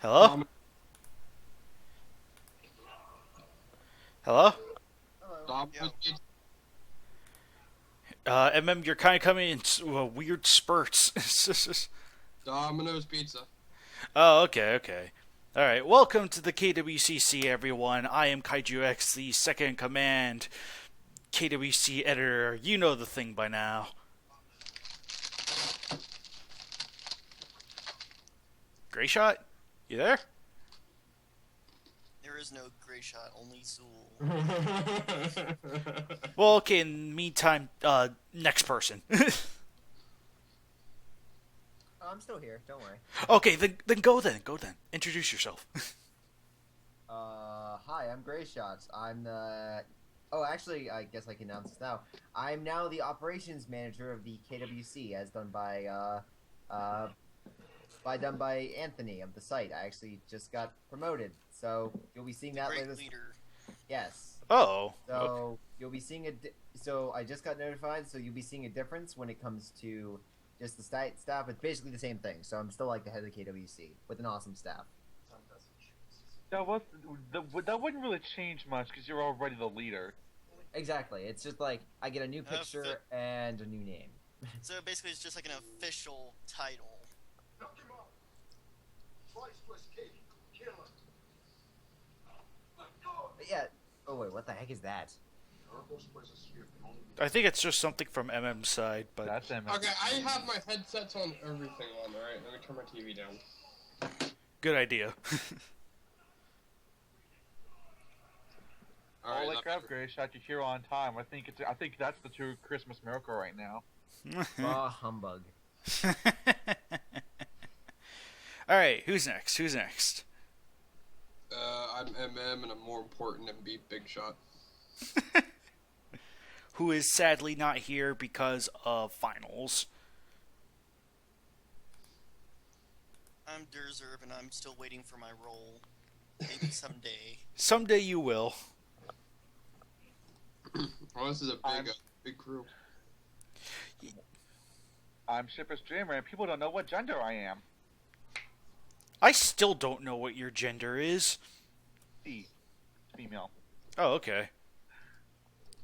Hello? Hello? Hello. MM, you're kind of coming in weird spurts. Domino's Pizza. Oh, okay. Alright, welcome to the KWCC, everyone. I am KaijuX, the second in command KWC editor. You know the thing by now. Gray Shot? You there? There is no gray shot, only Zool. Well, okay, in the meantime, next person. I'm still here. Don't worry. Okay, then go then. Introduce yourself. Hi, I'm Gray Shots. I'm the. Oh, actually, I guess I can announce this now. I'm now the operations manager of the KWC, as done by Anthony of the site. I actually just got promoted, so you'll be seeing that Great later. leader. Yes. Oh. So Okay. you'll be seeing So I just got notified, so you'll be seeing a difference when it comes to just the staff. It's basically the same thing. So I'm still like the head of the KWC with an awesome staff. That wouldn't really change much because you're already the leader. Exactly. It's just like I get a new picture and a new name. So basically, it's just like an official title. But yeah. Oh wait, what the heck is that? I think it's just something from MM's side, but That's him. Okay, I have my headsets on everything on, alright? Let me turn my TV down. good idea. Alright, Holy crap, Gray Shot, you're here on time. I think that's the true Christmas miracle right now. Ah, humbug. Alright, who's next? I'm MM and I'm more important than Big Shot. Who is sadly not here because of finals. I'm Derzerv, and I'm still waiting for my role. Maybe someday. Someday you will. Oh, this is a big crew. I'm Shipper's Dreamer, and people don't know what gender I am. I still don't know what your gender is. C. Female. Oh, okay.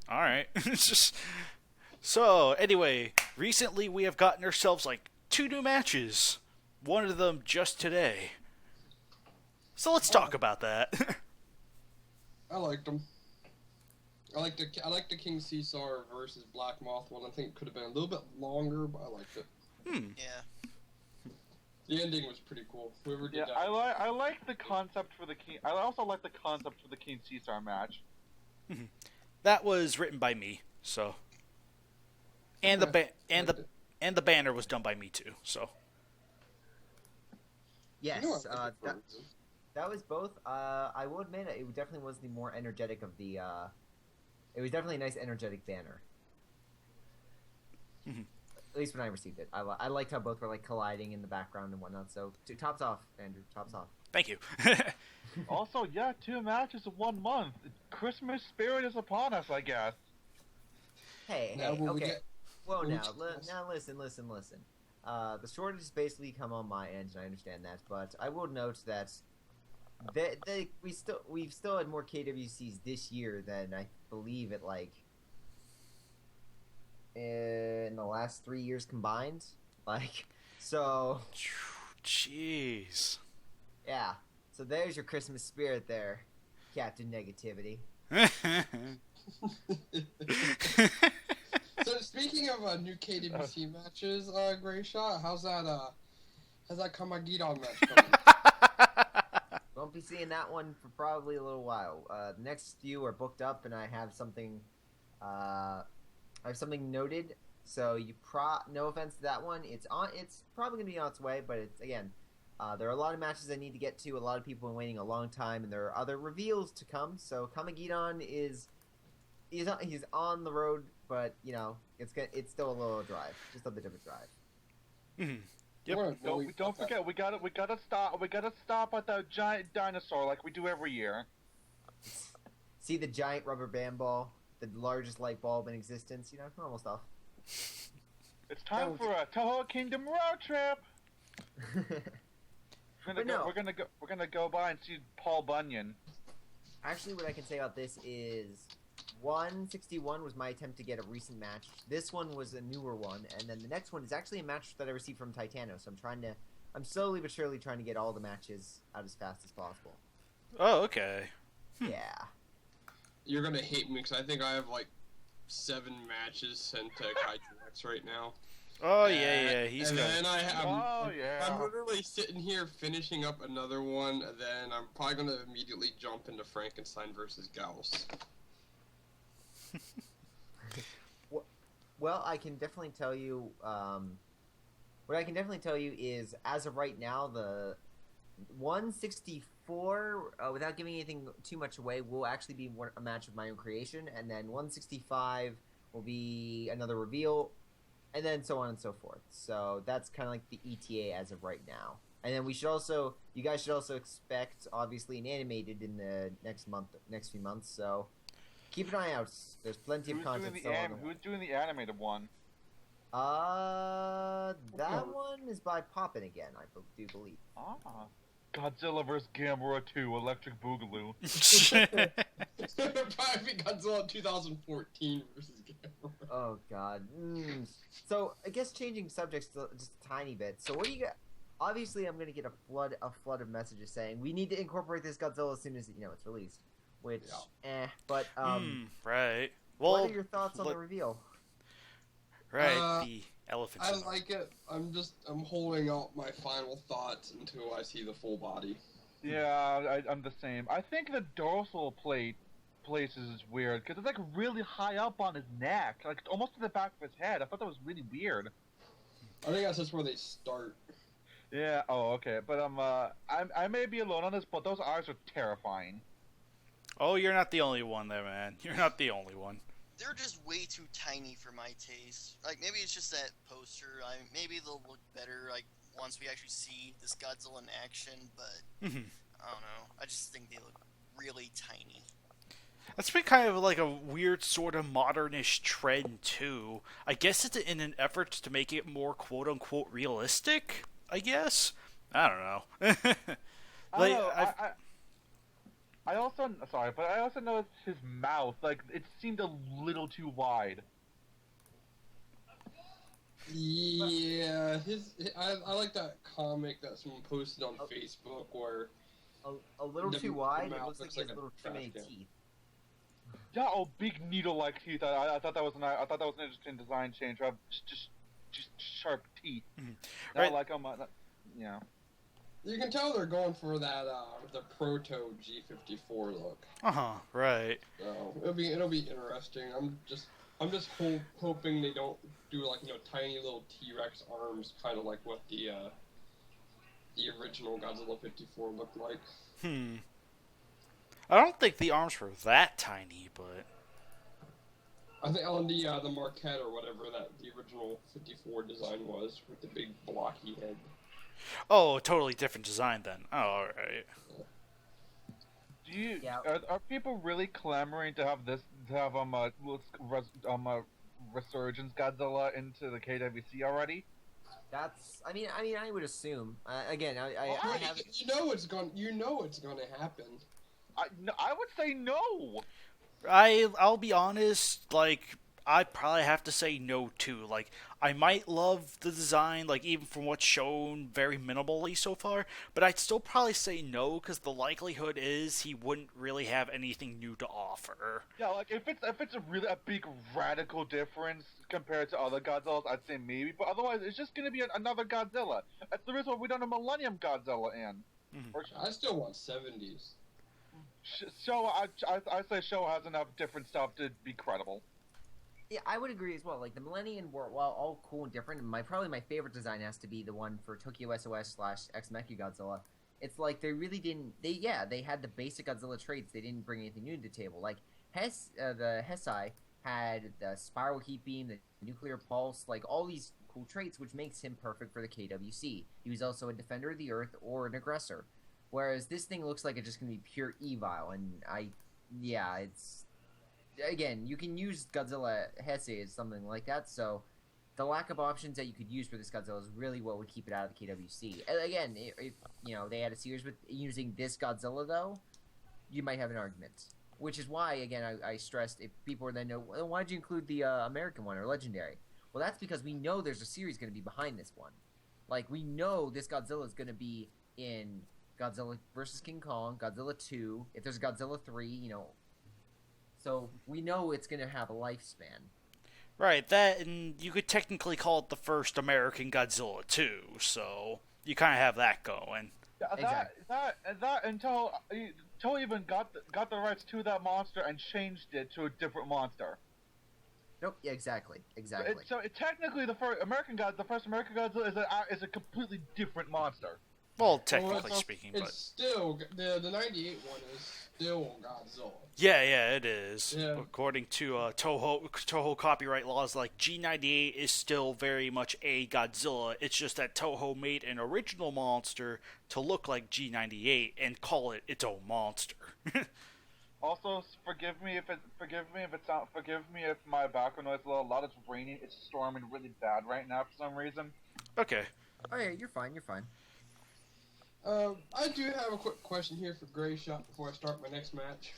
Alright. So, anyway, recently we have gotten ourselves like 2 new matches. One of them just today. So let's talk about that. I liked them. I like the King Caesar versus Black Moth one. I think it could have been a little bit longer, but I liked it. Yeah. The ending was pretty cool. Whoever did Yeah, that. I like the concept for the King. I also like the concept for the King Caesar match. That was written by me, so. And the banner was done by me too, so. Yes. You know what I like it for. That was both. I will admit it definitely was the more energetic of the. It was definitely a nice energetic banner. At least when I received it, I liked how both were like colliding in the background and whatnot. So tops off, Andrew. Tops off. Thank you. Also, yeah, 2 matches in 1 month. Christmas spirit is upon us, I guess. Hey, Now will we okay. get- Well, will we now get- listen. The shortage has basically come on my end, and I understand that. But I will note that we've still had more KWCs this year than I believe it like in the last 3 years combined. Like, so Jeez. yeah. So there's your Christmas spirit there, Captain Negativity. So speaking of new KWC matches, Gray Shot, how's that Kamagidon match coming? Won't be seeing that one for probably a little while. The next few are booked up, and I have something noted. So no offense to that one. It's probably gonna be on its way, but it's again. There are a lot of matches I need to get to. A lot of people have been waiting a long time, and there are other reveals to come. So Kamagidon he's on the road, but you know it's still a little drive, just a bit of a drive. Yep. Don't forget, we gotta stop at the giant dinosaur like we do every year. See the giant rubber band ball, the largest light bulb in existence. You know, normal stuff. It's time for a Toho Kingdom road trip. We're gonna go by and see Paul Bunyan. Actually, what I can say about this is 161 was my attempt to get a recent match. This one was a newer one, and then the next one is actually a match that I received from Titano. So I'm slowly but surely trying to get all the matches out as fast as possible. Oh, okay. Yeah. You're gonna hate me because I think I have like 7 matches sent to KaijuX right now. Oh yeah, he's and got. then yeah. I'm literally sitting here finishing up another one, and then I'm probably gonna immediately jump into Frankenstein versus Gauss. Well, I can definitely tell you. What I can definitely tell you is, as of right now, the 164, without giving anything too much away, will actually be a match of my own creation, and then 165 will be another reveal, and then so on and so forth. So that's kind of like the ETA as of right now. And then you guys should also expect, obviously, an animated in the next few months. So keep an eye out. There's plenty of content. Who's doing the animated one? That one is by Poppin again, I do believe. Godzilla vs. Gamera 2, Electric Boogaloo. Probably Godzilla 2014 versus Gamera. Oh god. So I guess changing subjects just a tiny bit. So what do you got? Obviously, I'm gonna get a flood of messages saying we need to incorporate this Godzilla as soon as it's released. Which, but right. Well, what are your thoughts on the reveal? Right, the elephant. I like it. I'm holding out my final thoughts until I see the full body. Yeah, I'm the same. I think the dorsal places is weird because it's like really high up on his neck, like almost to the back of his head. I thought that was really weird. I think that's just where they start. Yeah. Oh, okay. But I may be alone on this, but those eyes are terrifying. Oh, you're not the only one there, man. You're not the only one. They're just way too tiny for my taste. Like, maybe it's just that poster. Maybe they'll look better, like, once we actually see this Godzilla in action, but I don't know. I just think they look really tiny. That's been kind of like a weird sort of modernish trend, too. I guess it's in an effort to make it more quote-unquote realistic, I guess? I don't know. I also noticed his mouth, like, it seemed a little too wide. Yeah, I like that comic that someone posted on Facebook where a little too wide. It looks like he has a little too many teeth. Yeah, big needle-like teeth. I thought that was an interesting design change. Have just sharp teeth. Right. Like yeah. You can tell they're going for that the proto G54 look. Right. So it'll be interesting. I'm just hoping they don't do like tiny little T-Rex arms, kind of like what the original Godzilla 54 looked like. I don't think the arms were that tiny, but I think on the Marquette or whatever that the original 54 design was with the big blocky head. Oh, totally different design then. Oh, alright. Are people really clamoring to have Resurgence Godzilla into the KWC already? I would assume. Again, I have. You know it's gonna happen. I would say no. I'll be honest, like, I'd probably have to say no too. Like, I might love the design, like, even from what's shown very minimally so far, but I'd still probably say no, because the likelihood is he wouldn't really have anything new to offer. Yeah, like, if it's a really a big radical difference compared to other Godzillas, I'd say maybe, but otherwise it's just gonna be another Godzilla. That's the reason why we don't have Millennium Godzilla in. I still want 70s. I say Showa has enough different stuff to be credible. Yeah, I would agree as well. Like, the Millennium were, while all cool and different, probably my favorite design has to be the one for Tokyo SOS / Ex-Mecha Godzilla. It's like they really didn't. They had the basic Godzilla traits. They didn't bring anything new to the table. Like the Hesai had the spiral heat beam, the nuclear pulse, like all these cool traits, which makes him perfect for the KWC. He was also a defender of the Earth or an aggressor. Whereas this thing looks like it's just gonna be pure evil, and it's. Again, you can use Godzilla Heisei as something like that, so the lack of options that you could use for this Godzilla is really what would keep it out of the KWC. And again, if they had a series with using this Godzilla, though, you might have an argument. Which is why, again, I stressed, if people were then know, well, why'd you include the American one or Legendary? Well, that's because we know there's a series going to be behind this one. Like, we know this Godzilla is going to be in Godzilla vs. King Kong, Godzilla 2, if there's a Godzilla 3, So, we know it's going to have a lifespan. Right, that, and you could technically call it the first American Godzilla too, so you kind of have that going. Yeah, Exactly. that until Toho even got the rights to that monster and changed it to a different monster. Nope, yeah, exactly. Technically, the first American Godzilla is a completely different monster. Well, technically speaking, it's but still the '98 one is still Godzilla. yeah, it is. Yeah. According to Toho copyright laws, like G98 is still very much a Godzilla. It's just that Toho made an original monster to look like G98 and call it its own monster. Also, forgive me if my background noise is a little loud. It's raining. It's storming really bad right now for some reason. Okay. Oh, yeah, you're fine. I do have a quick question here for Gray Shot before I start my next match.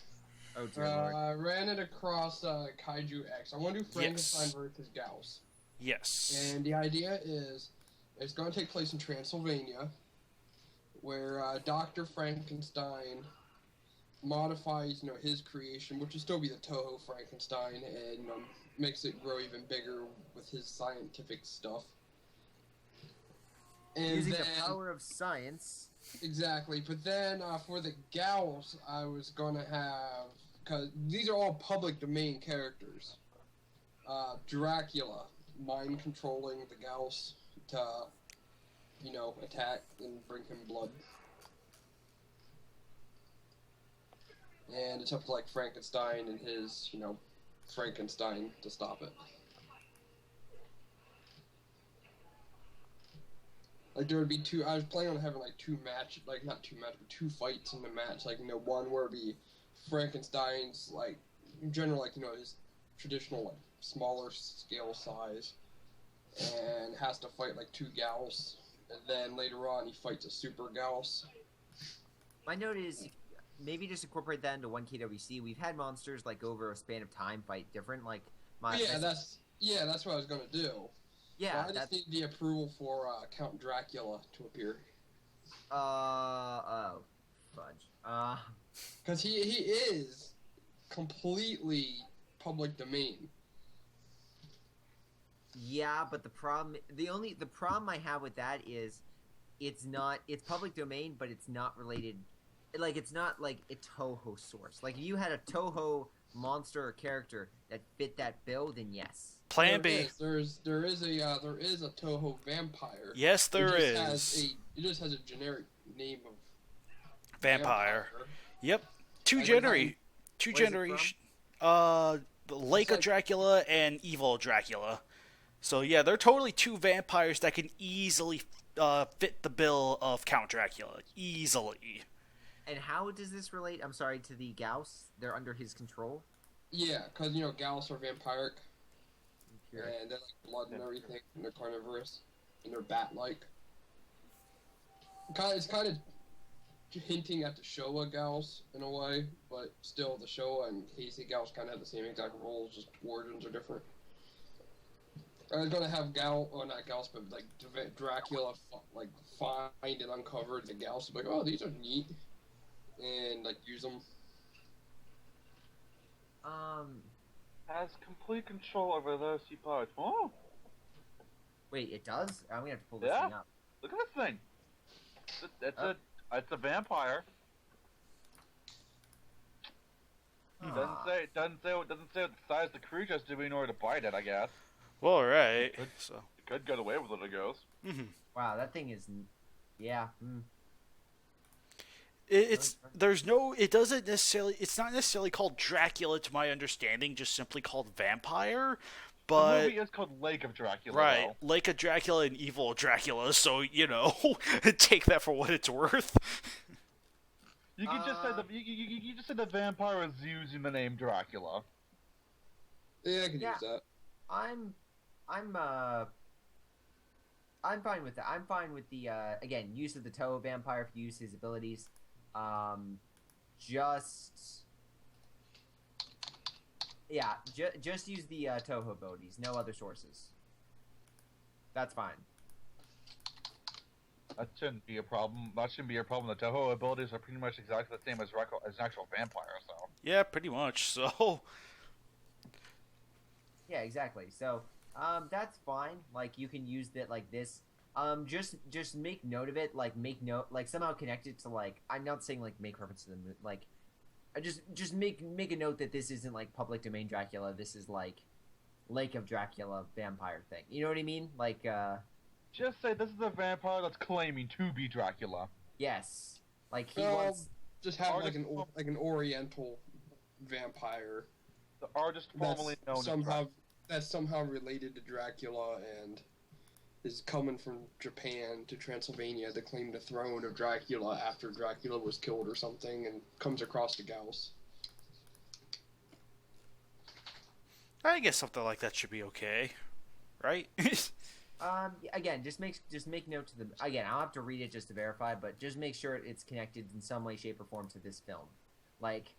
Oh, dear Lord. I ran it across KaijuX. I want to do Frankenstein versus Gauss. Yes. And the idea is it's going to take place in Transylvania, where Dr. Frankenstein modifies, his creation, which will still be the Toho Frankenstein, and makes it grow even bigger with his scientific stuff. And Using then, the power of science. Exactly, but then for the Gauss, I was gonna have, because these are all public domain characters. Dracula, mind controlling the Gauss to, attack and bring him blood. And it's up to Frankenstein and his, Frankenstein to stop it. There would be I was planning on having two fights in the match. One where it'd be Frankenstein's, his traditional, smaller scale size, and has to fight, two Gauss. And then later on, he fights a super Gauss. My note is, maybe just incorporate that into one KWC. We've had monsters, over a span of time fight different, that's what I was gonna do. Yeah, I just need the approval for Count Dracula to appear. Oh, fudge. Because he is completely public domain. Yeah, but the problem I have with that is, it's public domain, but it's not related. It's not like a Toho source. If you had a Toho monster or character that fit that bill, then yes. Plan B. There is a Toho vampire. Yes, there is. It just has a generic name of Vampire. Yep. Two Where's generations. Lake of Dracula and Evil Dracula. So yeah, they're totally two vampires that can easily fit the bill of Count Dracula. Easily. And how does this relate, I'm sorry, to the Gauss? They're under his control? Yeah, because, Gauss are vampiric. Pure. And they're blood and everything, and they're carnivorous, and they're bat-like. It's kind of hinting at the Showa Gauss in a way, but still the Showa and Heisei Gauss kind of have the same exact roles, just origins are different. I was gonna have Dracula, find and uncover the Gauss, oh, these are neat, and use them. Has complete control over those he parts. Oh! Wait, it does? I'm gonna have to pull this Yeah. thing up. Look at this thing. It's a vampire. Doesn't say what the size the creature has to be in order to bite it, I guess. Well, right. So. It could get away with it, I guess. Mm-hmm. Wow, that thing is... Yeah. It's not necessarily called Dracula to my understanding, just simply called vampire, but the movie is called Lake of Dracula. Right, though. Lake of Dracula and Evil Dracula, so take that for what it's worth. You can just say you just say the vampire is using the name Dracula. Yeah, I can use that. I'm fine with that. I'm fine with the again use of the Toho vampire to use his abilities. Just just use the Toho abilities. No other sources. That's fine. That shouldn't be a problem. That shouldn't be a problem. The Toho abilities are pretty much exactly the same as an actual vampire. So. Yeah, pretty much. So. Yeah, exactly. So, that's fine. Like, you can use that like this. Just make note of it. Like, make note. Like, somehow connect it to like. I'm not saying like make reference to them. Like, just make a note that this isn't like public domain Dracula. This is like Lake of Dracula vampire thing. You know what I mean? Like, Just say this is a vampire that's claiming to be Dracula. yes. Like he wants. Just have Artist- like an Oriental vampire The artist formerly known as Dracula. that's somehow related to Dracula and is coming from Japan to Transylvania to claim the throne of Dracula after Dracula was killed or something, and comes across the Gauss. I guess something like that should be okay, right? Again, just make note to the. Again, I'll have to read it just to verify, but just make sure it's connected in some way, shape, or form to this film. Like,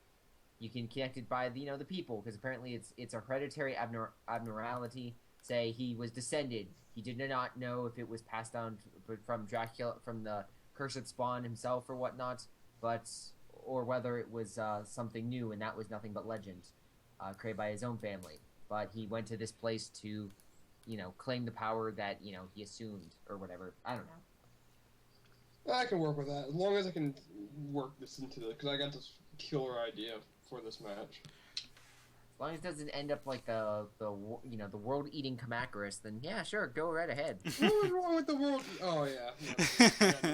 you can connect it by the people, because apparently it's a hereditary abnormality. Say he was descended. He did not know if it was passed down from Dracula, from the cursed spawn himself or whatnot, or whether it was something new, and that was nothing but legend, created by his own family. But he went to this place to, claim the power that, he assumed, or whatever. I don't know. I can work with that, as long as I can work this into because I got this killer idea for this match. As long as it doesn't end up like the world-eating Kamacuras, then yeah, sure, go right ahead. What was wrong with the world? Oh, yeah.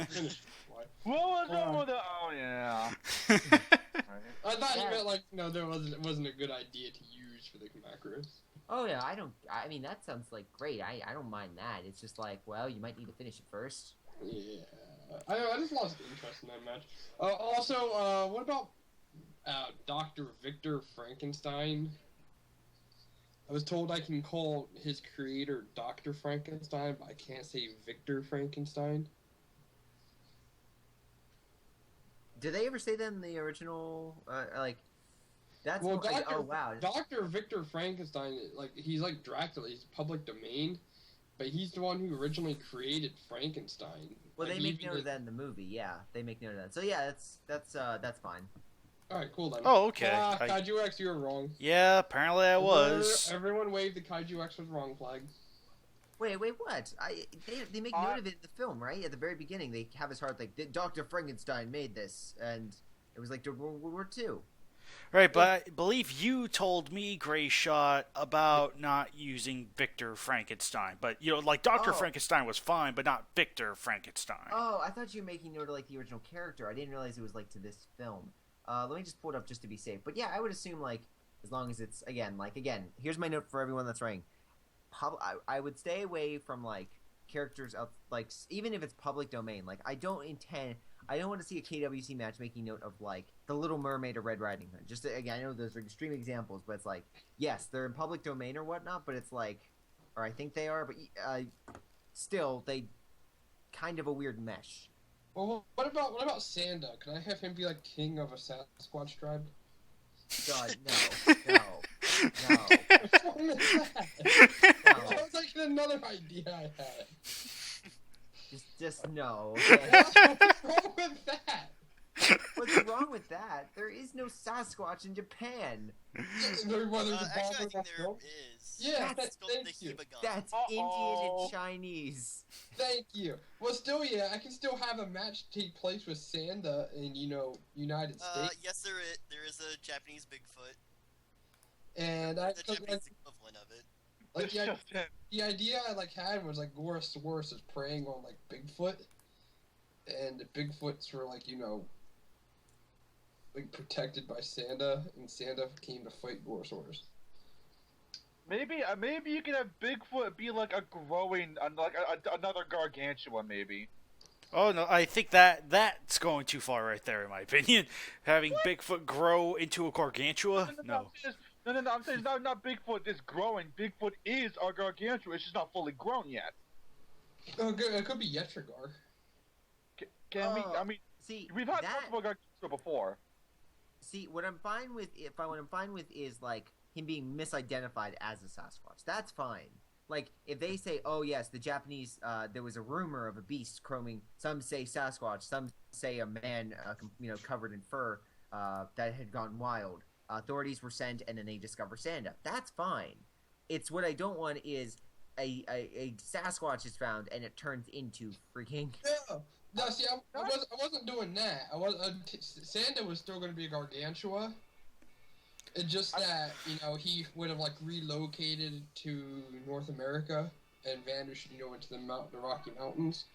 Finish. What was wrong with the... Oh, yeah. I thought you Yeah. meant, it wasn't a good idea to use for the Kamacuras. Oh yeah, I mean, that sounds like great. I don't mind that. It's just like, well, you might need to finish it first. Yeah. I just lost interest in that match. Also, what about Dr. Victor Frankenstein? I was told I can call his creator Dr. Frankenstein, but I can't say Victor Frankenstein. Did they ever say that in the original? That's Well, oh wow. Dr. Victor Frankenstein, he's like Dracula. He's public domain, but he's the one who originally created Frankenstein. Well, Like, they make he- note of that in the movie. Yeah, they make note of that. So yeah, that's fine. All right, cool then. Oh, okay. KaijuX, you were wrong. Yeah, apparently I was. Everyone waved the KaijuX was wrong flag. Wait, what? They make note of it in the film, right? At the very beginning, they have his heart like Dr. Frankenstein made this, and it was like during World War II. Right, but I believe you told me, Gray Shot, about not using Victor Frankenstein. But, Dr. Oh. Frankenstein was fine, but not Victor Frankenstein. Oh, I thought you were making note of like the original character. I didn't realize it was like to this film. Let me just pull it up just to be safe. But yeah, I would assume as long as it's again, here's my note for everyone that's writing. I would stay away from characters of even if it's public domain. I don't want to see a KWC match making note of the Little Mermaid or Red Riding Hood. Just again, I know those are extreme examples, but it's yes, they're in public domain or whatnot, but it's or I think they are, but still they kind of a weird mesh. Well, what about Sanda? Can I have him be king of a Sasquatch tribe? God, no. What's wrong with that? That was another idea I had. Just no. What's wrong with that? What's wrong with that? There is no Sasquatch in Japan. There's a Actually, I think there film? is. Yeah, It's called the thank you. Hibagon. That's Indian and Chinese. Thank you. Well, still, yeah, I can still have a match take place with Sanda in, United States. Yes, there is a Japanese Bigfoot. And The Japanese equivalent of it. It's just him. the idea I had was Gorosaurus is preying on Bigfoot, and the Bigfoots were protected by Sanda, and Sanda came to fight Gorosaurus. Maybe you could have Bigfoot be a growing, another gargantua, maybe. Oh, no, I think that's going too far right there, in my opinion. Having Bigfoot grow into a gargantua? No. No. I'm saying not Bigfoot is growing. Bigfoot is a gargantua. It's just not fully grown yet. Oh, good. It could be Yetrigar. Can we? I mean, see, we've had that, multiple gargantua before. See, what I'm fine with, what I'm fine with is like him being misidentified as a Sasquatch. That's fine. Like if they say, "Oh yes, the Japanese," there was a rumor of a beast roaming. Some say Sasquatch. Some say a man, covered in fur, that had gone wild. Authorities were sent, and then they discover Sanda. That's fine. It's what I don't want is a Sasquatch is found, and it turns into freaking. Yeah. No, see, I wasn't doing that. Sanda was still going to be a gargantua. It's just that, he would have, relocated to North America and vanished, into the Rocky Mountains.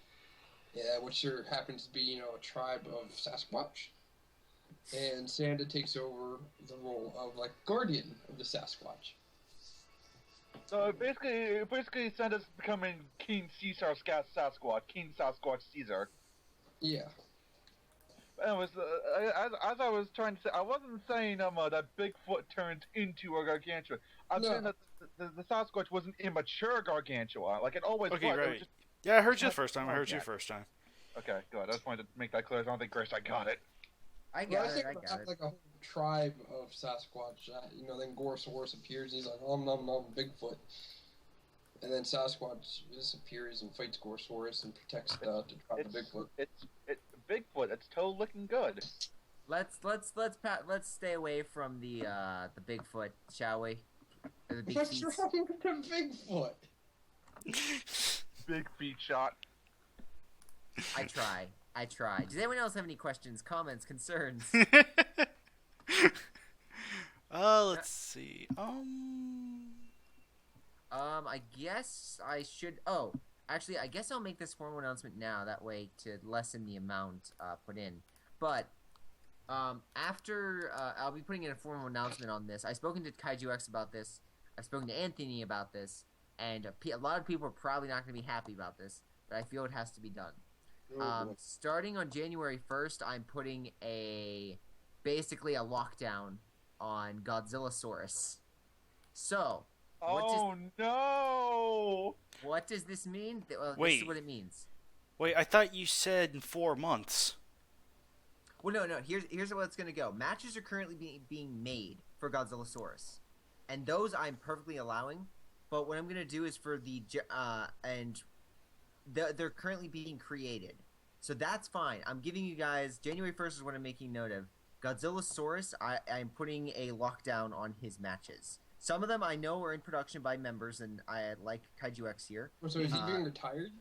Yeah, which there happens to be, a tribe of Sasquatch. And Sanda takes over the role of, guardian of the Sasquatch. So basically, Sanda's becoming King Caesar Sasquatch, King Sasquatch Caesar. Yeah. Anyways, as I was trying to say, I wasn't saying that Bigfoot turned into a gargantua. I'm saying that the Sasquatch was an immature gargantua, like it always Okay, was. right. It was just... Yeah, I heard you the first time. Okay, good. I just wanted to make that clear. I don't think Grace, I got it. I got it. Like a whole tribe of Sasquatch. Then Gorosaurus appears. And he's like, nom, Bigfoot. And then Sasquatch disappears and fights Gorosaurus and protects the tribe of Bigfoot. It's Bigfoot. It's toe looking good. Let's stay away from the Bigfoot, shall we? The big What's feet. wrong with the Bigfoot? Big feet shot. I try. Does anyone else have any questions, comments, concerns? Let's see. I guess I should. Oh, actually, I guess I'll make this formal announcement now. That way, to lessen the amount put in. But after I'll be putting in a formal announcement on this. I've spoken to KaijuX about this. I've spoken to Anthony about this, and a lot of people are probably not going to be happy about this. But I feel it has to be done. Starting on January 1st, I'm putting basically a lockdown on Godzillasaurus. So. No! What does this mean? Well, Wait. This is what it means. Wait, I thought you said in 4 months. Well, no. Here's what's going to go. Matches are currently being made for Godzillasaurus, and those I'm perfectly allowing. But what I'm going to do is for they're currently being created, so that's fine. I'm giving you guys January 1st is what I'm making note of. Godzillasaurus, I'm putting a lockdown on his matches. Some of them I know are in production by members, and I like KaijuX here. So is he being retired?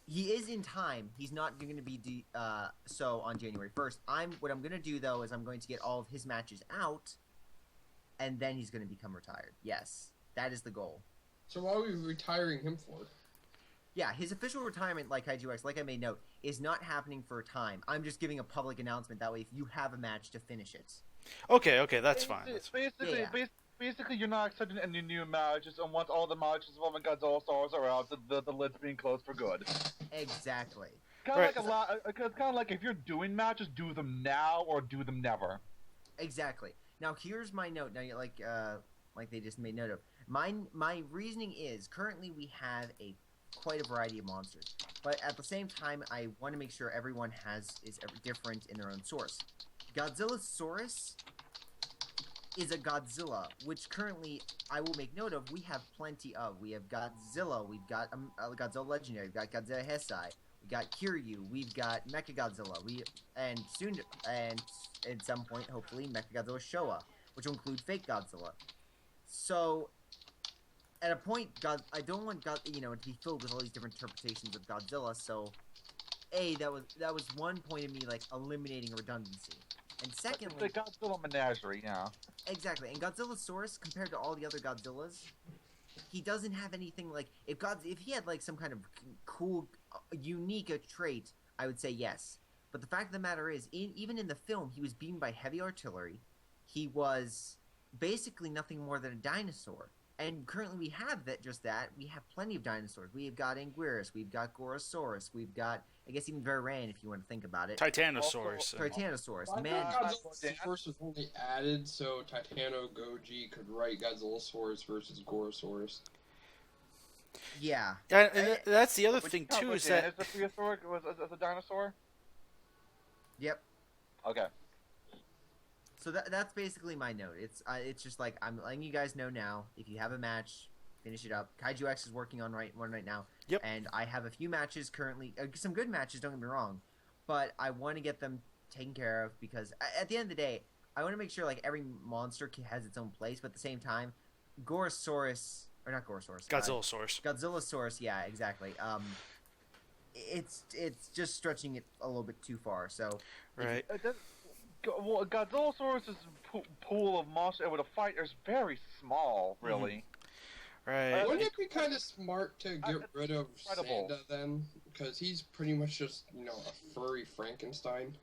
He is in time. He's not going to be so on January 1st. What I'm going to do, though, is I'm going to get all of his matches out, and then he's going to become retired. Yes, that is the goal. So why are we retiring him for? Yeah, his official retirement, like KaijuX, like I made note, is not happening for a time. I'm just giving a public announcement. That way, if you have a match, to finish it. Okay, that's fine. Basically, you're not accepting any new matches, and once all the matches involving Godzilla are out, the lid's being closed for good. Exactly. Kind of like if you're doing matches, do them now or do them never. Exactly. Now here's my note. Now, like they just made note of. My reasoning is currently we have quite a variety of monsters, but at the same time, I want to make sure everyone is different in their own source. Godzillasaurus is a Godzilla, which currently I will make note of. We have plenty of. We have Godzilla. We've got Godzilla Legendary. We've got Godzilla Heisei. We got Kiryu. We've got Mechagodzilla. And soon, and at some point, hopefully, Mechagodzilla Showa, which will include fake Godzilla. So, at a point, I don't want to be filled with all these different interpretations of Godzilla. So, that was one point of me eliminating a redundancy. And secondly, the Godzilla menagerie, yeah. Exactly, and Godzillasaurus, compared to all the other Godzillas, he doesn't have anything if he had some kind of cool, unique trait, I would say yes. But the fact of the matter is, even in the film, he was beaten by heavy artillery. He was basically nothing more than a dinosaur. And currently we have that. We have plenty of dinosaurs. We've got Anguirus, we've got Gorosaurus, we've got, I guess, even Varan, if you want to think about it. Titanosaurus. Titanosaurus. I Man, thought Godzilla first was only added so Titano Goji could write Godzillasaurus versus Gorosaurus. yeah. And that's the other thing, too, is that... Is the prehistoric as a dinosaur? Yep. Okay. So that's basically my note. It's just like, I'm letting you guys know now, if you have a match, finish it up. KaijuX is working on one right now. Yep. And I have a few matches currently, some good matches, don't get me wrong, but I want to get them taken care of because at the end of the day, I want to make sure like every monster has its own place, but at the same time, Gorosaurus, or not Gorosaurus. Godzillasaurus, yeah, exactly. It's just stretching it a little bit too far, so... Right. Well, Godzillasaurus' pool of monsters able to fight is very small, really. Right. Wouldn't it be kind of smart to get rid of incredible. Sanda then? Because he's pretty much just, a furry Frankenstein.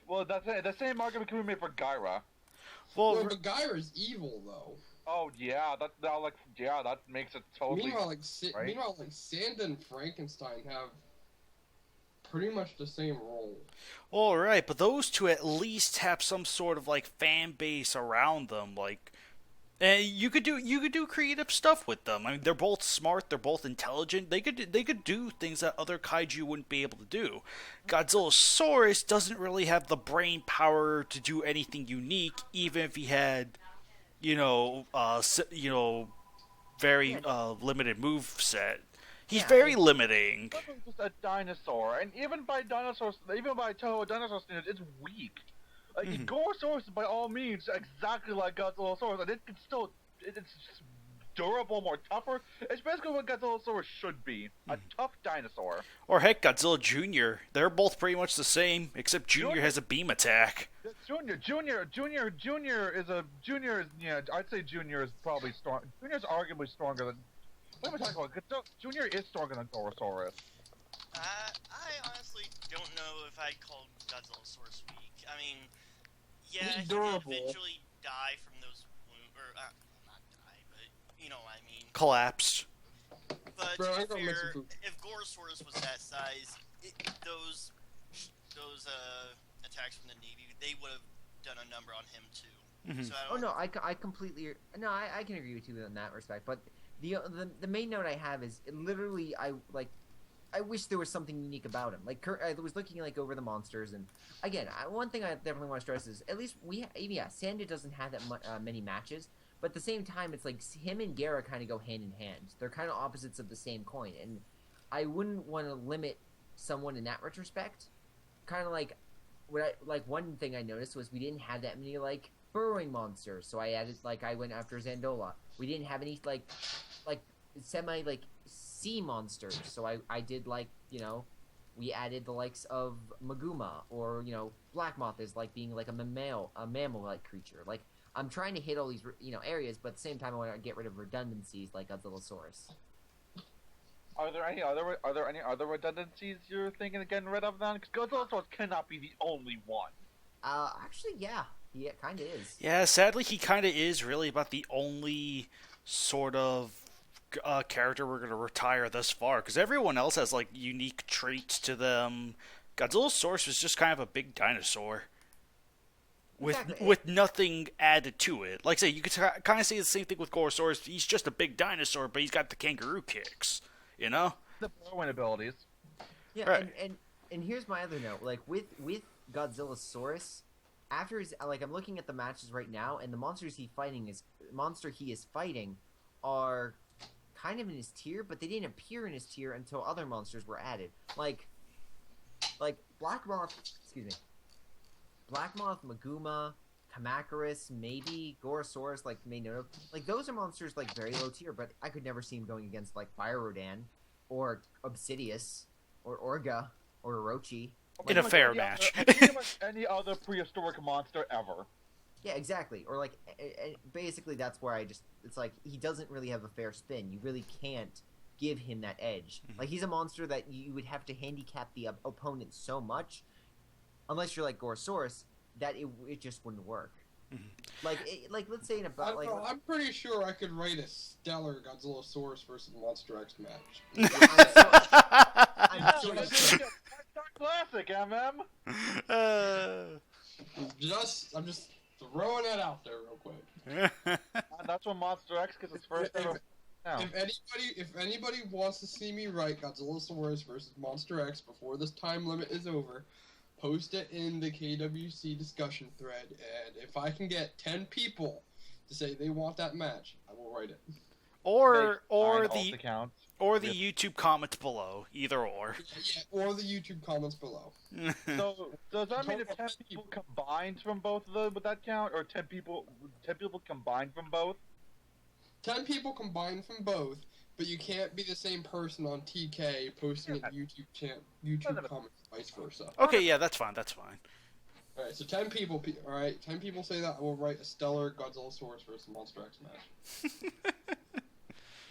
Well, that's it. The same argument can be made for Gyra. Well, But Gyra's evil, though. Oh yeah, that makes it totally. Meanwhile, right? Sanda and Frankenstein have pretty much the same role. all right, but those two at least have some sort of like fan base around them. Like, you could do creative stuff with them. I mean, they're both smart. They're both intelligent. They could do things that other kaiju wouldn't be able to do. Godzillasaurus doesn't really have the brain power to do anything unique, even if he had, very limited move set. He's very limiting. It's just a dinosaur, and even by Toho dinosaur standards, it's weak. Like Gorosaurus is by all means exactly like Godzillasaurus, and it's durable, more tougher. It's basically what Godzillasaurus should be, a tough dinosaur. Or heck, Godzilla Jr. They're both pretty much the same, except Jr. has a beam attack. Junior is I'd say Junior is probably strong. Junior's arguably stronger than. What am I talking about? Junior is stronger than Gorosaurus. I honestly don't know if I'd call Godzillasaurus weak. I mean, yeah, He's he durable. did eventually die from those wounds, or not die, but you know what I mean. Collapsed. But Bro, I to don't be mess fair, with food. if Gorosaurus was that size, those attacks from the Navy, they would have done a number on him too. Mhm. So I completely... No, I can agree with you in that respect, but the main note I have is literally I wish there was something unique about him. Like I was looking like over the monsters, and again, one thing I definitely want to stress is at least Sanda doesn't have that many matches, but at the same time, it's like him and Gara kind of go hand in hand. They're kind of opposites of the same coin, and I wouldn't want to limit someone in that retrospect. Kind of like one thing I noticed was we didn't have that many like burrowing monsters, so I added I went after Zandola. We didn't have any like semi sea monsters, so I did we added the likes of Maguma, or Black Moth is being a mammal like creature. Like I'm trying to hit all these areas, but at the same time I want to get rid of redundancies like Godzillasaurus. Are there any other redundancies you're thinking of getting rid of then? Because Godzillasaurus cannot be the only one. Actually, yeah, he kind of is. Yeah, sadly, he kind of is really about the only sort of character we're going to retire thus far, because everyone else has unique traits to them. Godzillasaurus was just kind of a big dinosaur with nothing added to it. Like I say, you could kind of say the same thing with Gorosaurus. He's just a big dinosaur, but he's got the kangaroo kicks, The burrowing abilities. Yeah, right. and here's my other note. With Godzillasaurus, after his I'm looking at the matches right now, and the monster he is fighting are kind of in his tier, but they didn't appear in his tier until other monsters were added. Like Black Moth, Maguma, Kamacuras, maybe Gorosaurus, main note. Those are monsters very low tier, but I could never see him going against Fire Rodan, or Obsidius, or Orga, or Orochi. In a fair match. Pretty much any other prehistoric monster ever. Yeah, exactly. Or basically that's where it's he doesn't really have a fair spin. You really can't give him that edge. Mm-hmm. He's a monster that you would have to handicap the opponent so much, unless you're like Gorosaurus, that it just wouldn't work. Like, let's say in about like. I'm pretty sure I could write a stellar Godzillasaurus versus Monster X match. I'm sure you could. Classic, MM. I'm just throwing it out there real quick. That's when Monster X gets its first ever. If anybody wants to see me write Godzillasaurus versus Monster X before this time limit is over, post it in the KWC discussion thread, and if I can get 10 people to say they want that match, I will write it. Or the Yep. YouTube comments below, either or. Yeah, or the YouTube comments below. So does that mean if 10 people combined from both of them, would that count, or 10 people combined from both? 10 people combined from both, but you can't be the same person on TK posting it YouTube comments, vice versa. Okay, yeah, that's fine. Alright, so 10 people, alright, 10 people say that, I will write a stellar Godzillasaurus versus Monster X match.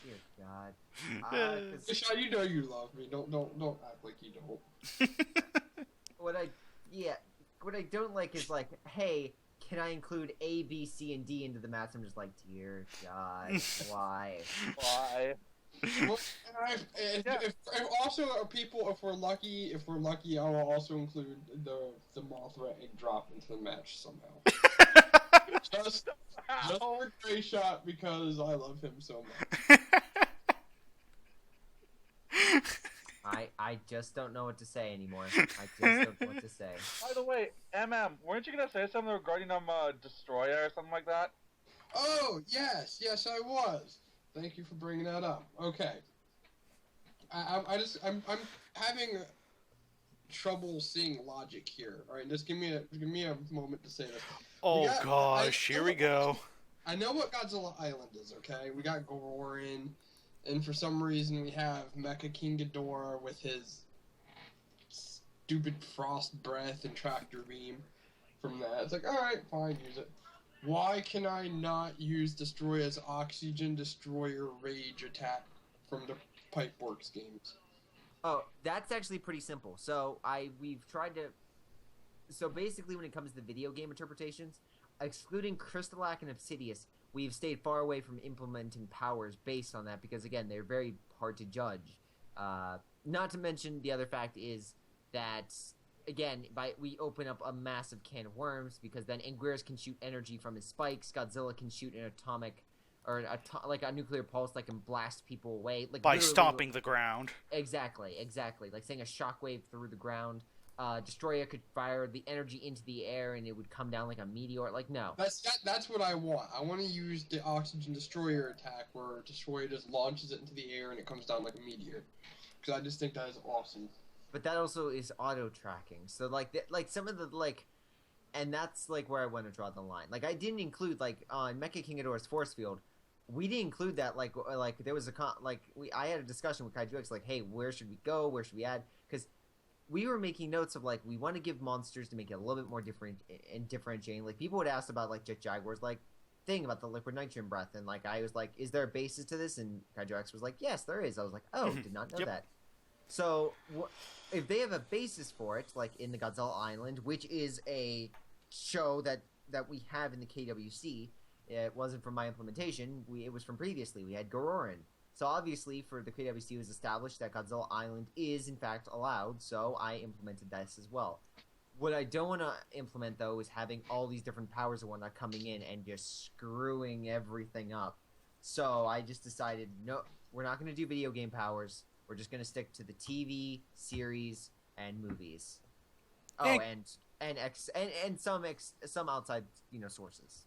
Dear God. Sean, you know you love me. Don't act like you don't. What I don't like is like, hey, can I include A, B, C, and D into the match? I'm just like, dear God, why? Why? Well, if we're lucky, I will also include the Mothra egg drop into the match somehow. just for Gray Shot because I love him so much. I just don't know what to say anymore. I just don't know what to say. By the way, weren't you gonna say something regarding Destroyer or something like that? Oh yes, I was. Thank you for bringing that up. Okay. I'm having trouble seeing logic here. All right, just give me a moment to say this. Oh gosh, here we go. I know what Godzilla Island is. Okay, we got Gorin, and for some reason we have Mecha King Ghidorah with his stupid frost breath and tractor beam. From that, it's like, all right, fine, use it. Why can I not use Destroyer's Oxygen Destroyer Rage attack from the Pipeworks games? Oh, that's actually pretty simple. So we've tried to. So basically, when it comes to video game interpretations, excluding Crystalak and Obsidius, we've stayed far away from implementing powers based on that because, again, they're very hard to judge. Not to mention the other fact is that, again, we open up a massive can of worms because then Anguirus can shoot energy from his spikes, Godzilla can shoot an atomic or like a nuclear pulse that can blast people away, like by stomping the ground. Exactly, like saying a shockwave through the ground. Destroyer could fire the energy into the air and it would come down like a meteor. Like, no. That's what I want. I want to use the Oxygen Destroyer attack where Destroyer just launches it into the air and it comes down like a meteor. Because I just think that is awesome. But that also is auto tracking. So like some of the and that's like where I want to draw the line. Like I didn't include like on Mecha King Ghidorah's force field. We didn't include that. Like there was I had a discussion with KaijuX like, hey, where should we go? Where should we add? Because we were making notes of like we want to give monsters to make it a little bit more different and differentiating. Like people would ask about like Jet Jaguar's like thing about the liquid nitrogen breath, and like I was like, is there a basis to this? And KaijuX was like, yes, there is. I was like, oh, did not know that. So if they have a basis for it, like in the Godzilla Island, which is a show that we have in the KWC, it wasn't from my implementation. It was from previously. We had Gororin. So obviously, for the KWC, it was established that Godzilla Island is in fact allowed. So I implemented this as well. What I don't want to implement though is having all these different powers and whatnot coming in and just screwing everything up. So I just decided, no, we're not going to do video game powers. We're just going to stick to the TV, series, and movies. Oh, and some outside, sources.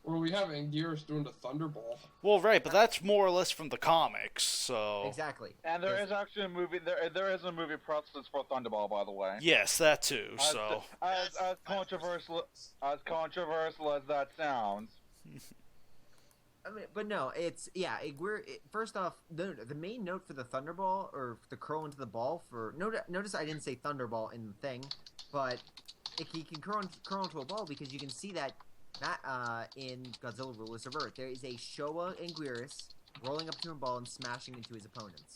Well, we have Anguirus doing the Thunderball. Well, right, but that's more or less from the comics, so... Exactly. And there is actually a movie, there is a movie process for Thunderball, by the way. Yes, that too, so... As controversial as that sounds. I mean, but no, it's first off, the main note for the Thunderball or the curl into the ball for notice I didn't say Thunderball in the thing, but he can curl into a ball because you can see that in Godzilla Rulers of Earth there is a Showa Anguirus rolling up to a ball and smashing into his opponents.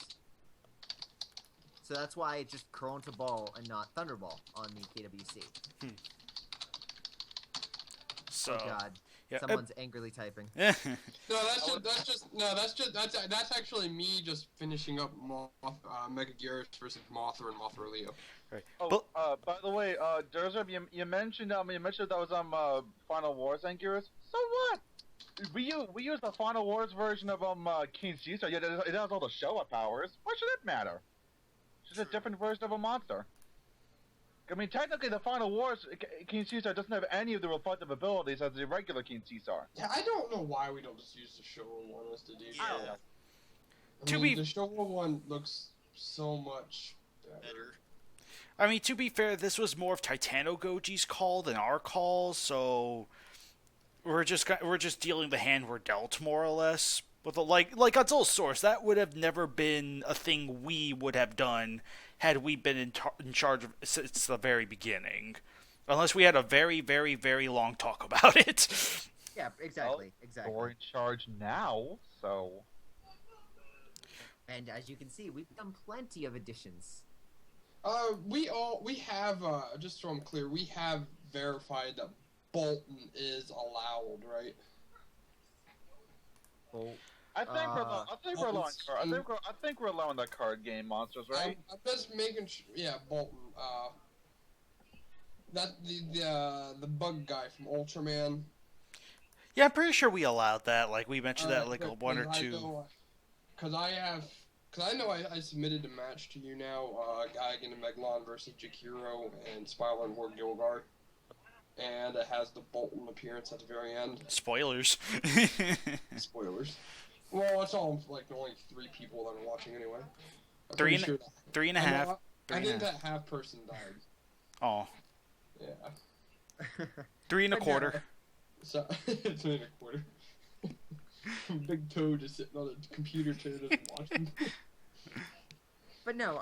So that's why it's just curl into ball and not Thunderball on the KWC. So, Oh God. yeah. Someone's angrily typing. No, that's actually me just finishing up Mega Garrus versus Mothra and Mothra Leo. Right. Oh, by the way, Derzerb, you mentioned that was Final Wars and Gears. So what? We use the Final Wars version of King Caesar. Yeah, it has all the Showa powers. Why should it matter? It's just a different version of a monster. I mean, technically, the Final Wars King Caesar doesn't have any of the reflective abilities as the regular King Caesar. Yeah, I don't know why we don't just use the Showa one as the default. Yeah. The Showa one looks so much better. I mean, to be fair, this was more of Titano Goji's call than our call, so we're just dealing the hand we're dealt, more or less. With like Godzilla's source, that would have never been a thing we would have done had we been in charge of since the very beginning, unless we had a very, very, very long talk about it. Yeah, exactly, exactly. We're in charge now, so. And as you can see, we've done plenty of additions. We have just so I'm clear, we have verified that Bolton is allowed, right? Bolt. I think we're allowing the card game monsters, right? I'm just making sure. Yeah, Bolton. That the bug guy from Ultraman. Yeah, I'm pretty sure we allowed that. Like we mentioned that like one or two. Because I know I submitted a match to you now. Gaigan and Megalon versus Jakiro and Spyler and Ward Gilgard. And it has the Bolton appearance at the very end. Spoilers. Spoilers. Well, it's all like only 3 people that are watching anyway. Three and a half. I think that half person died. Oh. Yeah. 3 and a quarter. So 3 and a quarter. Big Toe just sitting on a computer chair just watching. But no,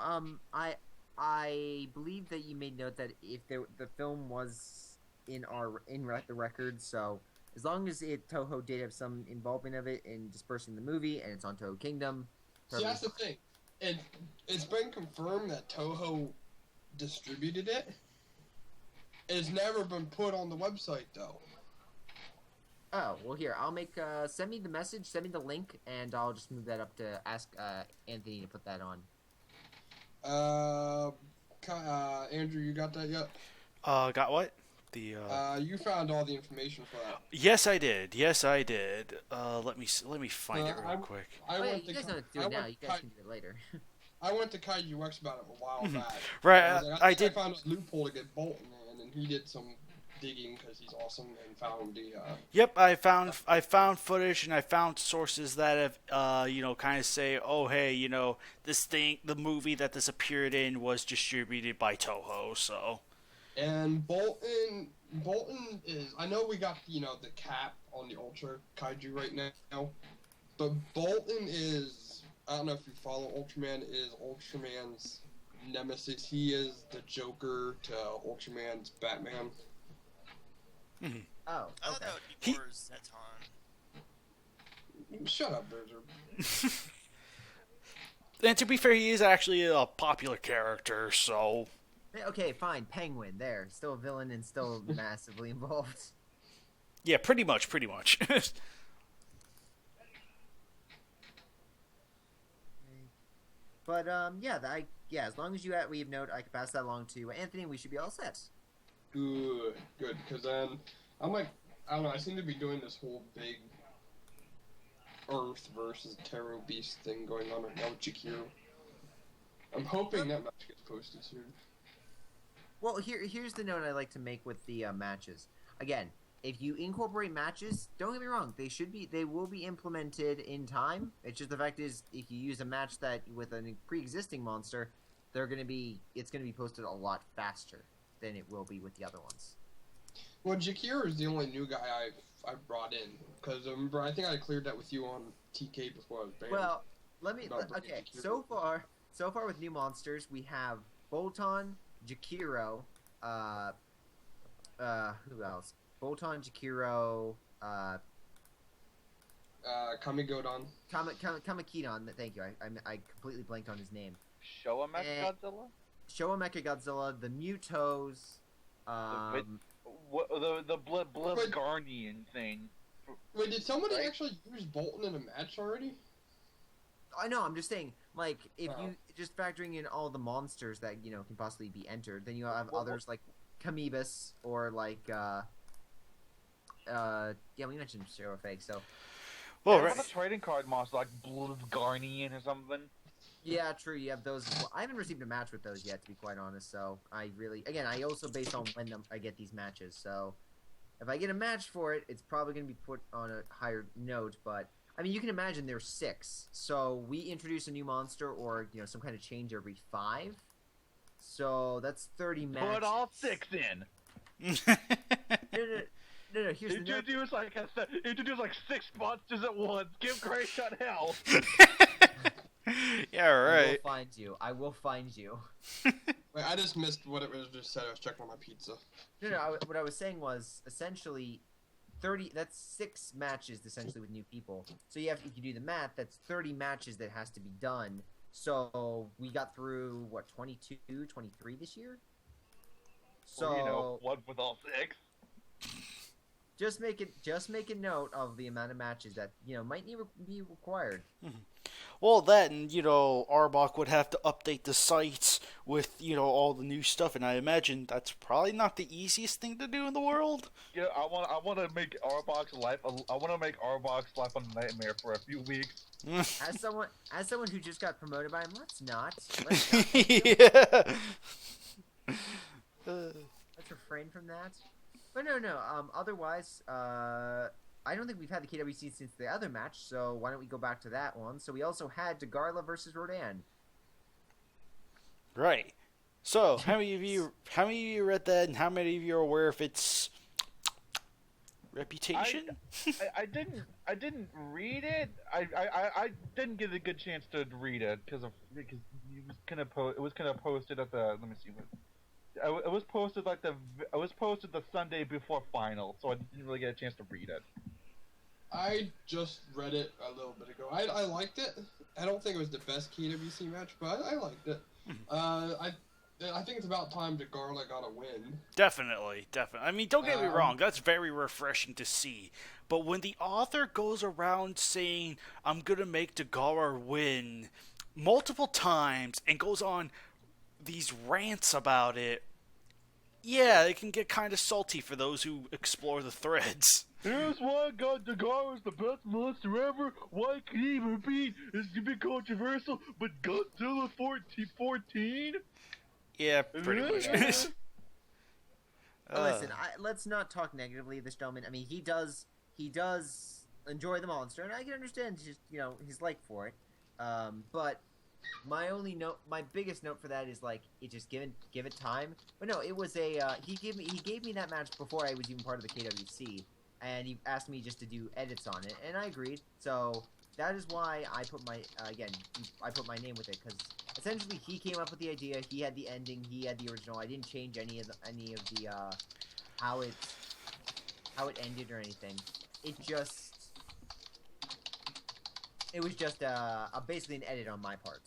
I believe that you made note that if the film was in the record, so as long as Toho did have some involvement of it in dispersing the movie, and it's on Toho Kingdom. See, that's the thing. It's been confirmed that Toho distributed it. It's never been put on the website, though. Oh, well, here, I'll make, send me the message, send me the link, and I'll just move that up to ask, Anthony to put that on. Andrew, you got that yet? Got what? You found all the information for that. Yes, I did. Let me find it real quick. You guys don't have to do it now. You guys can do it later. I went to KaijuX about it a while back. Right, I did. I found a loophole to get Bolton in, and he did some digging because he's awesome and found the. Yep, I found footage and I found sources that have kind of say, oh hey, the movie that this appeared in was distributed by Toho, so. And Bolton is. I know we got the cap on the Ultra Kaiju right now, but Bolton is. I don't know if you follow Ultraman. Is Ultraman's nemesis? He is the Joker to Ultraman's Batman. Mm-hmm. Oh, okay. I thought that would be more Zeton. Shut up, Berger. And to be fair, he is actually a popular character, so. Okay, fine. Penguin, there. Still a villain and still massively involved. Yeah, pretty much. But, as long as we have note, I can pass that along to Anthony, we should be all set. Good, because then, I'm like, I don't know, I seem to be doing this whole big Earth versus Terror Beast thing going on right now with Jakiro. I'm hoping that match gets posted soon. Well, here's the note I like to make with the matches. Again, if you incorporate matches, don't get me wrong, they will be implemented in time. It's just the fact is, if you use a match that with a pre-existing monster, it's going to be posted a lot faster than it will be with the other ones. Well, Jakiro is the only new guy I've brought in, because remember, I think I cleared that with you on TK before I was banned. Well, okay, so far with new monsters, we have Bolton, Jakiro, who else? Bolton, Jakiro, Kamigodon. Kamakidon, thank you, I completely blanked on his name. Showa Mechagodzilla? Showa Mechagodzilla, the Mutos, the Blizgarnian thing. Wait, did somebody Right? actually use Bolton in a match already? I know. I'm just saying, like, if you just factoring in all the monsters that can possibly be entered, then you have others like Kamibus or like we mentioned Shadowfake, so Well, What right. about the trading card monster like Blizgarnian or something? yeah, true. You have those as well. I haven't received a match with those yet, to be quite honest. So I also base on when I get these matches. So if I get a match for it, it's probably going to be put on a higher note. But I mean, you can imagine there's 6. So we introduce a new monster or some kind of change every 5. So that's 30 matches. Put all 6 in. No. Here's the note. Introduce like 6 monsters at once. Give Great Shot hell. Yeah, right. I will find you. Wait, I just missed what it was just said. I was checking on my pizza. No. What I was saying was essentially 30. That's 6 matches essentially with new people. So if you do the math, that's 30 matches that has to be done. So we got through 22, 23 this year. So Well, one with all 6. just make a note of the amount of matches that might need be required. Well, that and Arbok would have to update the sites with all the new stuff, and I imagine that's probably not the easiest thing to do in the world. Yeah, I want to make Arbok's life. I want to make Arbok's life a nightmare for a few weeks. As someone who just got promoted by him, let's not Yeah. let's refrain from that. But no. Otherwise, I don't think we've had the KWC since the other match, so why don't we go back to that one? So we also had Degarla versus Rodan. Right. So, how many of you read that, and how many of you are aware of its reputation? I didn't read it. I didn't get a good chance to read it because it was kind of posted at the. Let me see. It was posted the Sunday before final, so I didn't really get a chance to read it. I just read it a little bit ago. I liked it. I don't think it was the best KWC match, but I liked it. I think it's about time Degarla got a win. Definitely. I mean, don't get me wrong, that's very refreshing to see. But when the author goes around saying, I'm going to make Degarla win multiple times and goes on these rants about it, yeah, it can get kind of salty for those who explore the threads. Here's why Degarla is the best monster ever. Why can he even beat? It's a bit controversial, but Godzilla 14? Yeah, pretty much. Listen, let's not talk negatively of this gentleman. I mean, he does enjoy the monster, and I can understand just his like for it. But my biggest note for that is it just give it time. But no, it was he gave me that match before I was even part of the KWC, and he asked me just to do edits on it, and I agreed. So that is why I put my my name with it, because essentially he came up with the idea. He had the ending. He had the original. I didn't change any of the how it ended or anything. It was just basically an edit on my part.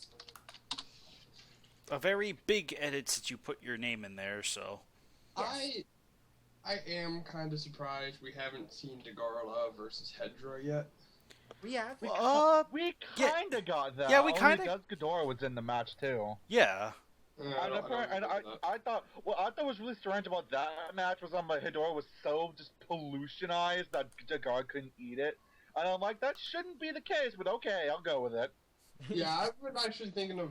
A very big edit since you put your name in there, so. Yes. I am kind of surprised we haven't seen Degarla versus Hedra yet. We have. We kind of got that. Yeah, we kind of. Ghidorah was in the match too. Yeah. I thought what was really strange about that match was Ghidorah was so just pollutionized that Degarla couldn't eat it, and I'm like, that shouldn't be the case, but okay, I'll go with it. Yeah, I've been actually thinking of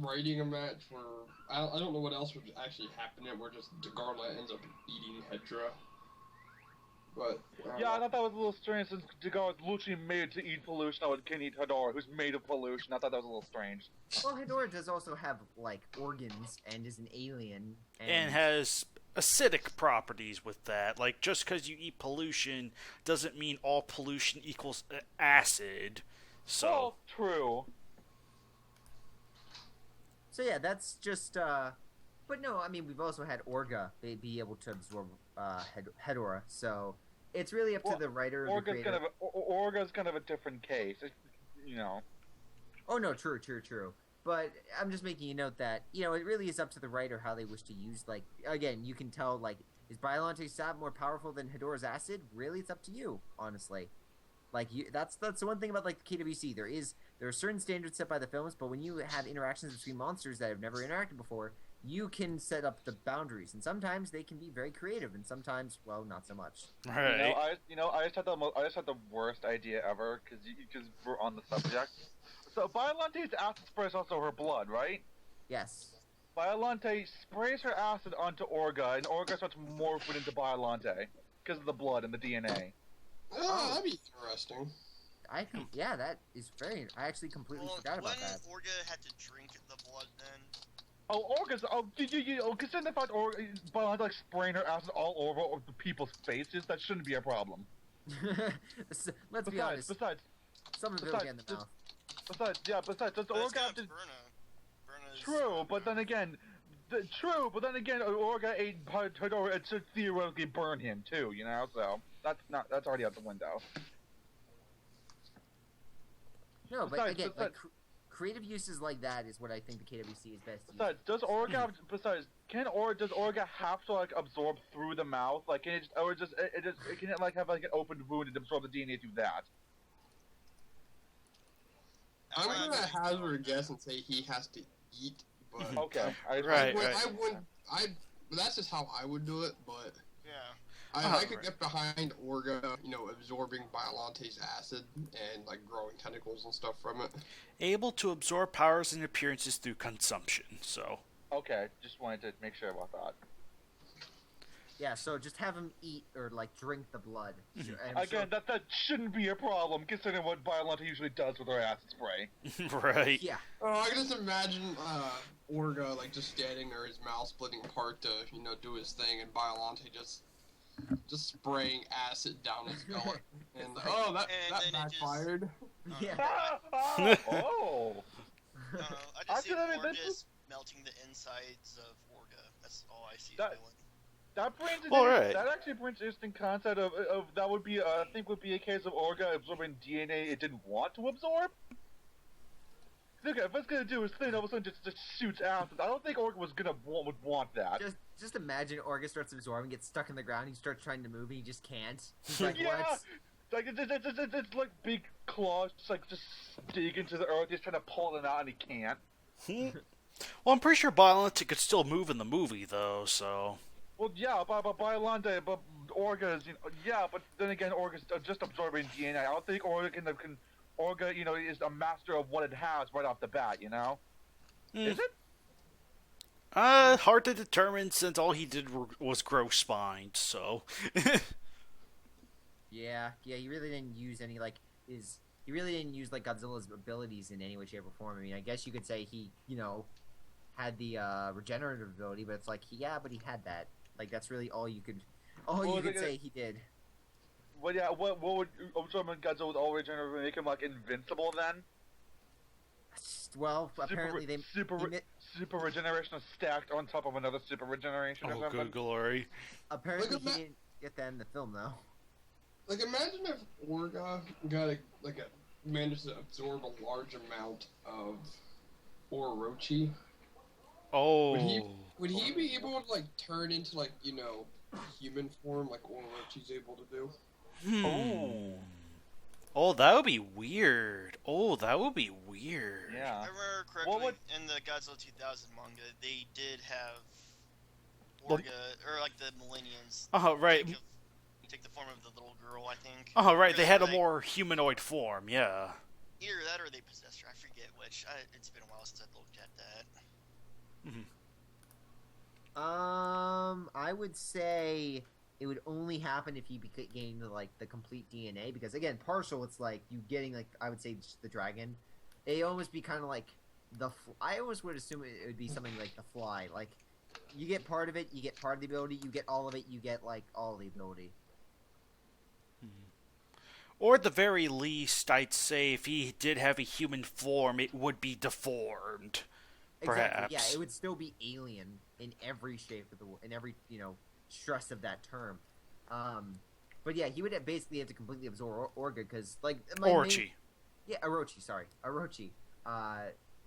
writing a match where I don't know what else would actually happen where just Degarla ends up eating Hedra. But I thought that was a little strange since Degarla was literally made to eat pollution. I can't eat Ghidorah, who's made of pollution. I thought that was a little strange. Well, Ghidorah does also have organs and is an alien and has acidic properties with that. Like, just because you eat pollution doesn't mean all pollution equals acid. So. Well, true. So yeah, that's just. But no, I mean, we've also had Orga be able to absorb Hedorah, so it's really up to the writer or the creator. Orga's kind of a different case, Oh no, true. But I'm just making a note that it really is up to the writer how they wish to use. Again, you can tell Is Biollante Sap more powerful than Hedorah's Acid? Really, it's up to you, honestly. Like, that's the one thing about, like, the KWC. There are certain standards set by the films, but when you have interactions between monsters that have never interacted before, you can set up the boundaries, and sometimes they can be very creative, and sometimes, well, not so much. Right. I just had the worst idea ever because we're on the subject. So Biolante's acid sprays also her blood, right? Yes. Biolante sprays her acid onto Orga, and Orga starts morphing into Biolante because of the blood and the DNA. Oh, that'd be interesting. Yeah, that is very. I actually completely forgot about that. Wouldn't Orga had to drink the blood then? Oh, Orga's. Considering the fact Biolante like spraying her acid all over the people's faces, that shouldn't be a problem. Let's be honest. Besides, some of it will get in the mouth. Besides, does Orga have to? Burna's True, but then again, Orga ate Hedorah, it should theoretically burn him too, you know. So that's already out the window. No, but again, like creative uses like that is what I think the KWC is best. Besides, does Orga have to like absorb through the mouth? Like, can it like have like an open wound and absorb the DNA through that? I'm gonna hazard a guess and say he has to eat, but Okay, Right. that's just how I would do it, but Yeah. I could get behind Orga, absorbing Biolante's acid and like growing tentacles and stuff from it. Able to absorb powers and appearances through consumption. So. Okay, just wanted to make sure about that. Yeah, so just have him eat or like drink the blood. Again, that shouldn't be a problem considering what Biolante usually does with her acid spray. Right. Yeah. Oh, I can just imagine Orga like just standing there, his mouth splitting apart to do his thing, and Biolante just spraying acid down his gullet, and that backfired. Yeah. Oh. I just see Actually, Orga this is- melting the insides of Orga. That's all I see That- doing. That brings That actually brings an interesting concept of that would be I think would be a case of Orga absorbing DNA it didn't want to absorb. Look, if it's gonna do his thing, all of a sudden just shoots acid. I don't think Orga would want that. Just imagine Orga starts absorbing, gets stuck in the ground, he starts trying to move, and he just can't. He's like, Yeah! what? Like it's like big claws, just dig into the earth. He's trying to pull it out, and he can't. Well, I'm pretty sure Biollante could still move in the movie, though. So. Well, yeah, but Biolante, but Orga is, yeah, but then again, Orga's just absorbing DNA. I don't think Orga Orga, is a master of what it has right off the bat, Is it? Hard to determine since all he did was grow spines. So. Yeah, he really didn't use any he really didn't use like Godzilla's abilities in any way, shape, or form. I mean, I guess you could say he, had the regenerative ability, but it's like he had that. Like that's really all you could say he did. Well, yeah. What would absorbing Godzilla with all regenerative make him like invincible then? Well, apparently super regeneration is stacked on top of another super regeneration or Oh, something. good glory! Apparently he didn't get that in the film though. Like, imagine if Orga managed to absorb a large amount of Orochi. Oh. Would he be able to like turn into like human form like Orochi's able to do? Oh, that would be weird. Yeah. I remember correctly, in the Godzilla 2000 manga, they did have Orga, or like the Millenniums. Oh, right. Take the form of the little girl, I think. Oh, right. They had a more humanoid form. Yeah. Either that or they possessed her. I forget which. It's been a while since I looked at that. I would say it would only happen if he gained like the complete DNA, because again, partial, it's like you getting like I would say just the dragon. It almost be kind of like I almost would assume it would be something like the fly. Like you get part of it, you get part of the ability, you get all of it, you get like all the ability. Or at the very least, I'd say if he did have a human form, it would be deformed. Perhaps. Exactly. Yeah, it would still be alien in every shape of in every stress of that term. But yeah, he would basically have to completely absorb Orga because like Orochi. Orochi. Sorry, Orochi.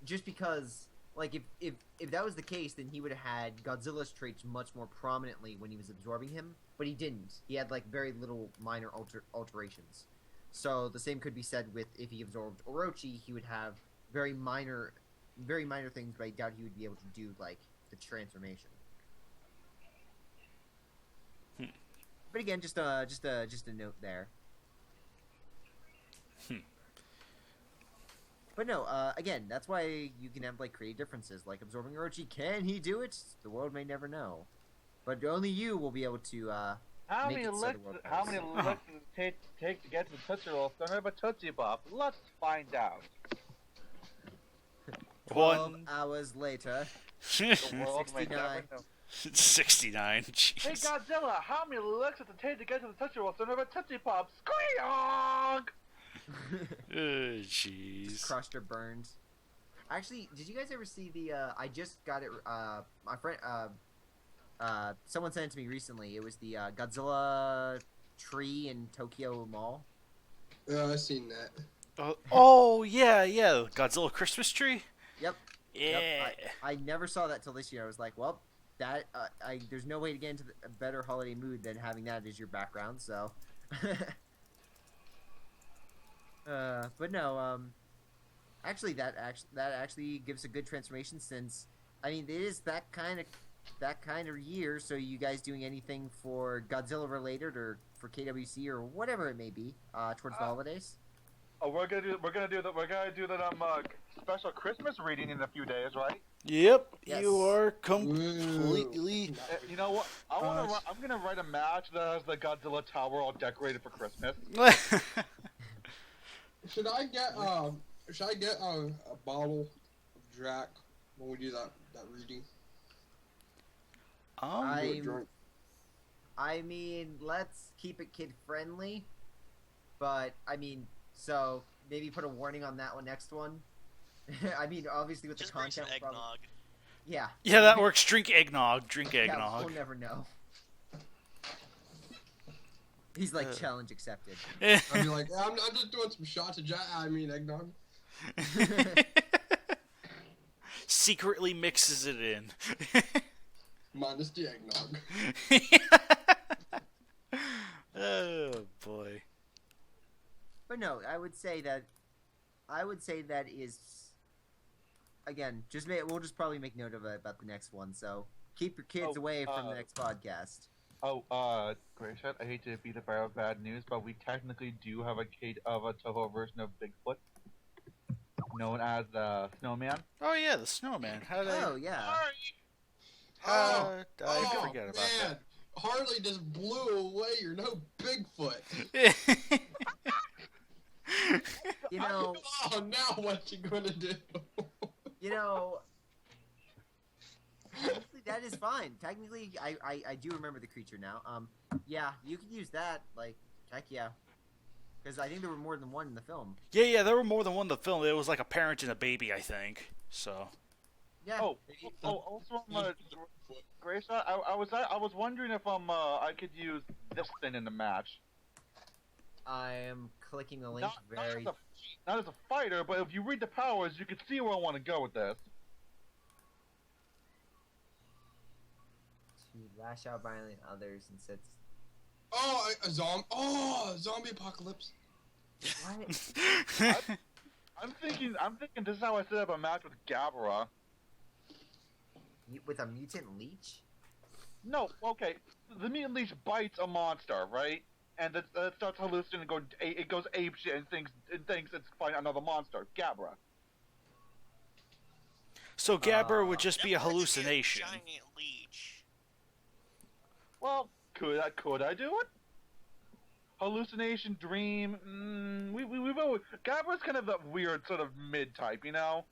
Just because like if that was the case, then he would have had Godzilla's traits much more prominently when he was absorbing him, but he didn't. He had like very little minor alterations. So the same could be said with if he absorbed Orochi, he would have very minor things, but I doubt he would be able to do like the transformation. But again, just a note there. But no, again, that's why you can have like creative differences, like absorbing Orochi. Can he do it? The world may never know, but only you will be able to. How make many it so the licks? world How knows. many licks does it take to get to the Tootsie Roll Son of a Tootsie Pop? Let's find out. 12 hours later. The world may 69. never know. 69. Hey Jeez. Godzilla, how many licks does it take to get to the Tootsie Roll Son of a Tootsie Pop? Squeak! Jeez. Crushed or burned. Actually, did you guys ever see the? I just got it. My friend, someone sent it to me recently. It was the Godzilla tree in Tokyo Mall. Yeah, I seen that. Oh yeah, Godzilla Christmas tree. Yep. Yeah. Yep. I never saw that till this year. I was like, well, that there's no way to get into a better holiday mood than having that as your background. So. But no, actually, that actually gives a good transformation, since I mean it is that kind of year. So you guys doing anything for Godzilla related or for KWC or whatever it may be towards the holidays? Oh, we're gonna do that special Christmas reading in a few days, right? Yep. Yes. You are completely. You know what? I'm gonna write a match that has the Godzilla tower all decorated for Christmas. Should I get a bottle of Drac when we do that reading? I mean, let's keep it kid friendly, but I mean, so maybe put a warning on that next one. I mean, obviously with Just the bring some content, eggnog. yeah, Yeah, that works. Drink eggnog. Drink yeah, eggnog. we'll never know. He's like, challenge accepted. I'd be like, I'm just doing some shots of eggnog. Secretly mixes it in. Minus the eggnog. Oh boy. But no, I would say that is, again, we'll just probably make note of it about the next one. So keep your kids away from the next podcast. Gracious, I hate to be the bearer of bad news, but we technically do have a Toho version of Bigfoot, known as the Snowman. Oh yeah, the snowman. How did Oh yeah. I forget about man. Harley just blew away your no Bigfoot. that. You know, Oh, now what you gonna do? Honestly, that is fine. Technically, I do remember the creature now. Yeah, you could use that. Like, heck yeah. Because I think there were more than one in the film. Yeah, there were more than one in the film. It was like a parent and a baby, I think. So. Yeah. Also, Grace, I was wondering if I could use this thing in the match. I am clicking the link Not as a fighter, but if you read the powers, you can see where I want to go with this. To lash out violently at others and sets. Oh, a zombie apocalypse. What? I'm thinking this is how I set up a match with Gabara. With a mutant leech? No, okay. The mutant leech bites a monster, right? And it starts hallucinating and it goes apeshit and thinks it's fighting another monster, Gabara. So Gabber would just be a That would hallucination. Be a giant leech. Well, could I do it? Hallucination, dream. We've always, Gabara's kind of that weird sort of mid type, you know.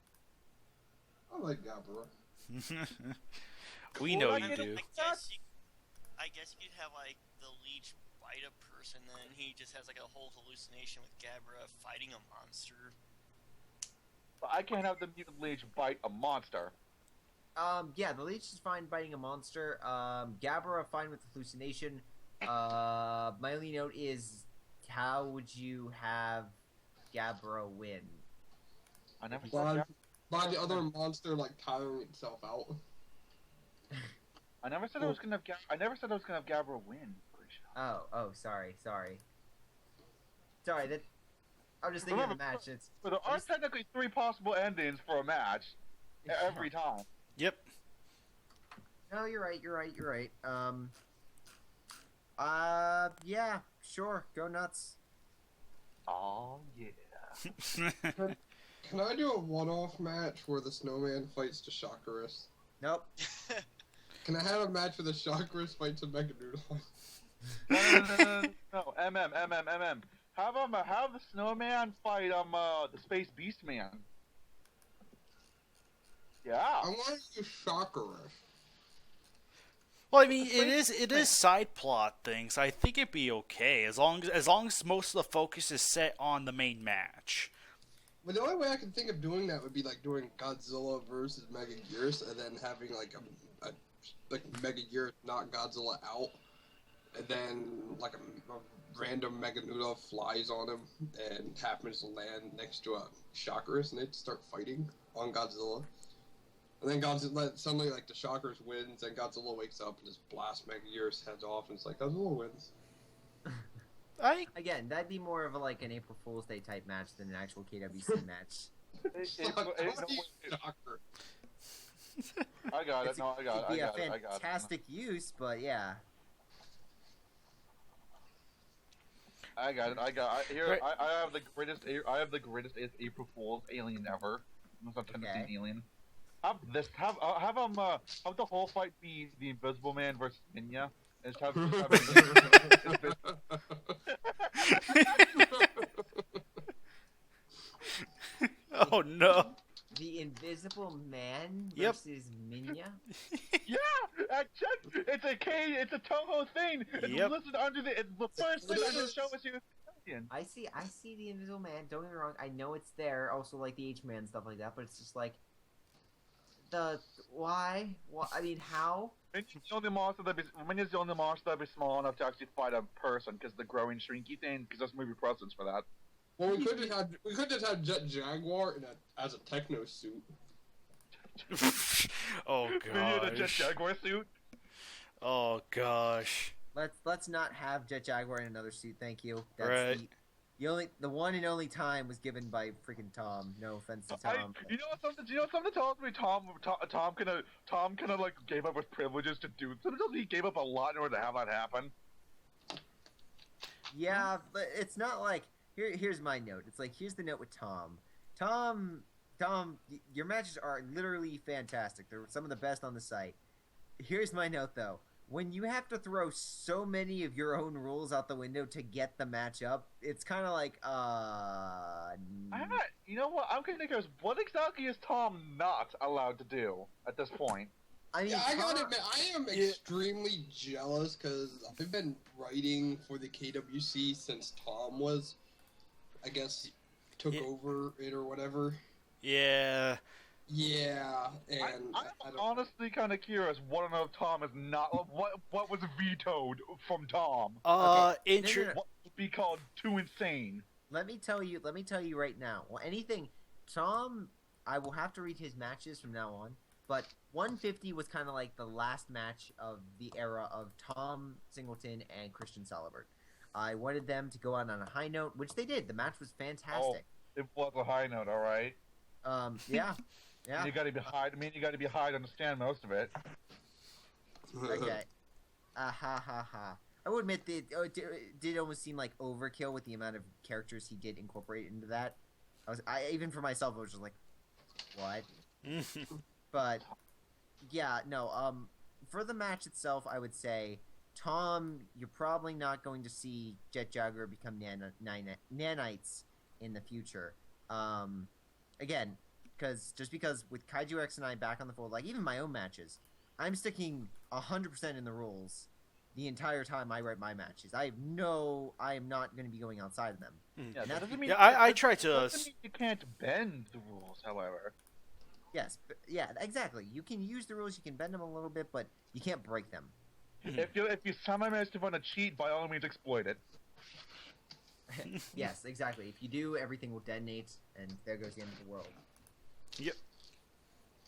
I like Gabara. We know Well, you do. I guess you could have like the leech bite a person, then he just has like a whole hallucination with Gabra fighting a monster. But I can't have the mutant leech bite a monster. Yeah, the leech is fine biting a monster. Gabara fine with hallucination. My only note is, how would you have Gabara win? I never saw that. by the other monster like tiring itself out. I never said I was gonna have. I never said I was gonna have Gabra win. Oh, sorry. Sorry, that. I'm just thinking of the match. But there are technically 3 possible endings for a match every time. Yep. No, you're right. Yeah, sure, go nuts. Oh yeah. Can I do a one-off match where the snowman fights the Chakras? Nope. Can I have a match where the Chakras fights a Megadoodle? No, MM. Have the snowman fight the space beast man. Yeah. I want to do Chakras. Well, I mean, it is side plot things. I think it'd be okay as long as most of the focus is set on the main match. But the only way I can think of doing that would be like doing Godzilla versus Megagearus, and then having like a Megagearus knock Godzilla out, and then like a random Meganuda flies on him and happens to land next to a Chakras, and they start fighting on Godzilla. And then Godzilla suddenly like the Chakras wins, and Godzilla wakes up and just blasts Megagearus heads off, and it's like Godzilla wins. Again, that'd be more of like an April Fool's Day type match than an actual KWC match. I got it. No, I got it. It'd be I a got it. fantastic use, but yeah. I got it. Here, Right. I have the greatest. I have the greatest April Fool's alien ever. Must have Okay. alien. Have the whole fight be the Invisible Man versus Minya. And just have Oh no. The Invisible Man Yep. versus Minya? Yeah, I checked. It's a Toho thing. It's Yep. listed under the first thing on the show was he was Canadian. I see the Invisible Man, don't get me wrong, I know it's there, also like the H-Man and stuff like that, but it's just like, why? I mean, how? Minya's the only monster that'd be small enough to actually fight a person because the growing shrinky thing, because there's movie precedents for that. Well, we could just have Jet Jaguar as a techno suit. Oh Minya in a Jet gosh. Jaguar suit. Oh gosh. Let's not have Jet Jaguar in another suit, thank you. Right. The one and only time was given by freaking Tom. No offense to Tom. You know something? Do you know something tells me Tom kind of like gave up his privileges to do. Something tells me he gave up a lot in order to have that happen. Yeah, but it's not like here's my note. It's like here's the note with Tom. Tom, your matches are literally fantastic. They're some of the best on the site. Here's my note though. When you have to throw so many of your own rules out the window to get the match up, it's kind of like, You know what? I'm kind of curious. What exactly is Tom not allowed to do at this point? I mean, Yeah, I gotta admit, I am extremely jealous because I've been writing for the KWC since Tom was, I guess, took over it or whatever. Yeah. Yeah, and I'm honestly kind of curious. What on earth Tom is not? What was vetoed from Tom? No. What would be called too insane? Let me tell you right now. Well, anything, Tom, I will have to read his matches from now on. But 150 was kind of like the last match of the era of Tom Singleton and Christian Salibert. I wanted them to go out on a high note, which they did. The match was fantastic. It was a high note, all right. Yeah. Yeah. You got to be high. I mean, you got to be high to understand most of it. Okay. Ha. I would admit that it did almost seem like overkill with the amount of characters he did incorporate into that. Even for myself, I was just like, what? But yeah, no. For the match itself, I would say, Tom, you're probably not going to see Jet Jaguar become nanites in the future. Again, because with KaijuX and I back on the fold, like even my own matches, I'm sticking 100% in the rules the entire time I write my matches. I am not going to be going outside of them. Yeah, that doesn't mean. Yeah, I try to. Doesn't mean you can't bend the rules, however. Yes, yeah, exactly. You can use the rules, you can bend them a little bit, but you can't break them. If you somehow manage to find a cheat, by all means exploit it. Yes, exactly. If you do, everything will detonate, and there goes the end of the world. Yep.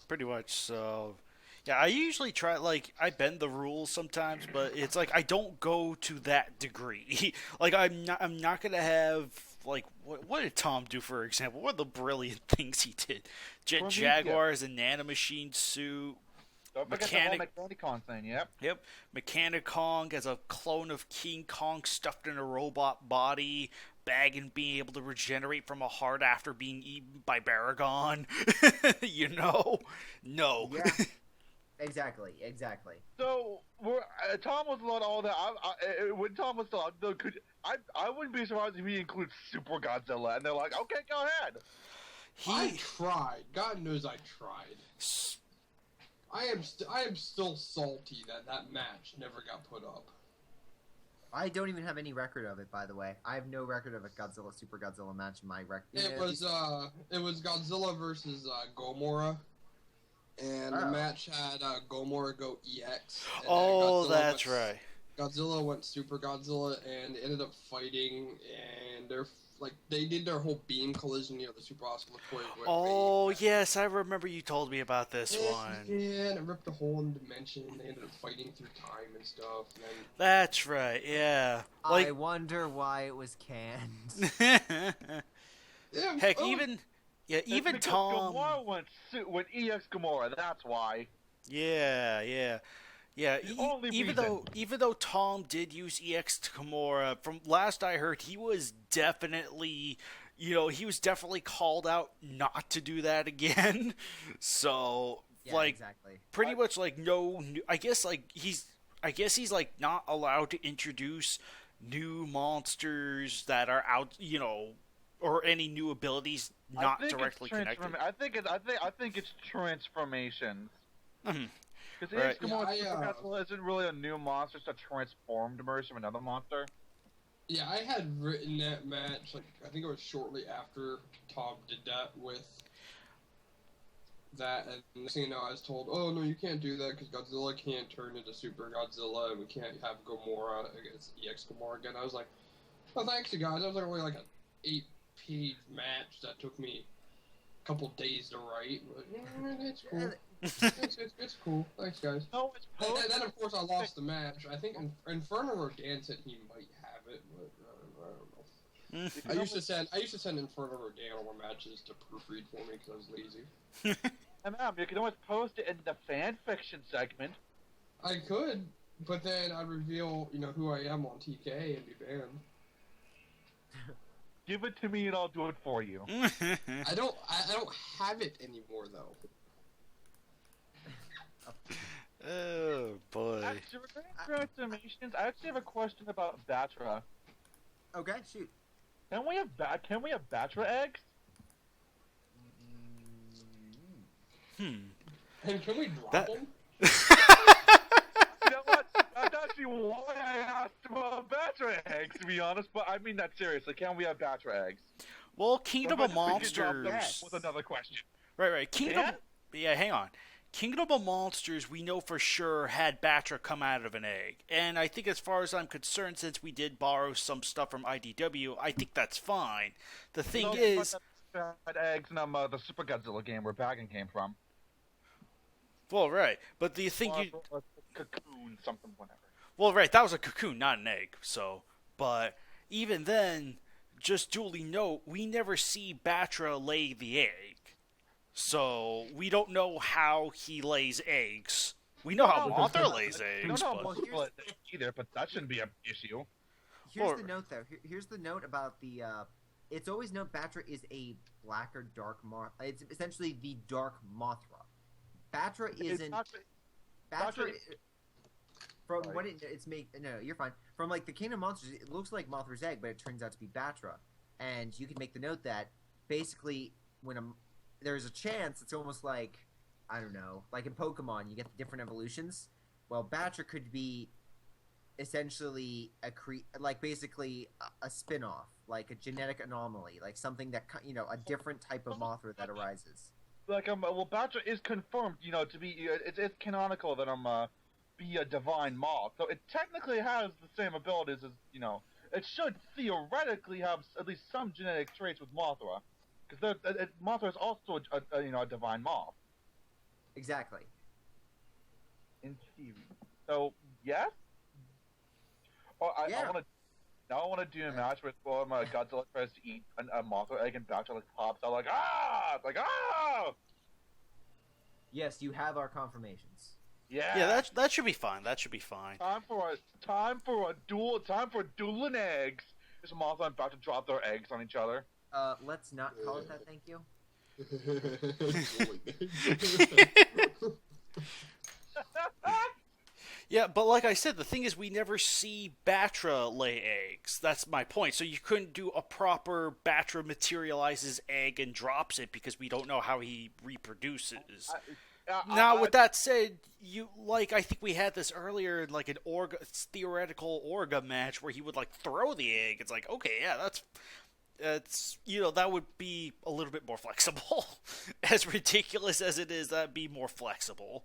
Pretty much. So, yeah, I usually try, like, I bend the rules sometimes, but it's like I don't go to that degree. Like, I'm not gonna have, like, what did Tom do, for example? What are the brilliant things he did? Jet Prometheus. Jaguar as a nanomachine suit. Don't forget the whole Mechanicon thing, yep. Yep. Mechanicon as a clone of King Kong stuffed in a robot body. Baggin being able to regenerate from a heart after being eaten by Baragon. You know? No. Yeah. Exactly. So, Tom was about all that. When Tom was talking, though, I wouldn't be surprised if he includes Super Godzilla, and they're like, okay, go ahead. I tried. God knows I tried. I am still salty that match never got put up. I don't even have any record of it, by the way. I have no record of a Super Godzilla match in my record. It was Godzilla versus Gomora, and the match had Gomora go EX. Oh, that's right. Godzilla went Super Godzilla, and ended up fighting, and they did their whole beam collision, the super oscillatory. Oh, yes, I remember you told me about this one. Yeah, and it ripped a hole in dimension. They ended up fighting through time and stuff. And then... That's right, yeah. Like... I wonder why it was canned. Yeah, heck, even Tom... Gamora went EX Gamora, that's why. Yeah. Even though Tom did use EX to Gamora, from last I heard, he was definitely called out not to do that again. So, yeah, exactly. pretty much like no. I guess he's like not allowed to introduce new monsters that are out, or any new abilities not directly connected. I think it's transformations. Mm-hmm. Because EX Gamora Super Godzilla isn't really a new monster, it's a transformed version of another monster. Yeah, I had written that match, I think it was shortly after Tom did that with that, and next thing you know, I was told, oh no, you can't do that because Godzilla can't turn into Super Godzilla, and we can't have Gamora against EX Gamora again. I was like, well, thanks you guys. That was only like an 8-page match that took me a couple days to write, but it's cool. It's cool. Thanks, guys. No, and then, of course, I lost the match. I think Inferno Rodan said he might have it, but I don't know. I used to send Inferno Rodan all my matches to proofread for me because I was lazy. And you can always post it in the fan fiction segment. I could, but then I'd reveal, who I am on TK and be banned. Give it to me and I'll do it for you. I don't have it anymore though. Oh boy. Actually, regarding transformations, I actually have a question about Batra. Okay, shoot. Can we have Batra eggs? And can we drop them? You know what? That's actually why I asked about Batra eggs, to be honest. But I mean that seriously. Can we have Batra eggs? Well, Kingdom of Monsters. With another question. Right. Hang on. Kingdom of Monsters, we know for sure, had Batra come out of an egg. And I think as far as I'm concerned, since we did borrow some stuff from IDW, I think that's fine. The thing is... Had eggs in the Super Godzilla game where Baggin came from. Well, right. But the thing Cocoon, something, whatever. Well, right, that was a cocoon, not an egg. So, but even then, just duly note, we never see Batra lay the egg. So, we don't know how he lays eggs. We know how Mothra lays eggs. But that shouldn't be an issue. Here's the note, though. Here's the note about the... It's always known Batra is a black or dark Mothra. It's essentially the dark Mothra. Batra isn't... Batra... From what it's made... No, you're fine. From, the Kingdom of Monsters, it looks like Mothra's egg, but it turns out to be Batra. And you can make the note that, basically, when there's a chance, it's almost like, I don't know, like in Pokemon, you get the different evolutions. Well, Batra could be essentially basically a spin-off, like a genetic anomaly, like something that, a different type of Mothra that arises. Batra is confirmed, to be, it's canonical that, be a divine moth. So it technically has the same abilities as, it should theoretically have at least some genetic traits with Mothra. Because Mothra is also a divine moth. Exactly. In theory. So, yes? Oh, Yeah. I want to do a match where Godzilla tries to eat a Mothra egg and Bachelor pops out like, ah! Like, ah! Yes, you have our confirmations. Yeah! Yeah, that should be fine. That should be fine. Time for dueling eggs. Is Mothra about to drop their eggs on each other? Let's not call it that, thank you. Yeah, but like I said, the thing is we never see Batra lay eggs. That's my point. So you couldn't do a proper Batra materializes egg and drops it because we don't know how he reproduces. Now, with that said, I think we had this earlier in like an theoretical Orga match where he would like throw the egg. It's like, okay, yeah, that's that would be a little bit more flexible. As ridiculous as it is, that'd be more flexible.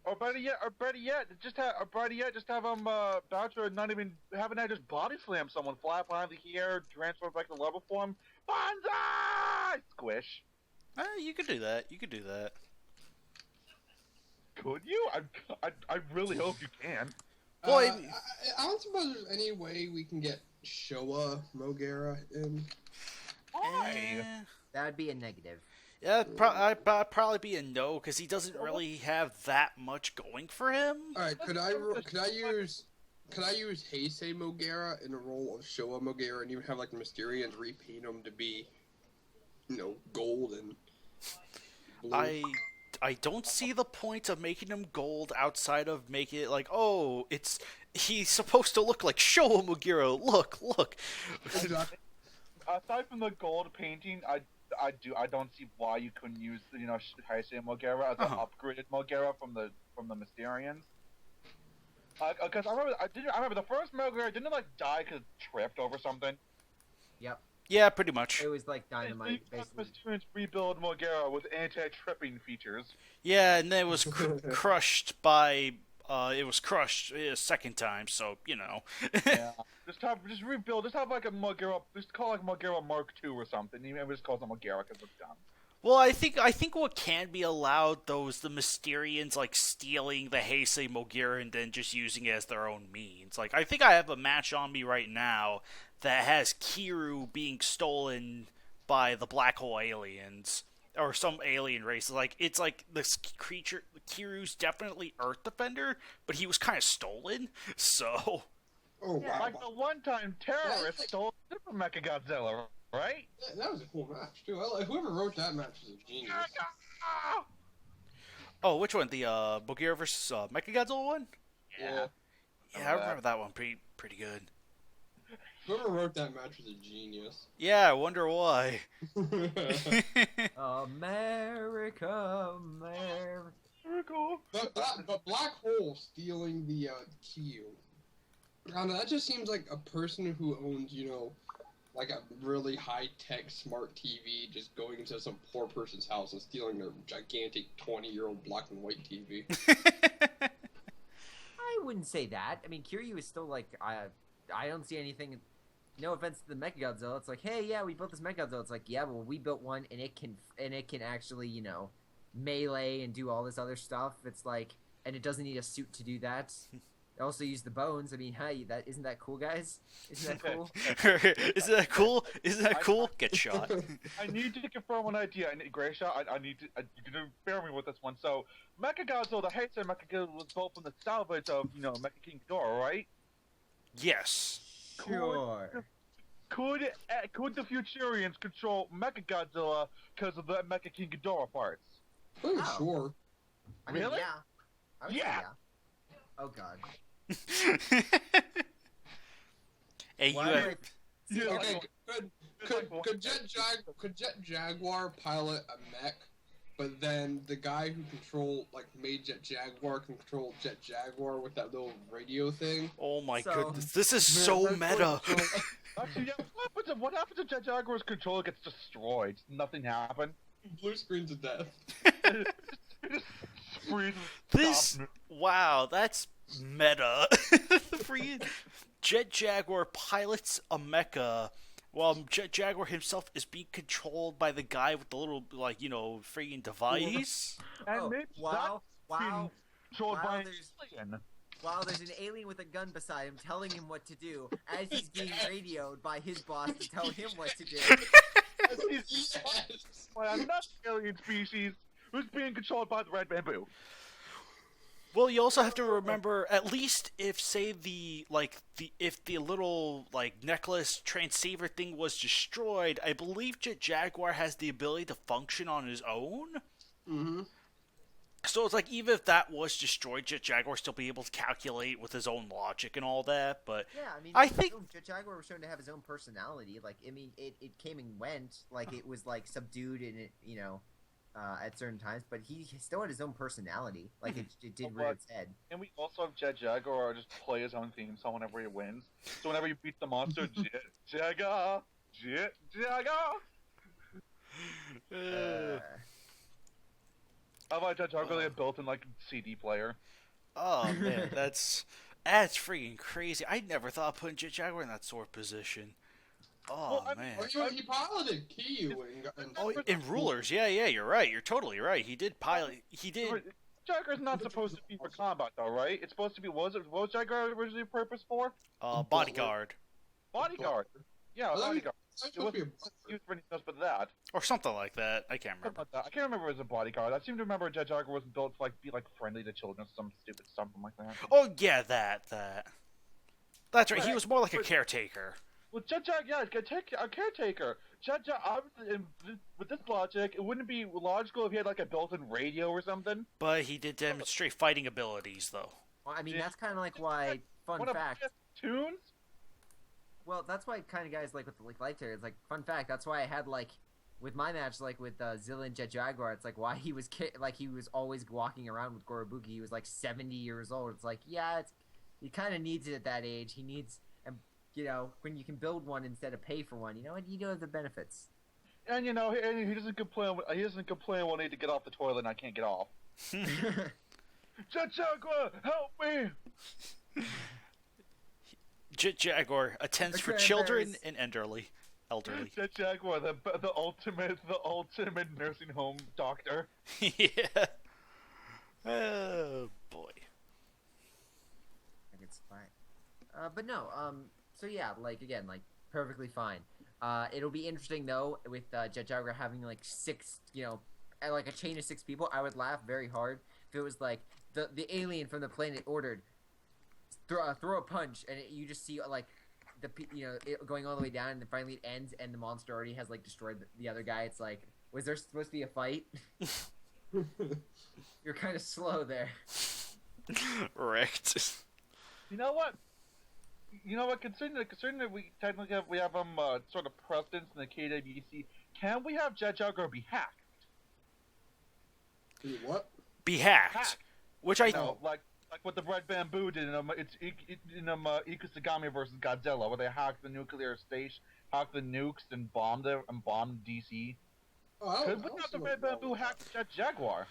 Or better yet, just have Boucher not even having that just body slam someone, fly behind the hair, transfer back to level form, Banzai! Squish. You could do that. Could you? I really hope you can. Well, I don't suppose there's any way we can get Showa Mogera in. Why? That'd be a negative. Yeah, I'd probably be a no because he doesn't really have that much going for him. All right, could I use Heisei Mogera in the role of Showa Mogera and even have like the Mysterians repaint him to be, gold and blue? I don't see the point of making him gold outside of making it like, he's supposed to look like Showa Mogera. Look. Aside from the gold painting, I don't see why you couldn't use Heisei Mogera as an upgraded Mogera from the Mysterians. Because I remember the first Mogera didn't it die because it tripped over something. Yep. Yeah, pretty much. It was like dynamite, basically. Mysterians rebuild Mogera with anti-tripping features. Yeah, and then it was crushed by. It was crushed a second time, so Yeah. Just rebuild. Just have like a Mogera. Just call it Mogera Mark II or something. Even just call it Mogera because it's dumb. Well, I think what can be allowed though is the Mysterians like stealing the Heisei Mogera and then just using it as their own means. Like I think I have a match on me right now that has Kiru being stolen by the black hole aliens or some alien race. Like it's like this creature. Kiru's definitely Earth Defender, but he was kind of stolen. So. Oh Yeah, wow! like the one-time terrorist stole Super Mechagodzilla, right? That was a cool match too. Whoever wrote that match was a genius. Oh, which one? The Mogera versus Mechagodzilla one? Yeah. Yeah, I remember that one pretty good. Whoever wrote that match was a genius. Yeah, I wonder why. America. But Black Hole stealing the Kyu. I don't know, that just seems like a person who owns, like a really high-tech smart TV just going into some poor person's house and stealing their gigantic 20-year-old black and white TV. I wouldn't say that. I mean, Kiryu is still like, I don't see anything. No offense to the Mechagodzilla. It's like, hey, yeah, we built this Mechagodzilla. It's like, yeah, well, we built one, and it can actually, melee and do all this other stuff. It's like, and it doesn't need a suit to do that. It also use the bones. I mean, hey, isn't that cool, guys? Isn't that cool? Isn't that cool? Isn't that cool? Get shot. I need to confirm one idea. Grayshaw, I need to. You're gonna bear me with this one. So, Mechagodzilla, the Heisei Mechagodzilla was built from the salvage of, Mecha King Ghidorah, right? Yes. Sure. Could the Futurians control Mechagodzilla because of the Mecha King Ghidorah parts? Oh, sure. I mean, Really? yeah. I would say Yeah. Oh god. Hey, Why you. do I- Yeah, Okay, like- could Jet Jaguar pilot a mech, but then the guy who made Jet Jaguar can control Jet Jaguar with that little radio thing? Oh my So- goodness, this is so meta. Actually, yeah, what happens if Jet Jaguar's controller gets destroyed? Nothing happened. Blue screens to death. It just freezes. Wow, that's meta. Free Jet Jaguar pilots a mecha, Well, Jet Jaguar himself is being controlled by the guy with the little, like, freaking device. And Oh, maybe wow, that's being wow, controlled wow, by an there's- alien. While there's an alien with a gun beside him telling him what to do, as he's being radioed by his boss to tell him what to do. Yes. By another alien species who's being controlled by the red bamboo. Well, you also have to remember, at least if, say, if the little, like, necklace transceiver thing was destroyed, I believe Jet Jaguar has the ability to function on his own. Mm-hmm. So it's like, even if that was destroyed, Jet Jaguar still be able to calculate with his own logic and all that, but... Yeah, I mean, I think... Jet Jaguar was shown to have his own personality. Like, I mean, it came and went. Like, it was, like, subdued and it, at certain times, but he still had his own personality. Like, it did rear its head. And we also have Jet Jaguar just play his own theme song whenever he wins. So whenever you beat the monster, Jet Jaguar, Jet Jaguar. How about Jet Jaguar like a built-in like CD player? Oh man, that's freaking crazy. I never thought of putting Jet Jaguar in that sort of position. Oh man. Or he piloted Kaiju In Rulers, yeah, you're right. You're totally right. He did pilot. He did. Jaguar's not supposed to be for combat though, right? It's supposed to be. What was Jaguar originally purpose for? Bodyguard Bodyguard. Yeah, bodyguard. It wasn't used for anything else but that. or something like that. I can't remember. I can't remember if it was a bodyguard. I seem to remember Jet Jaguar wasn't built to be friendly to children, some stupid something like that. Oh yeah, that. That's right. He was more like a caretaker. Well, Jet Jaguar, yeah, a caretaker. Jet Jaguar, with this logic, it wouldn't be logical if he had like a built-in radio or something. But he did demonstrate fighting abilities, though. Well, I mean, that's kind of like why. Fun fact. Tunes. Well, that's why kind of guys like with the light targets. Like, fun fact. That's why I had with my match, like with Zilla and Jet Jaguar. It's like why he was he was always walking around with Gorobuki. He was like 70 years old. It's like he kind of needs it at that age. He needs, and when you can build one instead of pay for one, you know the benefits. And he doesn't complain. He doesn't complain when I need to get off the toilet and I can't get off. Jet Jaguar, help me! Jet Jaguar attends for children and elderly. Jet Jaguar, the ultimate nursing home doctor. Yeah. Oh boy. It's fine. But no. So yeah, again, perfectly fine. It'll be interesting though with Jet Jaguar having six, like a chain of 6 people. I would laugh very hard if it was like the alien from the planet ordered throw a punch, and you just see it going all the way down, and then finally it ends, and the monster already has destroyed the other guy. It's like, was there supposed to be a fight? You're kind of slow there. Wrecked. You know what? Considering that we technically have sort of precedence in the KWCC, can we have Jet Jaguar be hacked? Be what? Be hacked. Which I know, like what the Red Bamboo did in Ikusagami versus Godzilla, where they hacked the nuclear station, hacked the nukes, and bombed DC. Could we have the Red Bamboo hack Jet Jaguar?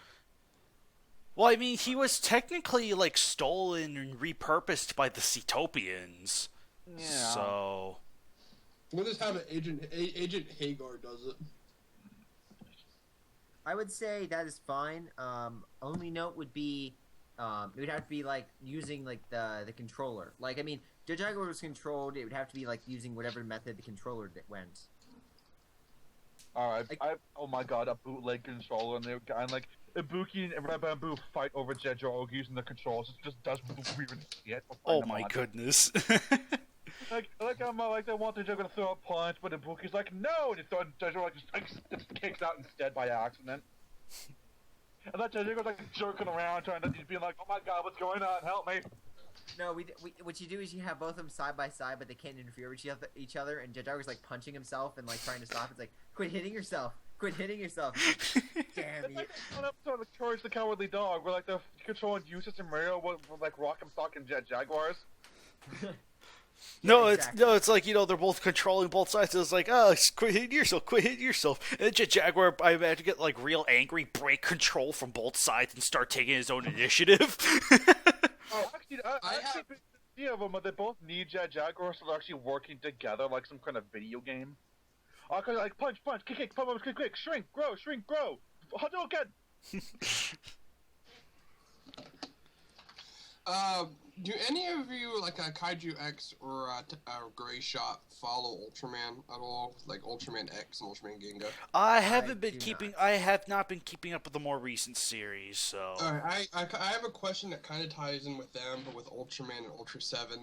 Well, I mean, he was technically stolen and repurposed by the Cetopians. Yeah. So we'll just have an Agent Hagar does it. I would say that is fine. Only note would be, it would have to be using the controller. I mean, Jet Jaguar was controlled. It would have to be using whatever method the controller went. Alright, oh my god, a bootleg controller, and Ibuki and Red Bamboo fight over Jet Jaguar using the controls. It just does weird shit. Oh my goodness. They want the Jaguar to throw a punch, but Ibuki's like, no! And Jet Jaguar just kicks out instead by accident. And that Jet Jaguar's jerking around, being like, oh my god, what's going on? Help me! No, what you do is you have both of them side by side, but they can't interfere with each other, and Jet Jaguar's punching himself and trying to stop. It's like, quit hitting yourself! Quit hitting yourself! Damn you! It's one episode of Courage the Cowardly Dog, where they're controlling Eustace and Mario with Rock'em Sock and Jet Jaguars. No, exactly. it's they're both controlling both sides. So it's quit hitting yourself. And then Jet Jaguar, I imagine, get real angry, break control from both sides, and start taking his own initiative. idea of them, they both need Jaguars, so they're actually working together like some kind of video game. Like punch, kick, punch, kick, shrink, grow, Hadouken! Do any of you, like a KaijuX or a Gray Shot, follow Ultraman at all? Like Ultraman X and Ultraman Ginga? I have not been keeping up with the more recent series, so. Alright, I have a question that kind of ties in with them, but with Ultraman and Ultra 7.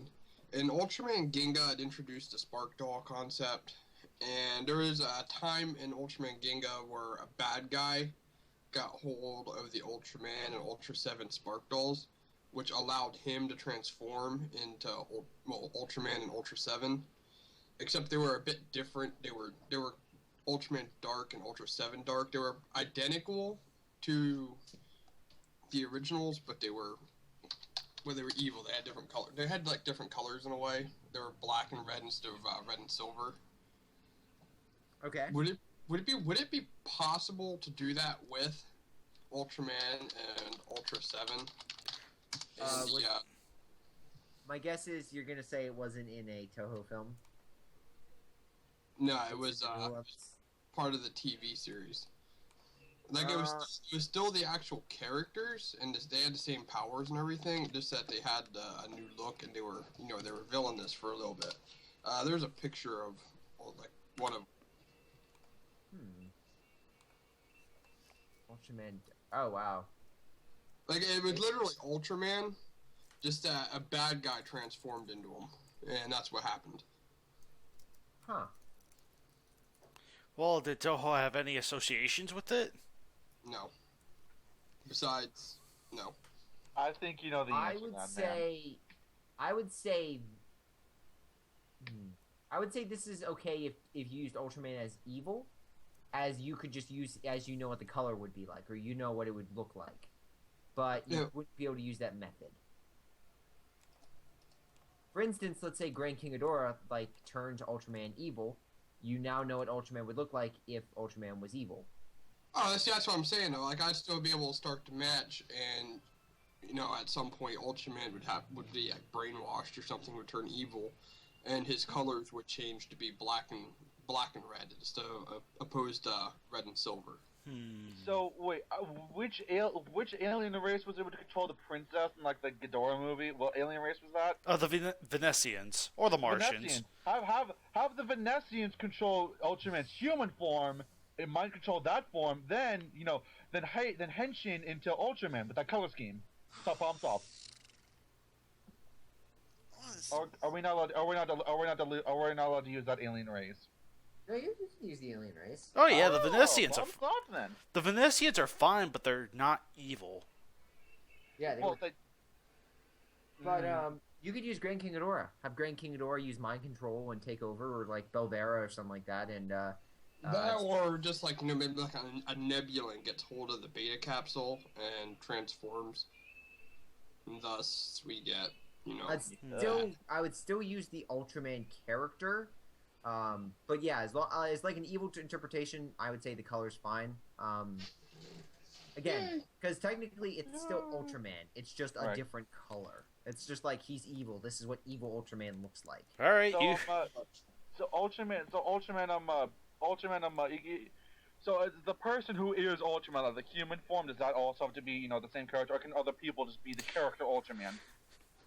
In Ultraman Ginga, it introduced the Spark Doll concept, and there was a time in Ultraman Ginga where a bad guy got hold of the Ultraman and Ultra 7 Spark Dolls, which allowed him to transform into Ultraman and Ultra 7. Except they were a bit different. They were Ultraman Dark and Ultra 7 Dark. They were identical to the originals, but they were evil. They had different colors. They had like different colors in a way. They were black and red instead of red and silver. Okay. Would it be possible to do that with Ultraman and Ultra 7? My guess is you're gonna say it wasn't in a Toho film. No, it was part of the TV series. Like it was still the actual characters, and they had the same powers and everything. Just that they had a new look, and they were villainous for a little bit. There's a picture of like one of. Ultraman. Oh wow. Like it was literally Ultraman, just that a bad guy transformed into him, and that's what happened. Huh. Well, did Toho have any associations with it? No. Besides, no. I think you know the answer to that, man. I would say this is okay if you used Ultraman as evil, as you could just use as you know what the color would be like, or you know what it would look like. But you wouldn't be able to use that method. For instance, let's say Grand King Ghidorah turned Ultraman evil. You now know what Ultraman would look like if Ultraman was evil. Oh, that's what I'm saying though. Like I'd still be able to start the match, and at some point Ultraman would be like brainwashed or something, would turn evil, and his colors would change to be black and red instead of opposed to red and silver. So wait, which alien race was able to control the princess in like the Ghidorah movie? What alien race was that? The Venetians or the Martians. Have the Venetians control Ultraman's human form and mind control that form? Then henshin into Ultraman with that color scheme. Top problem solved. Are we not allowed to use that alien race? No, you can use the alien race. Oh yeah, the Venetians are. Then. The Venetians are fine, but they're not evil. Yeah, you could use Grand King Ghidorah. Have Grand King Ghidorah use mind control and take over, or like Belvera or something like that, and that, or just like maybe like a nebula gets hold of the beta capsule and transforms. And thus, we get I would still use the Ultraman character. But yeah, as like an evil interpretation, I would say the color's fine. Again, because technically it's still Ultraman. It's just a different color. It's just like he's evil. This is what evil Ultraman looks like. All right, So the person who is Ultraman, the human form, does that also have to be the same character, or can other people just be the character Ultraman?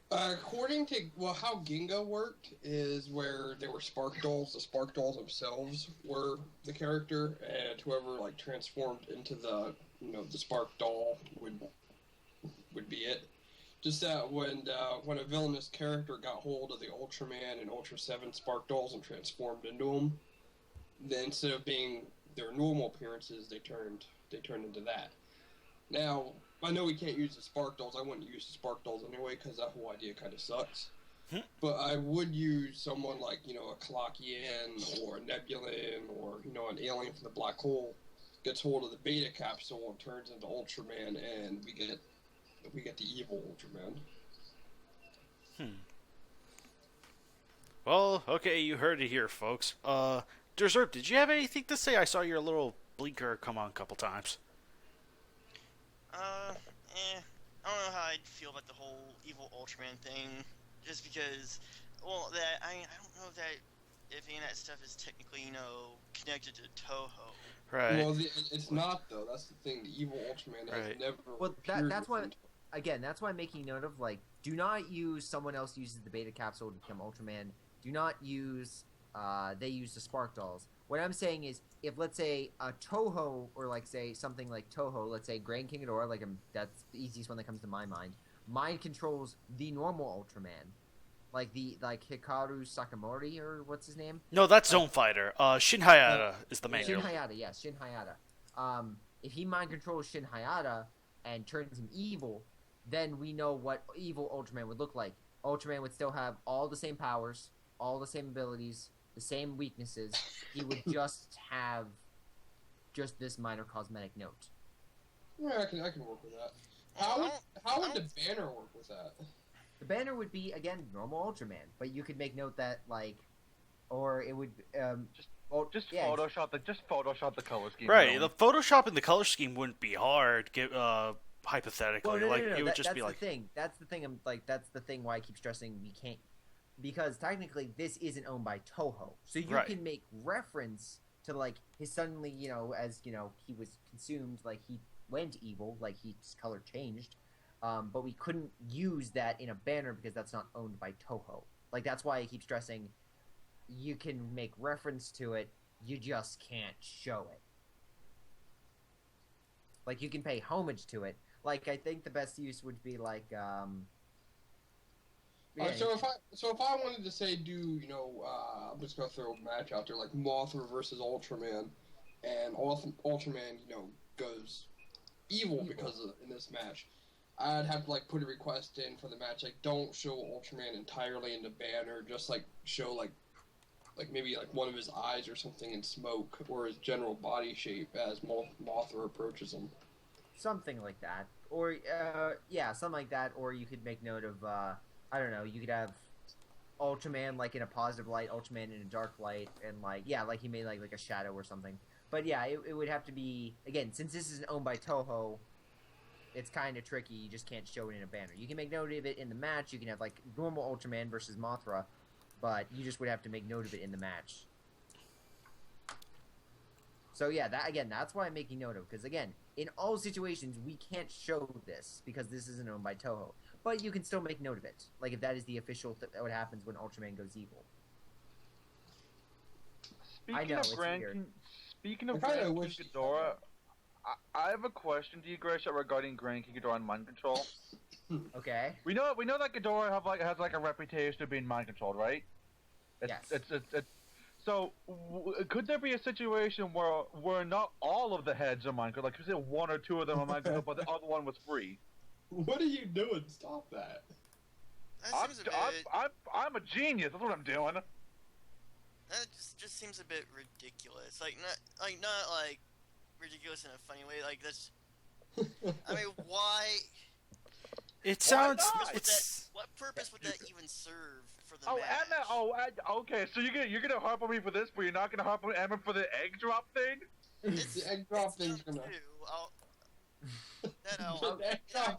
According to how Ginga worked is where they were Spark Dolls. The Spark Dolls themselves were the character, and whoever transformed into the the Spark Doll would be it. Just that when a villainous character got hold of the Ultraman and Ultra 7 Spark Dolls and transformed into them, then instead of being their normal appearances, they turned into that. Now, I know we can't use the Spark Dolls. I wouldn't use the Spark Dolls anyway, because that whole idea kind of sucks. But I would use someone like, a Clockian or a Nebulan or, an alien from the black hole gets hold of the beta capsule and turns into Ultraman, and we get the evil Ultraman. Well, okay, you heard it here, folks. Deserve, did you have anything to say? I saw your little blinker come on a couple times. I don't know how I'd feel about the whole evil Ultraman thing. just because, well, that I don't know that if any of that stuff is technically, connected to Toho. Right. Well, it's not though. That's the thing. The evil Ultraman has Right. never. Well, appeared that's why. within Again, that's why I'm making note of, like, do not use someone else uses the beta capsule to become Ultraman. Do not use, they use the Spark Dolls. What I'm saying is, if, let's say, a Toho, or, like, say, something like Toho, let's say Grand King Ghidorah, like, that's the easiest one that comes to my mind controls the normal Ultraman. Like Hikaru Sakamori, or what's his name? No, that's Zone Fighter. Shin Hayata is the main Shin villain. Hayata, yes, Shin Hayata. If he mind controls Shin Hayata and turns him evil, then we know what evil Ultraman would look like. Ultraman would still have all the same powers, all the same abilities, the same weaknesses. He would just have this minor cosmetic note. Yeah, I can work with that. How would the banner work with that? The banner would be, again, normal Ultraman, but you could make note that, like, or it would Just Photoshop the color scheme. Right. Really. The Photoshop and the color scheme wouldn't be hard. Hypothetically, Well, no, it would just be like. That's the thing. That's the thing. Why I keep stressing we can't, because technically this isn't owned by Toho, so you Right. can make reference to, like, his suddenly, as he was consumed, like he went evil, like his color changed, but we couldn't use that in a banner because that's not owned by Toho. Like, that's why I keep stressing you can make reference to it, you just can't show it. Like, you can pay homage to it. Like, I think the best use would be like, So if I wanted to say I'm just gonna throw a match out there like Mothra versus Ultraman, and Ultraman goes evil because of in this match, I'd have to like put a request in for the match, like don't show Ultraman entirely in the banner, just like show like maybe like one of his eyes or something in smoke, or his general body shape as Mothra approaches him. something like that, or something like that, or you could make note of I don't know, you could have Ultraman like in a positive light, Ultraman in a dark light, and like he made like a shadow or something. But yeah, it would have to be, again, since this isn't owned by Toho, it's kind of tricky. You just can't show it in a banner. You can make note of it in the match. You can have like normal Ultraman versus Mothra, but you just would have to make note of it in the match. So yeah, that's why I'm making note of, because again, in all situations we can't show this because this isn't owned by Toho, but you can still make note of it. Like if that is the official what happens when Ultraman goes evil. Speaking of Grand King Ghidorah, I have a question to you, Grisha, regarding Grand King Ghidorah and mind control. Okay. We know that Ghidorah has like a reputation of being mind controlled, right? Yes. So, could there be a situation where not all of the heads are mind controlled? Like, say one or two of them are mind controlled, but the other one was free. What are you doing? Stop that. That seems a bit... I'm a genius. That's what I'm doing. That just seems a bit ridiculous. Not like ridiculous in a funny way. Like that's. I mean, why? It sounds. What purpose would that even serve for the match? Okay. So you're gonna harp on me for this, but you're not gonna harp on Emma for the egg drop thing. The egg drop thing's gonna.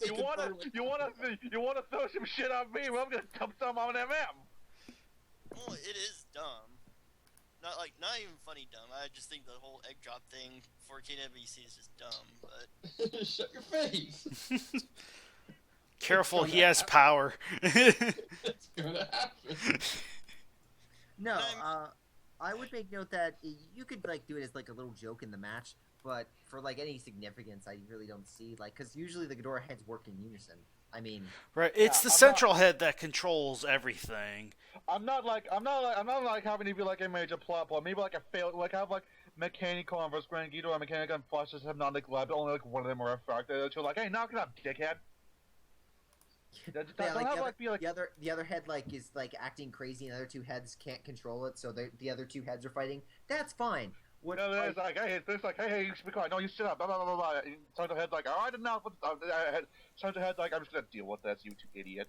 You wanna throw some shit on me? Well, I'm gonna dump some on MM. Well, it is dumb. Not even funny dumb. I just think the whole egg drop thing for KWCC is just dumb. But shut your face. Careful, he has power. It's gonna happen. No, I would make note that you could like do it as like a little joke in the match, but for like any significance, I really don't see, like, because usually the Ghidorah heads work in unison. I mean, right? It's the central head that controls everything. I'm not like having to be like a major plot point. Maybe like a fail, like have like Mechanical versus Grand Ghidorah and Mechanical plus just Hypnotic Lab. Only like one of them are refracted. The other two are like, hey, knock it up, dickhead. The other head like is like acting crazy, and the other two heads can't control it, so the other two heads are fighting. That's fine. It's like, hey, you should be quiet. No, you sit up. Blah blah blah blah. Central head's like, all right, enough. Central head's like, I'm just gonna deal with this, you two idiot.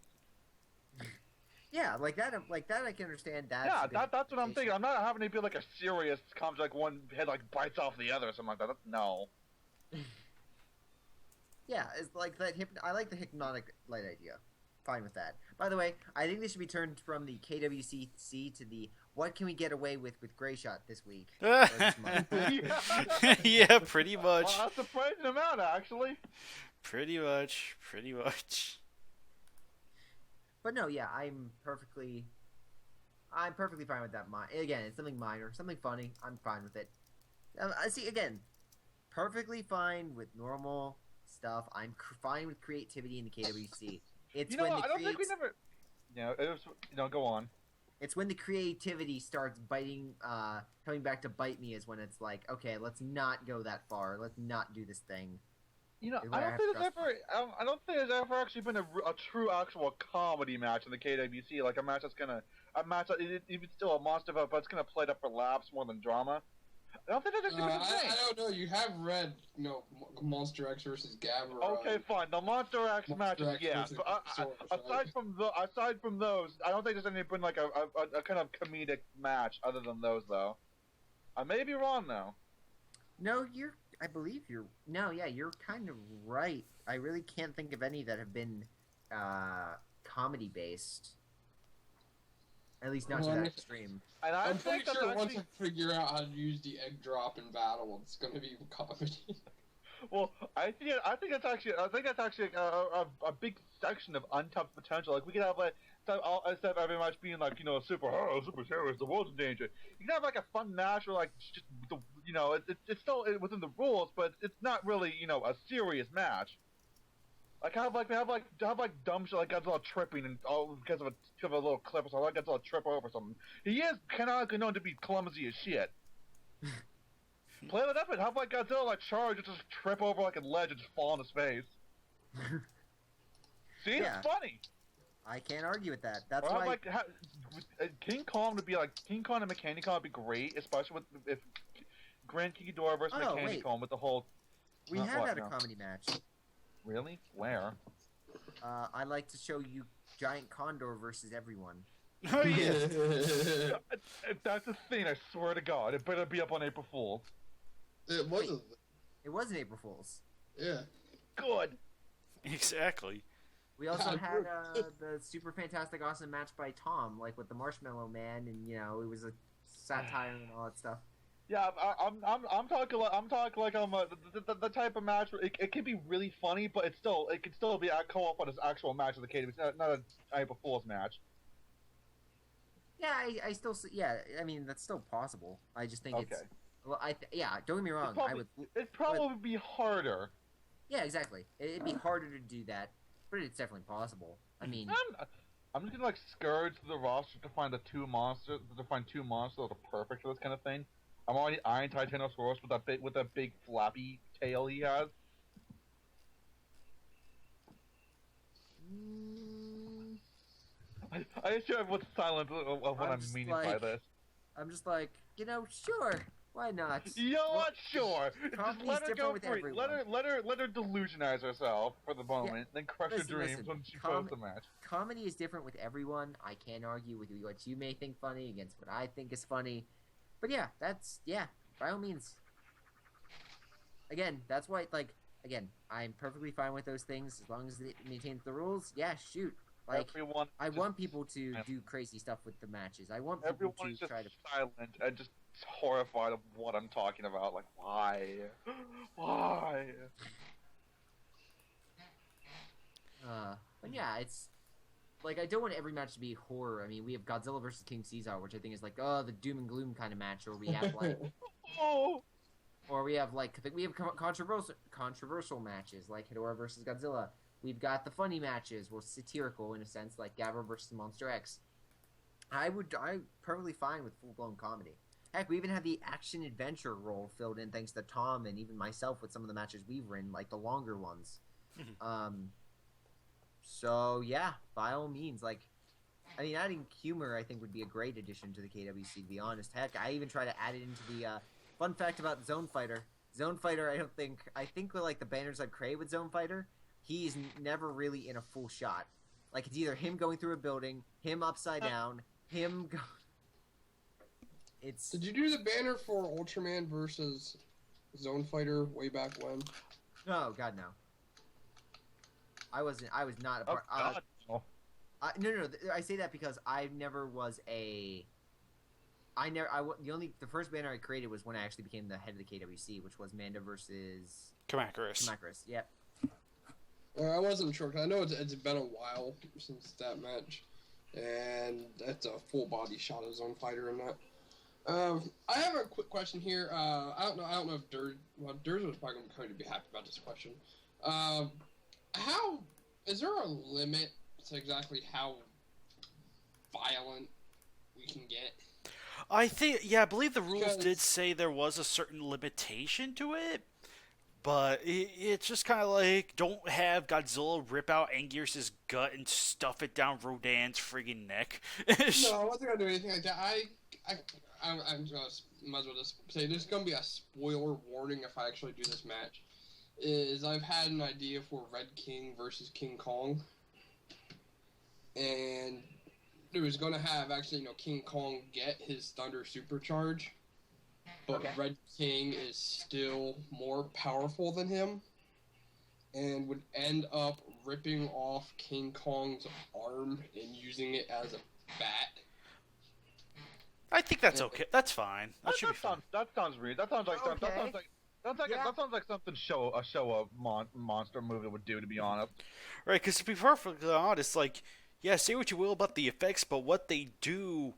Yeah, like that I can understand that. Yeah, that's what I'm thinking. I'm not having to be like a serious conflict, like one head like bites off the other or something like that. No. Yeah, it's like that. I like the hypnotic light idea. fine with that. By the way, I think this should be turned from the KWCC to the what can we get away with Gray Shot this week? Or this month. Yeah, pretty much. Well, that's a surprising amount, actually. Pretty much. But no, yeah, I'm perfectly fine with that. Again, it's something minor, something funny. I'm fine with it. I see. Again, perfectly fine with normal stuff. I'm fine with creativity in the KWC. It's when the think we never. Go on. It's when the creativity starts coming back to bite me. Is when it's like, okay, let's not go that far. Let's not do this thing. I don't think there's ever actually been a true actual comedy match in the KWC. Like a match that even still a monster vote, but it's gonna play it up for laughs more than drama. I don't think that's actually been a thing. I don't know. You have read, Monster X versus Gabba. Okay, fine. The Monster X matches, yeah. But aside from those, I don't think there's any been like a kind of comedic match other than those, though. I may be wrong, though. No, I believe you're. No, yeah, you're kind of right. I really can't think of any that have been comedy based. At least not to that extreme. And I'm pretty sure once I figure out how to use the egg drop in battle, it's going to be comedy. Well, I think that's actually a big section of untapped potential. Like we could have instead of every match being like super heroes, the world's in danger. You can have like a fun match or like just it's still within the rules, but it's not really a serious match. Like have dumb shit like Godzilla tripping and all because of a little clip or something. Like Godzilla trip over something. He is canonically known to be clumsy as shit. Play with that, but have like Godzilla like charge and just trip over like a ledge and just fall on his face. See, it's funny. I can't argue with that. That's or why. King Kong and Mechanicon would be great, especially if Grand Ghidorah versus Mechanicon with the whole. We had a comedy match. Really? Where? I like to show you Giant Condor versus everyone. Oh yeah. If that's a thing, I swear to God, it better be up on April Fool's. It wasn't. It wasn't April Fool's. Yeah. Good. Exactly. We also had the super fantastic awesome match by Tom, like with the Marshmallow Man, and it was a satire and all that stuff. Yeah, I'm talking like the type of match where it can be really funny, but it can still be a co-op on its actual match of the KWC. It's not an April Fool's match. Yeah, I still I mean that's still possible. I just think it's don't get me wrong. It'd probably be harder. Yeah, exactly. It'd be harder to do that, but it's definitely possible. I mean, I'm just gonna like scourge the roster to find two monsters that are perfect for this kind of thing. I'm already eyeing Titanosaurus with that big flappy tail he has. I just have what's silent of what I'm meaning by this. I'm just like, sure, why not? You know what? Sure. Just let her go free. Let her delusionize herself for the moment, then crush her dreams when she posts the match. Comedy is different with everyone. I can't argue with what you may think funny against what I think is funny. But yeah, by all means. Again, that's why, I'm perfectly fine with those things as long as it maintains the rules. Yeah, shoot. I want people to do crazy stuff with the matches. I want people to try to silent and just horrified of what I'm talking about. Like, why? Why? But yeah, it's like I don't want every match to be horror. I mean, we have Godzilla versus King Caesar, which I think is the doom and gloom kind of match, or we have or we have controversial matches like Hedorah versus Godzilla. We've got the funny matches, well, satirical in a sense, like Gabba versus Monster X. I'm perfectly fine with full-blown comedy. Heck, we even have the action-adventure role filled in thanks to Tom and even myself with some of the matches we've written, like the longer ones. So, yeah, by all means, adding humor, I think, would be a great addition to the KWC, to be honest. Heck, I even try to add it into the, fun fact about Zone Fighter. Zone Fighter, I think with, the banners I've created with Zone Fighter, he's never really in a full shot. Like, it's either him going through a building, him upside down, him go... It's... Did you do the banner for Ultraman versus Zone Fighter way back when? No, God, no. I was not a part... No. I say that because I never was a. The first banner I created was when I actually became the head of the KWC, which was Manda versus Kamakuris. Yep. I wasn't sure, because I know it's been a while since that match, and that's a full body shot of Zone Fighter in that. I have a quick question here. I don't know if Durs was probably going to be happy about this question. Is there a limit to exactly how violent we can get? I believe the rules did say there was a certain limitation to it, but it's just kind of like, don't have Godzilla rip out Anguirus' gut and stuff it down Rodan's friggin' neck. No, I wasn't going to do anything like that. I'm just, might as well just say, there's going to be a spoiler warning if I actually do this match. I've had an idea for Red King versus King Kong, and it was going to have actually, King Kong get his Thunder Supercharge, but Red King is still more powerful than him, and would end up ripping off King Kong's arm and using it as a bat. I think that's okay. That's fine. That sounds real. That sounds like something a monster movie would do, to be honest. Right, because to be perfectly honest, like, yeah, say what you will about the effects, but what they do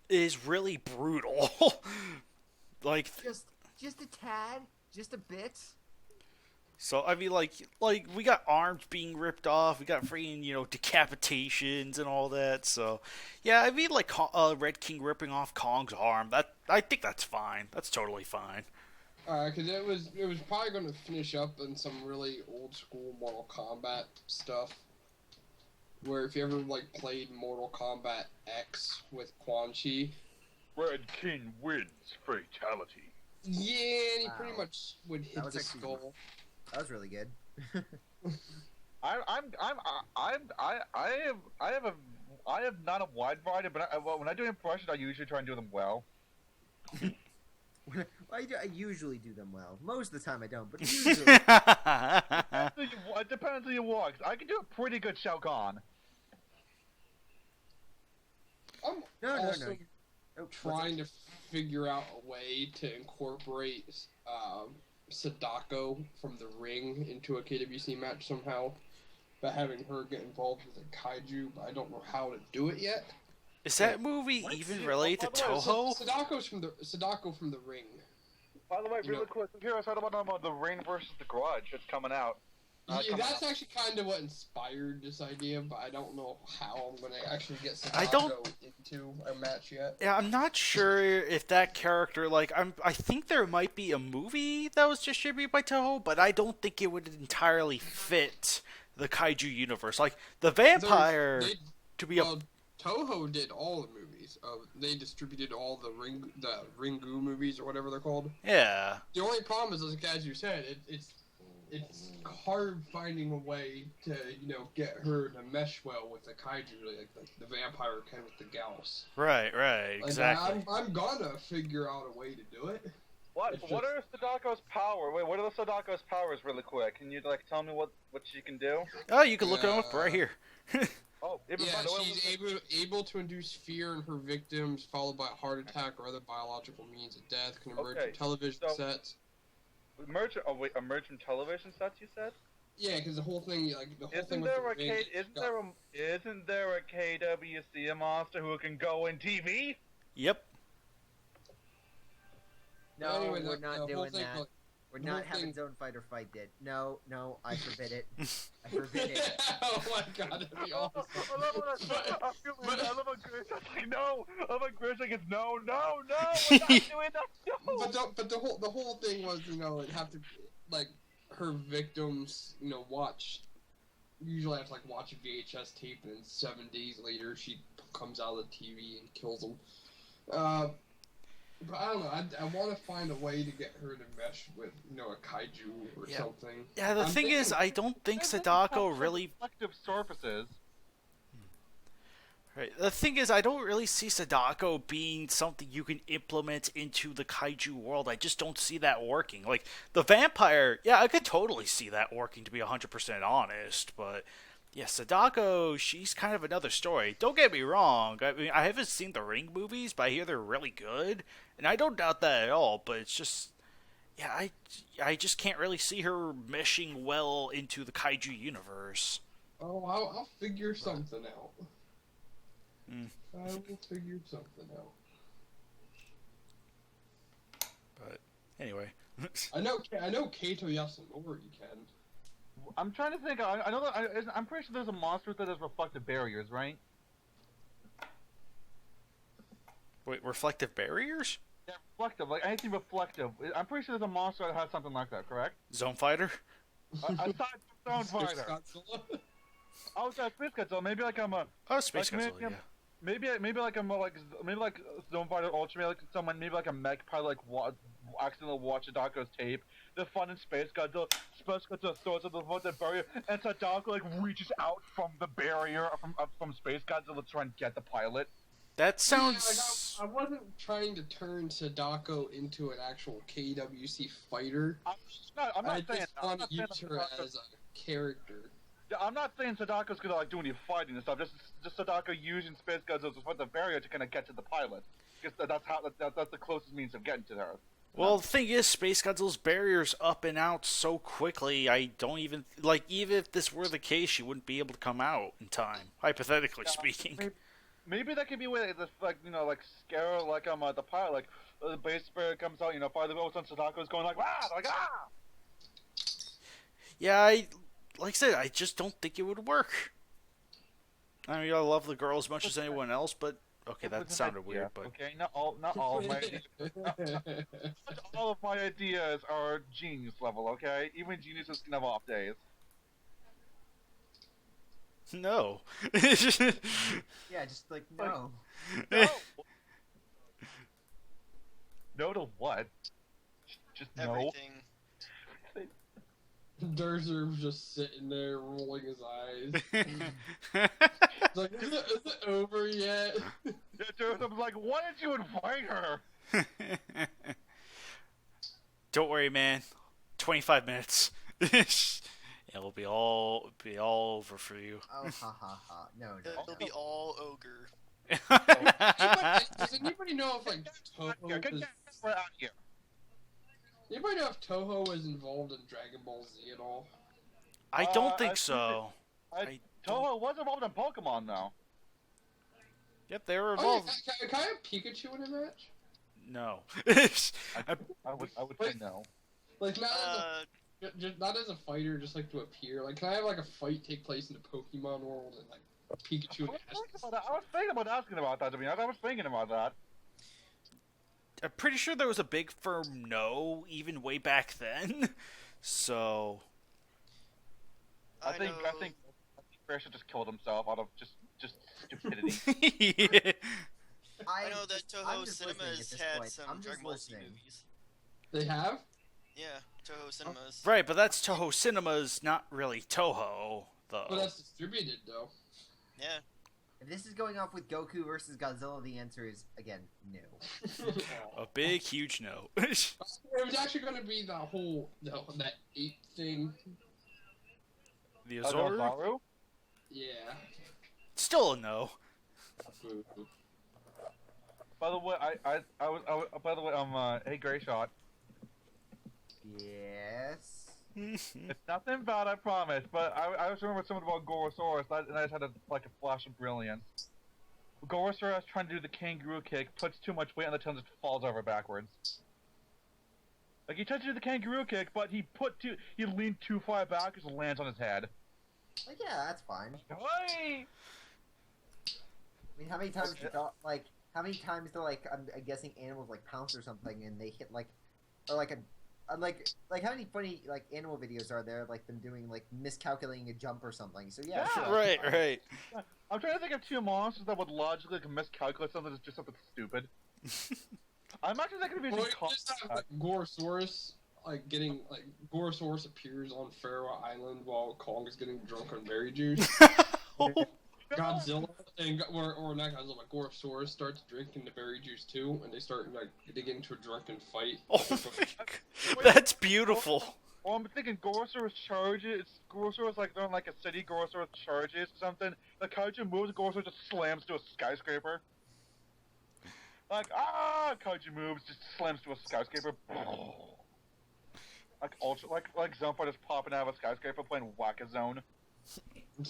is really brutal. Like, just a tad, just a bit. So I mean, like we got arms being ripped off, we got freaking decapitations and all that. So yeah, I mean, like Red King ripping off Kong's arm. I think that's fine. That's totally fine. Because it was probably going to finish up in some really old school Mortal Kombat stuff. Where if you ever played Mortal Kombat X with Quan Chi, Red King wins fatality. Yeah, and he pretty much would hit the skull. That was really good. I have not a wide variety, but when I do impressions, I usually try and do them well. Well, I usually do them well. Most of the time I don't, but usually. It depends on your walks. I can do a pretty good Shao Kahn. I'm trying to figure out a way to incorporate Sadako from The Ring into a KWC match somehow, by having her get involved with a kaiju, but I don't know how to do it yet. Is that movie even related to Toho? Sadako from The Ring. By the way, really quick, I'm curious about The Ring versus The Grudge. It's coming out. That's actually kind of what inspired this idea, but I don't know how I'm going to actually get Sadako into a match yet. Yeah, I'm not sure if that character, I think there might be a movie that was distributed by Toho, but I don't think it would entirely fit the Kaiju universe. Like, the vampire, Toho did all the movies. They distributed all the Ringu movies, or whatever they're called. Yeah. The only problem is, as you said, it's hard finding a way to, get her to mesh well with the kaiju, like the vampire can with the gals. Right, exactly. I'm gonna figure out a way to do it. What are Sadako's powers? Wait, what are the Sadako's powers, really quick? Can you tell me what she can do? Oh, you can look it up right here. She's able to induce fear in her victims, followed by a heart attack or other biological means of death. Can emerge from television sets. Emerge from television sets, you said? Yeah, because the whole thing, Isn't there a KWC monster who can go in TV? Yep. No, anyway, we're not doing that. We're not having Zone Fighter fight it. No, I forbid it. I forbid it. Oh my god, that'd be awesome. I love a Grinch. No. I'm a Grinch. No. We're not doing that. No. But the whole thing was, it'd have to, her victims, usually have to, watch a VHS tape, and then 7 days later, she comes out of the TV and kills them. But I don't know. I want to find a way to get her to mesh with, a kaiju or something. Yeah, the thing is, I don't think Sadako really. Reflective surfaces. Right. The thing is, I don't really see Sadako being something you can implement into the kaiju world. I just don't see that working. Like, the vampire, yeah, I could totally see that working, to be 100% honest, but Yeah, Sadako, she's kind of another story. Don't get me wrong. I mean, I haven't seen the Ring movies, but I hear they're really good, and I don't doubt that at all. But it's just, yeah, I just can't really see her meshing well into the kaiju universe. Oh, I'll figure something out. Mm. I will figure something out. But anyway, I know Kaito Yasunori can. I'm trying to think. I know that I'm pretty sure there's a monster that has reflective barriers, right? wait, reflective barriers? Yeah, reflective. Like anything reflective. I'm pretty sure there's a monster that has something like that. Correct? Zone Fighter? Aside from Stone Fighter. Godzilla. Oh, it's that Space Godzilla. Maybe like I'm a. Oh, Space Like, Godzilla, maybe, yeah. maybe like I'm like maybe like Zone Fighter Ultra, maybe like someone maybe like a mech pilot like accidentally watch Sadako's tape. They're finding Space Godzilla. Space Godzilla throws at the barrier, and Sadako like reaches out from the barrier from Space Godzilla to try and get the pilot. That Yeah, like, sounds. I wasn't trying to turn Sadako into an actual KWC fighter. I'm not saying. just I'm want not to saying use that her Sadako- as a character. Yeah, I'm not saying Sadako's gonna like do any fighting and stuff. Just Sadako using Space Godzilla to fight the barrier to kind of get to the pilot. Because that's the closest means of getting to her. Well, the thing is, Space Godzilla's barrier's up and out so quickly, I don't even... Like, even if this were the case, she wouldn't be able to come out in time, hypothetically speaking. Maybe that could be where this like like scare like the pilot like the base barrier comes out by the boat and Sadako's going like ah. Yeah, like I said, I just don't think it would work. I mean, I love the girl as much as anyone else, but... Okay, that sounded weird, but... Okay, not all of my ideas. Not all of my ideas are genius level, okay? Even geniuses can have off days. No. Yeah, just like no. No. No to what? Just no. Everything. Durzer was just sitting there rolling his eyes. It's like, is it over yet? Yeah, Joseph's like, why did you invite her? Don't worry, man. 25 minutes. It'll be all over for you. Oh, ha ha ha. No, no. It'll be all ogre. Does anybody know if like Get Toho out here. anybody know if Toho was involved in Dragon Ball Z at all? I don't I think think so. I Toho was involved in Pokemon though. Yep, they were Oh, yeah, involved. can I have Pikachu in a match? No. I would say no. Like not Uh, just not as a fighter, just like to appear. Like, can I have like a fight take place in the Pokemon world and like Pikachu and Ash? I was thinking about asking about that to be honest. I was thinking about that. I'm pretty sure there was a big firm no, even way back then. So... I think Fresh just killed himself out of just stupidity. Yeah. I know that I'm Toho just listening at Cinemas this had point. some I'm just Dragon Ball Z listening. movies. They have? Yeah, Toho Cinemas. Right, but that's Toho Cinemas, not really Toho, though. Well, that's distributed though. Yeah. If this is going off with Goku versus Godzilla, the answer is again no. A big, huge no. It was actually going to be that ape thing. The Azoru? Azaru? Yeah. Still a no. By the way, by the way, hey, Gray Shot. Yes. It's nothing bad, I promise. But I just remember something about Gorosaurus, and I just had a flash of brilliance. Gorosaurus trying to do the kangaroo kick, puts too much weight on the tail and just falls over backwards. Like he tried to do the kangaroo kick, but he leaned too far back, just lands on his head. Like, yeah, that's fine. Hey! I mean, how many times how many times do like I'm guessing animals like pounce or something and they hit like, or like like how many funny like animal videos are there like them doing like miscalculating a jump or something? So yeah, Yeah, sure, Right, fine. right. I'm trying to think of two monsters that would logically miscalculate something that's just something stupid. I'm actually not going to be Well, too you just have like Gorosaurus, Gorosaurus appears on Faroe Island while Kong is getting drunk on berry juice. Godzilla or not Godzilla, but Gorosaurus starts drinking the berry juice too, and they start like they get into a drunken fight. Oh my God. That's beautiful. Well, I'm thinking Gorosaurus charges. Gorosaurus like they're in like a city. Gorosaurus charges something. The Kaiju moves. Gorosaurus just slams to a skyscraper. Like Kaiju moves, just slams to a skyscraper. Like ultra, like Zumpa just popping out of a skyscraper playing Whack-A-Zone.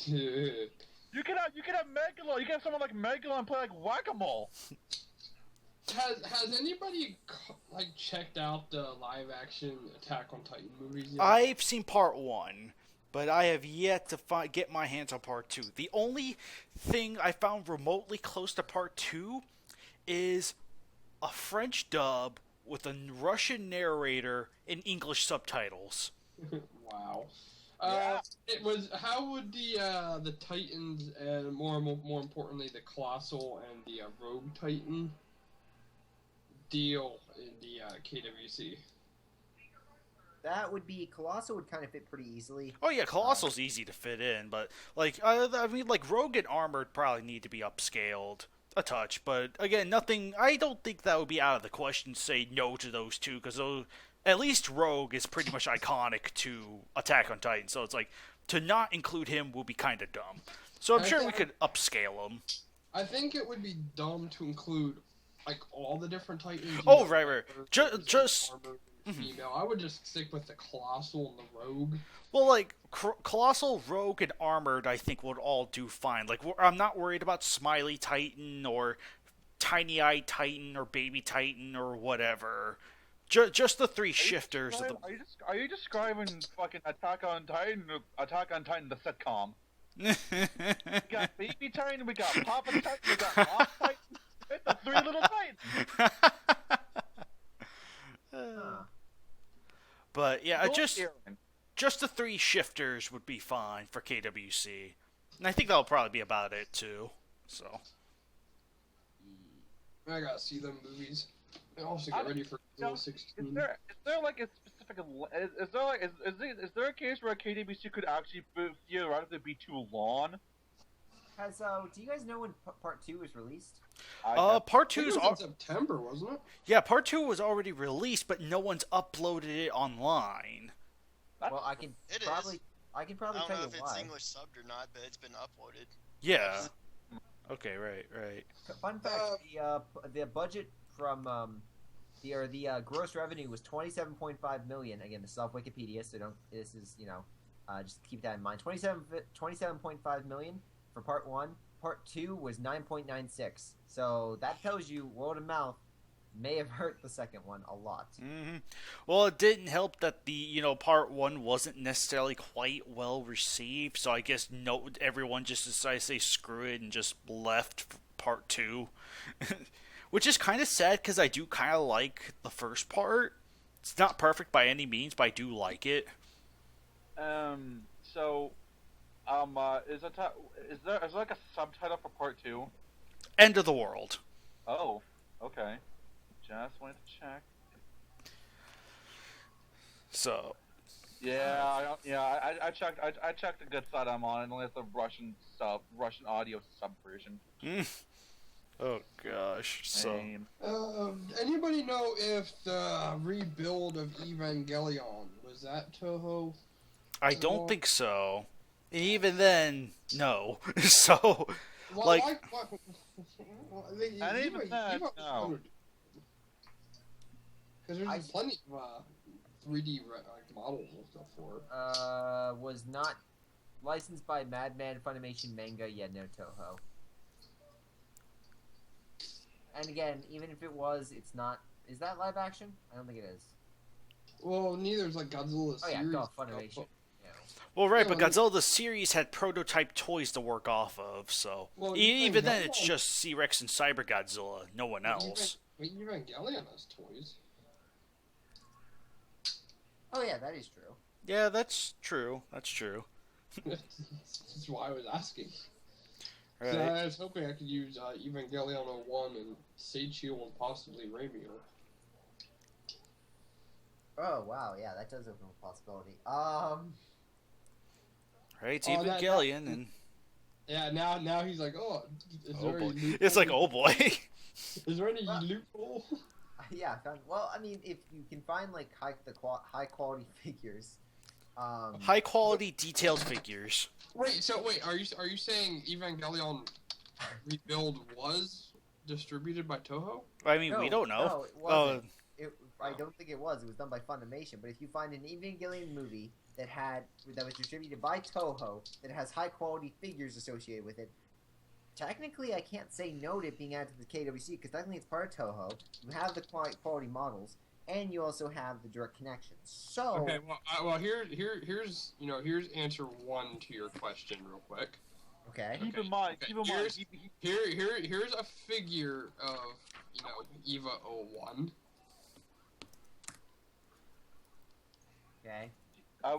You could have Megalon. You could have someone like Megalon play like Whack-A-Mole. Has anybody like checked out the live action Attack on Titan movies yet? I've seen part 1, but I have yet to get my hands on part 2. The only thing I found remotely close to part 2 is a French dub with a Russian narrator and English subtitles. Wow. Yeah. It was. How would the Titans and more importantly the Colossal and the Rogue Titan deal in the KWC? That would be Colossal would kind of fit pretty easily. Oh yeah, Colossal's easy to fit in, but like I mean, like Rogue and Armored probably need to be upscaled a touch. But again, nothing. I don't think that would be out of the question to say no to those two, because at least Rogue is pretty much iconic to Attack on Titan. So it's like to not include him will be kind of dumb. So I'm sure we could upscale him. I think it would be dumb to include like all the different Titans. Oh right. Just. Female. I would just stick with the Colossal and the Rogue. Well, like, Colossal, Rogue, and Armored, I think would all do fine. Like, I'm not worried about Smiley Titan, or Tiny-Eyed Titan, or Baby Titan, or whatever. Just the three shifters. Are you describing fucking Attack on Titan, the sitcom? We got Baby Titan, we got Papa Titan, we got Mom Titan. It's the three little Titans. But yeah, just the three shifters would be fine for KWC, and I think that'll probably be about it too. So I gotta see them movies. I also get ready for 2016. Is there like a specific? Is there a case where KWC could actually theoretically be too long? Do you guys know when part 2 was released? Part 2 is in September, wasn't it? Yeah, part 2 was already released, but no one's uploaded it online. Well, I can probably tell you why. I don't know if it's English subbed or not, but it's been uploaded. Yeah. Okay, right. Fun fact: the budget from the gross revenue was $27.5 million. Again, this is off Wikipedia, so this is just keep that in mind. $27.5 million for part 1. Part 2 was 9.96. So that tells you word of mouth may have hurt the second one a lot. Mm-hmm. Well, it didn't help that the part 1 wasn't necessarily quite well received. So I guess everyone just decided to say screw it and just left part 2, which is kind of sad because I do kind of like the first part. It's not perfect by any means, but I do like it. Is there like a subtitle for part 2? End of the world. Oh, okay. Just wanted to check. So. I checked. I checked the good side I'm on. It only has the Russian audio sub version. Oh gosh. Same. So. Anybody know if the rebuild of Evangelion was that Toho? I don't think so. Even then, no. So, well, like... and even then, no. Because there's plenty of 3D models and stuff for it. Was not licensed by Madman Funimation Manga, no Toho. And again, even if it was, it's not... Is that live action? I don't think it is. Well, neither is Godzilla series. Oh yeah, Funimation. Well, right, but Godzilla the series had prototype toys to work off of, so... Well, even then, it's just C-Rex and Cyber Godzilla, no one else. Evangelion has toys. Oh yeah, that is true. Yeah, that's true. That's why I was asking. Right. So I was hoping I could use Evangelion 01 and Seichio and possibly Ramio. Oh wow, yeah, that does open a possibility. Right, it's Evangelion, and... Yeah, now he's like, oh... boy. It's like, oh boy. Is there any loophole? Yeah, yeah, I found. Well, I mean, if you can find like high quality figures, High quality detailed figures. Wait, are you saying Evangelion Rebuild was distributed by Toho? I mean, we don't know. No, it wasn't. I don't think it was. It was done by Funimation. But if you find an Evangelion movie that was distributed by Toho that has high quality figures associated with it, technically I can't say no to it being added to the KWC because technically it's part of Toho. You have the quality models, and you also have the direct connections. So okay, well here's answer one to your question real quick. Okay. Keep in mind. Here's a figure of Eva 01. Okay. I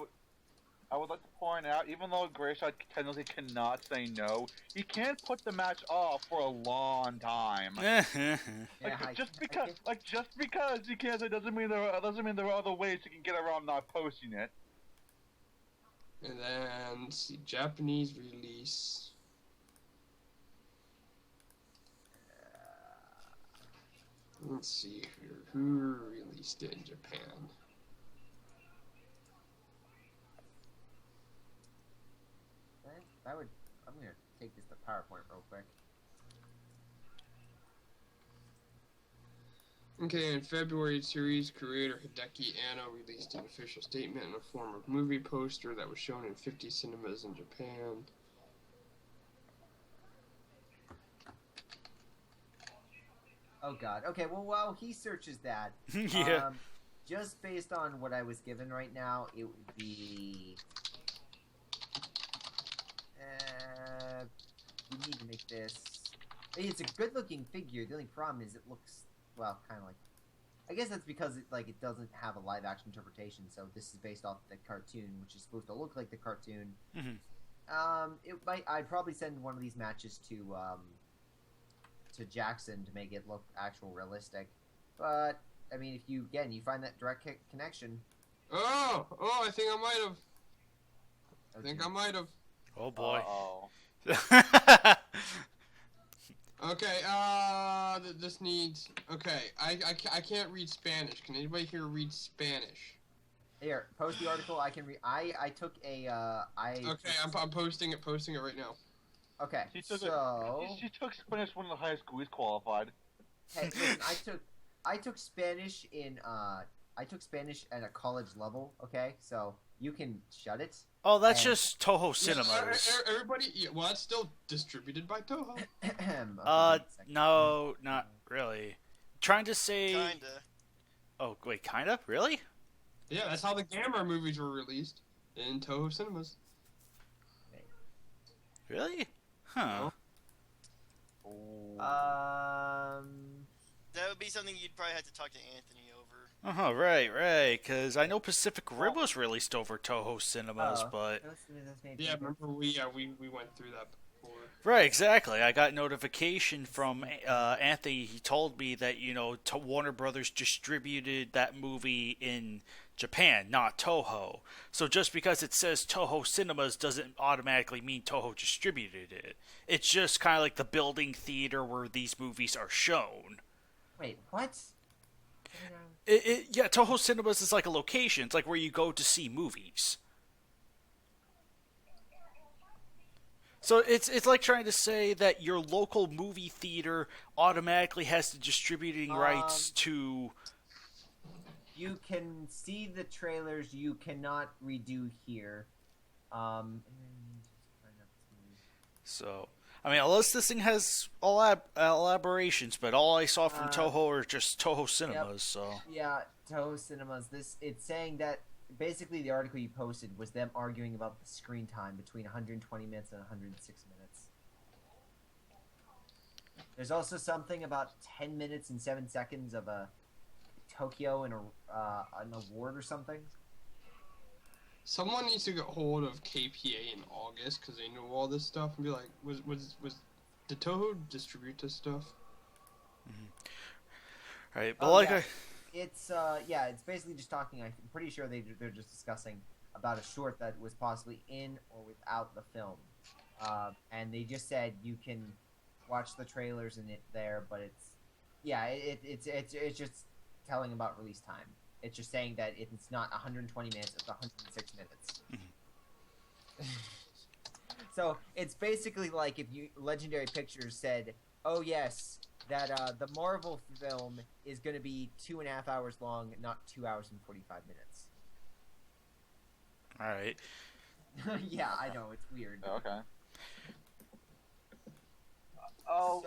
would like to point out, even though Grayshot technically cannot say no, he can put the match off for a long time. Just because he can't say doesn't mean there are other ways he can get around not posting it. And then let's see, Japanese release. Let's see here, who released it in Japan. I'm gonna take this to PowerPoint real quick. Okay, in February, series creator Hideki Anno released an official statement in the form of movie poster that was shown in 50 cinemas in Japan. Oh God. Okay. Well, while he searches that, Yeah. Just based on what I was given right now, it would be. You need to make this. It's a good-looking figure. The only problem is it looks kind of like. I guess that's because it doesn't have a live-action interpretation. So this is based off the cartoon, which is supposed to look like the cartoon. Mm-hmm. I'd probably send one of these matches to Jackson to make it look actual realistic. But I mean, if you find that direct connection. Oh! I think I might have. Oh boy. Uh-oh. Okay, this needs... Okay, I can't read Spanish. Can anybody here read Spanish? Here, post the article. I can read. I took a. Okay, I'm posting it right now. Okay, She took Spanish one of the high school. He's qualified. Hey, listen, I took Spanish in at a college level. Okay, so you can shut it. Oh, that's just Toho Cinemas. Everybody, well, that's still distributed by Toho. No, not really. Trying to say. Kinda. Oh wait, kinda? Really? Yeah, that's how the Gamera movies were released in Toho Cinemas. Really? Huh. That would be something you'd probably have to talk to Anthony over. Right. Because I know Pacific Rim was released over Toho Cinemas, but Yeah, remember we went through that before. right, exactly. I got notification from Anthony. He told me that Warner Brothers distributed that movie in Japan, not Toho. So just because it says Toho Cinemas doesn't automatically mean Toho distributed it. It's just kind of like the building theater where these movies are shown. Wait, what? Yeah, Toho Cinemas is like a location. It's like where you go to see movies. So it's like trying to say that your local movie theater automatically has the distributing rights to... You can see the trailers. You cannot redo here. So, I mean, unless this thing has elaborations, but all I saw from Toho are just Toho Cinemas. Yep. So yeah, Toho Cinemas. It's saying that basically the article you posted was them arguing about the screen time between 120 minutes and 106 minutes. There's also something about 10 minutes and 7 seconds of a Tokyo and an award or something. Someone needs to get hold of KPA in August because they know all this stuff and be like, did Toho distribute this stuff? Mm-hmm. Right, but it's basically just talking. I'm pretty sure they're just discussing about a short that was possibly in or without the film, and they just said you can watch the trailers in it there, but it's just telling about release time. It's just saying that it's not 120 minutes, it's 106 minutes. So it's basically like if Legendary Pictures said, "Oh yes, that the Marvel film is going to be 2.5 hours long, not 2 hours and 45 minutes." All right. Yeah, I know, it's weird. Okay. Oh,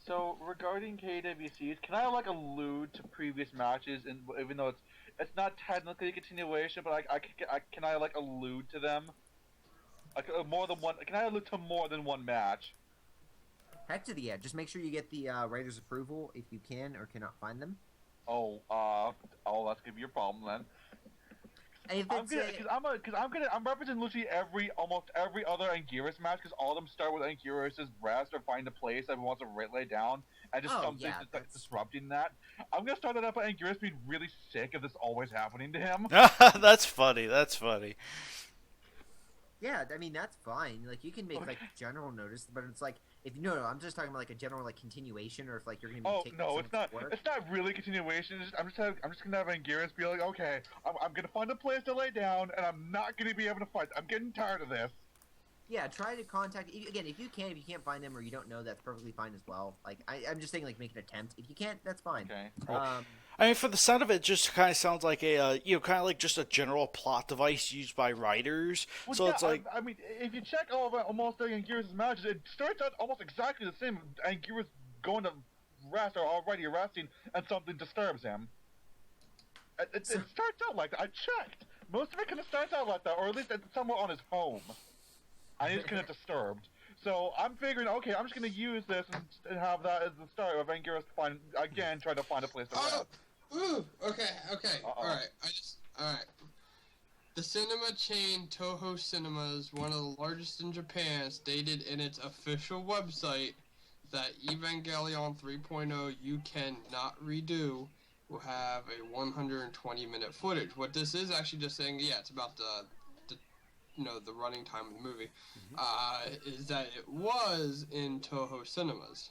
So regarding KWCs, can I like allude to previous matches, and even though it's not technically a continuation, but can I like allude to them? Like more than one? Can I allude to more than one match? Heck to the yeah. Just make sure you get the writer's approval if you can or cannot find them. Oh, that's gonna be your problem then. If I'm representing literally almost every other Anguirus match because all of them start with Anguirus' rest or find a place that he wants to lay down and just something just disrupting that. I'm gonna start that up by Anguirus being really sick of this always happening to him. That's funny. That's funny. Yeah, I mean that's fine. Like you can make like general notice, but it's like if no, I'm just talking about like a general like continuation, or if like you're gonna be taking it's not. It's not really continuation. I'm just gonna have Anguirus be like, okay, I'm gonna find a place to lay down, and I'm not gonna be able to fight. I'm getting tired of this. Yeah, try to contact again if you can. If you can't find them or you don't know, that's perfectly fine as well. Like I'm just saying, like make an attempt. If you can't, that's fine. Okay. I mean, for the sound of it, just kind of sounds like a kind of like just a general plot device used by writers. Well, so yeah, it's like, I mean, if you check almost Anguirus' matches, it starts out almost exactly the same. Anguirus going to rest or already resting, and something disturbs him. It starts out like that. I checked. Most of it kind of starts out like that, or at least it's somewhere on his home. And he's kind of disturbed. So I'm figuring, okay, I'm just going to use this and have that as the start of Anguirus trying to find a place to rest. Ooh, okay. Uh-oh. Alright. The cinema chain Toho Cinemas, one of the largest in Japan, stated in its official website that Evangelion 3.0 You Cannot Redo will have a 120-minute footage. What this is actually just saying, yeah, it's about the running time of the movie, is that it was in Toho Cinemas.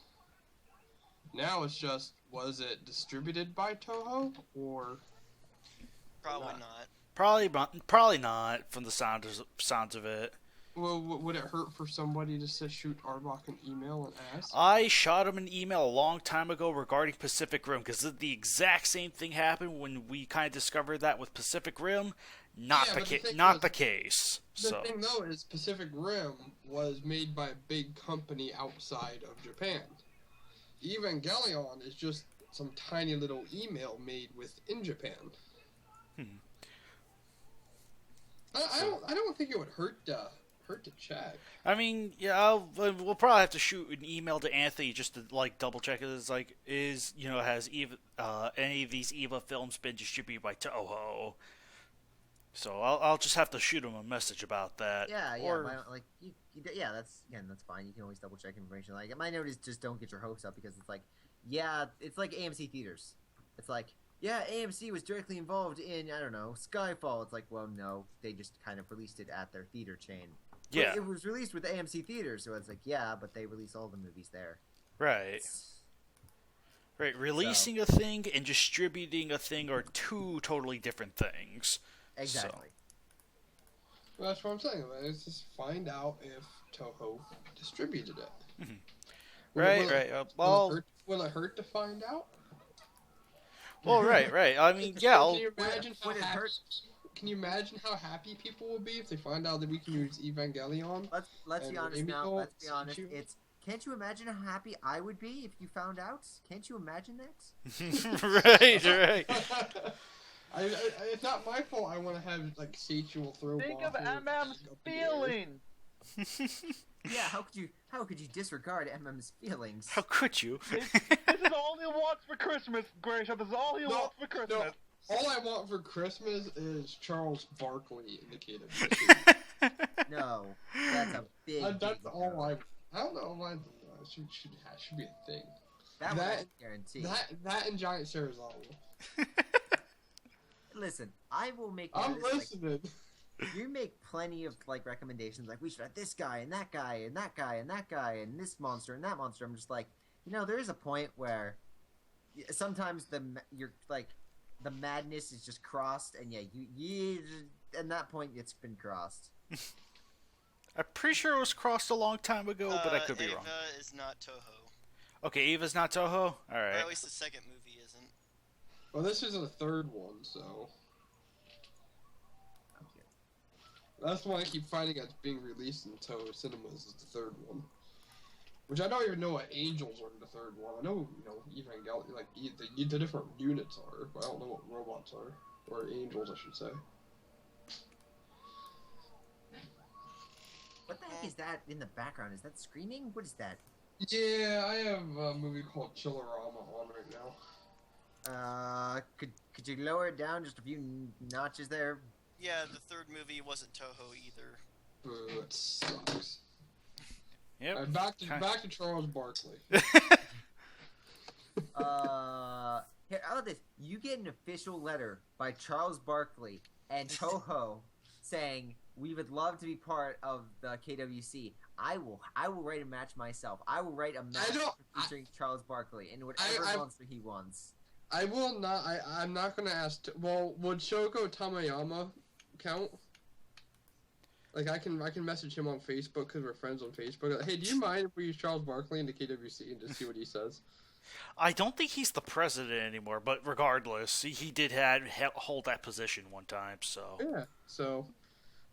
Now it's just, was it distributed by Toho, or Probably not. Probably not from the sounds of it. Well, would it hurt for somebody to shoot Arbok an email and ask? I shot him an email a long time ago regarding Pacific Rim, because the exact same thing happened when we kind of discovered that with Pacific Rim. Not the case. The thing, though, is Pacific Rim was made by a big company outside of Japan. Evangelion is just some tiny little email made within Japan. I don't think it would hurt to check. I mean, yeah, we'll probably have to shoot an email to Anthony just to like double check it. It's like, has any of these EVA films been distributed by Toho? So I'll just have to shoot him a message about that. Yeah, or, that's fine. You can always double check information. Like my note is just don't get your hopes up, because it's like AMC theaters. It's like, yeah, AMC was directly involved in, I don't know, Skyfall. It's like, well, no, they just kind of released it at their theater chain. Yeah, but it was released with AMC theaters, so it's like, yeah, but they release all the movies there. Right. Right, releasing a thing and distributing a thing are two totally different things. Exactly. Well, that's what I'm saying. Let's just find out if Toho distributed it. Right. Will it hurt to find out? Well, right. I mean, yeah. Can you imagine how happy people will be if they find out that we can use Evangelion? Let's be honest now. Let's be honest. Can't you imagine how happy I would be if you found out? Can't you imagine that? Right. It's not my fault. I want to have like Seiichi throw. Think of MM's feelings. Yeah, how could you disregard MM's feelings? How could you? This is all he wants for Christmas, Gracia. This is all he wants for Christmas. No. All I want for Christmas is Charles Barkley indicated. No, that's a big. That's all I don't know why. Should be a thing. That guarantee. That and Giant Cerizal. Listen, I will make. I'm listening. You make plenty of like recommendations, like we should have this guy and that guy and that guy and that guy and this monster and that monster. I'm just like, There is a point where sometimes the madness is just crossed, and at that point it's been crossed. I'm pretty sure it was crossed a long time ago, but I could be wrong. Eva is not Toho. Okay, Eva's not Toho? Or Alright. at least the second movie isn't. Well, this is the third one, so that's the one I keep finding that's being released in Toho cinemas. Is the third one, which I don't even know what angels are in the third one. I know, Evangelion, like the different units are, but I don't know what robots are or angels, I should say. What the heck is that in the background? Is that screaming? What is that? Yeah, I have a movie called Chillerama on right now. Could you lower it down just a few notches there? Yeah, the third movie wasn't Toho either. Boo, it sucks. Yep. Alright, back to Charles Barkley. Here, how about this? You get an official letter by Charles Barkley and Toho saying, "We would love to be part of the KWC. I will write a match myself. I will write a match featuring Charles Barkley in whatever monster he wants." I will not. I'm not gonna ask. Well, would Shoko Tamayama count? Like, I can message him on Facebook because we're friends on Facebook. Like, hey, do you mind if we use Charles Barkley in the KWC and just see what he says? I don't think he's the president anymore, but regardless, he did hold that position one time, so... Yeah, so...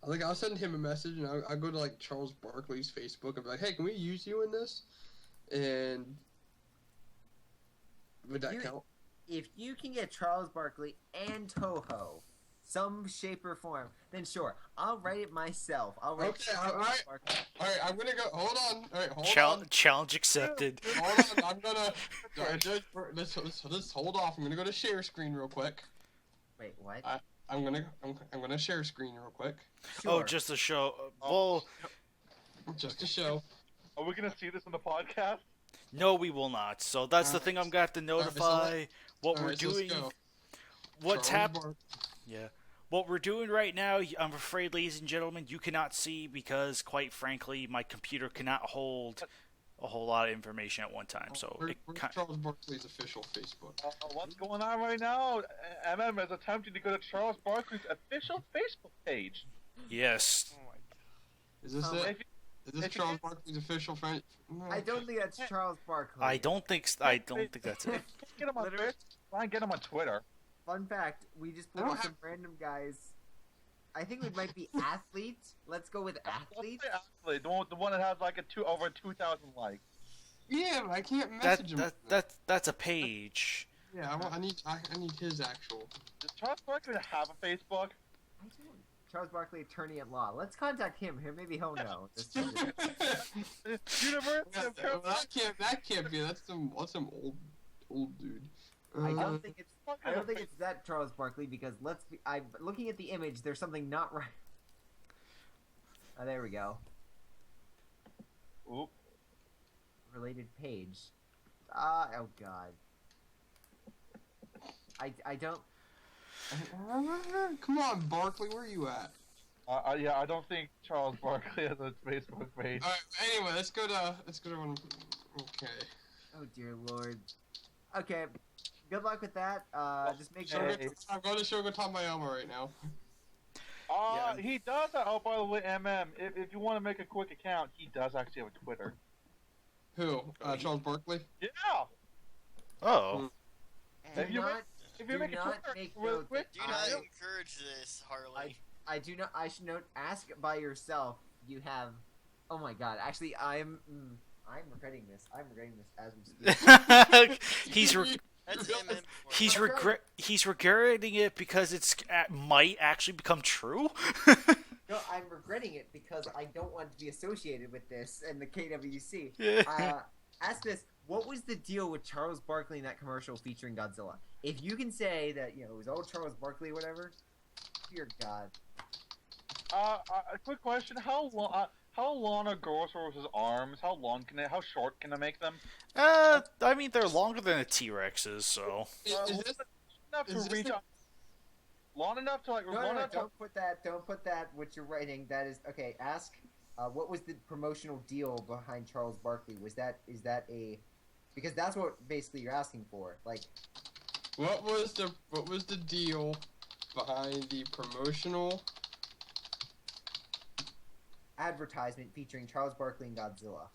I'll send him a message, and I'll go to, like, Charles Barkley's Facebook and be like, hey, can we use you in this? And... would that count? If you can get Charles Barkley and Toho, some shape or form, then sure, I'll write it myself. I'll write Alright, I'm gonna go, hold on, hold on. Challenge accepted. Hold on, I'm gonna, let's hold off, I'm gonna go to share screen real quick. Wait, what? I'm gonna share screen real quick. Sure. Oh, just to show, well... Just to show. Are we gonna see this on the podcast? No, we will not, so that's the thing I'm gonna have to notify what we're doing. What's happening? Yeah. What we're doing right now, I'm afraid, ladies and gentlemen, you cannot see because, quite frankly, my computer cannot hold a whole lot of information at one time. So where's Charles Barkley's official Facebook? What's going on right now? MM is attempting to go to Charles Barkley's official Facebook page. Yes. Oh my god. Is this it? Is this Charles Barkley's official friend? No. I don't think that's Charles Barkley. I don't think that's it. Get him on Twitter. Try and get him on Twitter. Fun fact, we just put in some random guys. I think we might be athletes. Let's go with athletes. Athlete, the one that has like over 2,000 likes. Yeah, but I can't message him. That's a page. Yeah, I need his actual. Does Charles Barkley have a Facebook? I don't. Charles Barkley, attorney at law. Let's contact him. Here, maybe he'll know. That can't be. That's some old dude. I don't think it's that Charles Barkley because I'm looking at the image. There's something not right. Oh, there we go. Oop. Related page. Oh god. I don't. Come on, Barkley, where are you at? Yeah, I don't think Charles Barkley has a Facebook page. Alright, anyway, let's go to one. Okay. Oh dear lord. Okay. Good luck with that. Just make sure. I'm going to Shogo Tamayama right now. He does. Oh, by the way, MM, if you want to make a quick account, he does actually have a Twitter. Who? Charles Barkley? Yeah. Oh. If you make a Twitter, do not encourage this, Harley. I do not. I should note. Ask by yourself. You have. Oh my god. Actually, I'm regretting this. I'm regretting this as we speak. He's regretting it because it might actually become true. No, I'm regretting it because I don't want to be associated with this and the KWC. Yeah. Ask this: what was the deal with Charles Barkley in that commercial featuring Godzilla? If you can say that it was all Charles Barkley or whatever, dear God. A quick question: How long are Gorosaurus' arms? How short can I make them? I mean, they're longer than a T-Rex's, so. Long enough to like. No, don't put that. What you're writing. That is okay. Ask. What was the promotional deal behind Charles Barkley? Is that a Because that's what basically you're asking for. Like, What was the deal behind the promotional? advertisement featuring Charles Barkley and Godzilla.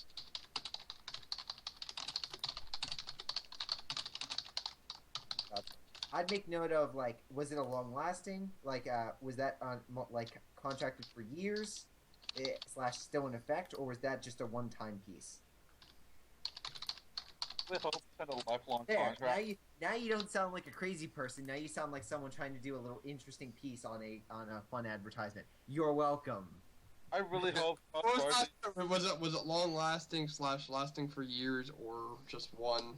I'd make note of, like, was it a long-lasting? Like, was that on, like, contracted for years, / still in effect, or was that just a one-time piece? With a lifelong There, contract. now you don't sound like a crazy person. Now you sound like someone trying to do a little interesting piece on a fun advertisement. You're welcome. I really hope. Was it long lasting / lasting for years, or just one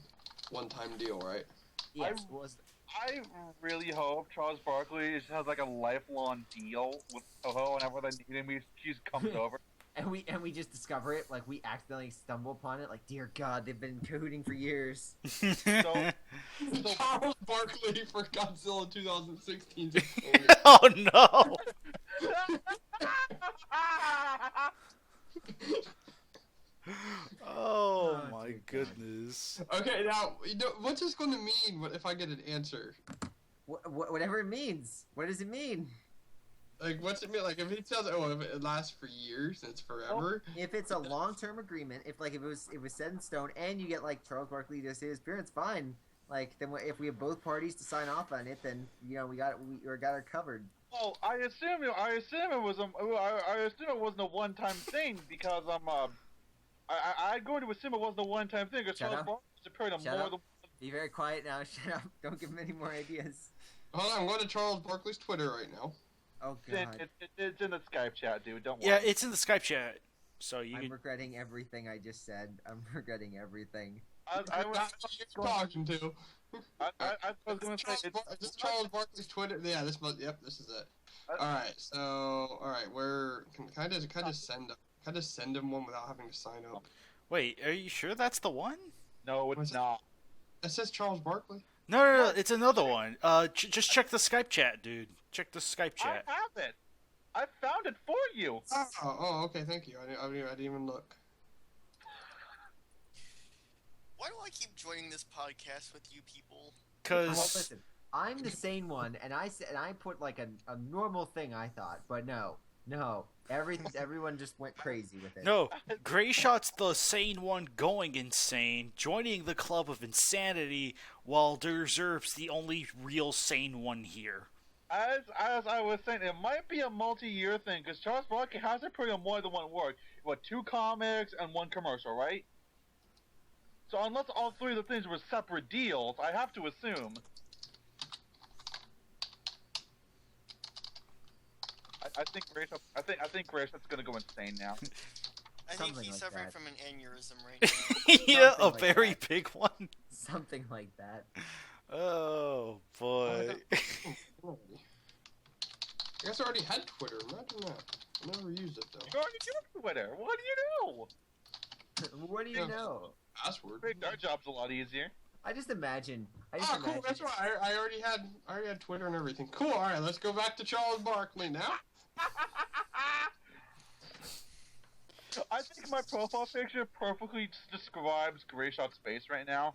time deal? Right. Yes, was. I really hope Charles Barkley has like a lifelong deal with Toho, and whenever they need him, he just comes over. And we just discover it, like we accidentally stumble upon it, like, dear God, they've been cahooting for years. So Charles Barkley for Godzilla 2016. Oh no! Oh my dear God. goodness. Okay, now what's this going to mean? What if I get an answer? Whatever it means. What does it mean? Like, what's it mean? Like, if he tells, if it lasts for years, it's forever. If it's a long-term agreement, if it was set in stone, and you get like Charles Barkley to say his appearance, fine. Like, then if we have both parties to sign off on it, then we got it covered. Oh, I assume it wasn't a one-time thing because I'm going to assume it wasn't a one-time thing because Shut Charles up. Barkley's appeared on Shut more up. than. Be very quiet now. Shut up. Don't give him any more ideas. Hold on, I'm going to Charles Barkley's Twitter right now. Oh God. It's in the Skype chat, dude. Don't worry. Yeah, it's in the Skype chat. So you I'm can... regretting everything I just said. I'm regretting everything. I was talking to. I was going to say Is this Charles Barkley's Twitter? Yeah, this is it. All right, where can I just send him one without having to sign up? Wait, are you sure that's the one? No, Was it's it? not. It says Charles Barkley. No, it's another one. Just check the Skype chat, dude. Check the Skype chat. I have it. I found it for you. Oh, okay, thank you. I didn't even look. Why do I keep joining this podcast with you people? Well, Cause listen, I'm the sane one, and I put like a normal thing. I thought, but no, everyone just went crazy with it. no, Grayshot's the sane one going insane, joining the club of insanity, while Deserve's the only real sane one here. As I was saying, it might be a multi-year thing because Charles Barkley has to put in more than one work. What, 2 comics and 1 commercial, right? So unless all 3 of the things were separate deals, I have to assume. I think Grayshot's gonna go insane now. I think Something he's like suffering that. from an aneurysm right now. Yeah, a Something like very that. big one. Something like that. Oh boy. I guess I already had Twitter. Imagine that. I never used it though. You already do Twitter. What do you know? What do you Yeah. know? Password. Make our job's a lot easier. I just imagine. Cool. That's why I already had Twitter and everything. Cool. All right, let's go back to Charles Barkley now. I think my profile picture perfectly describes Grayshot's face right now.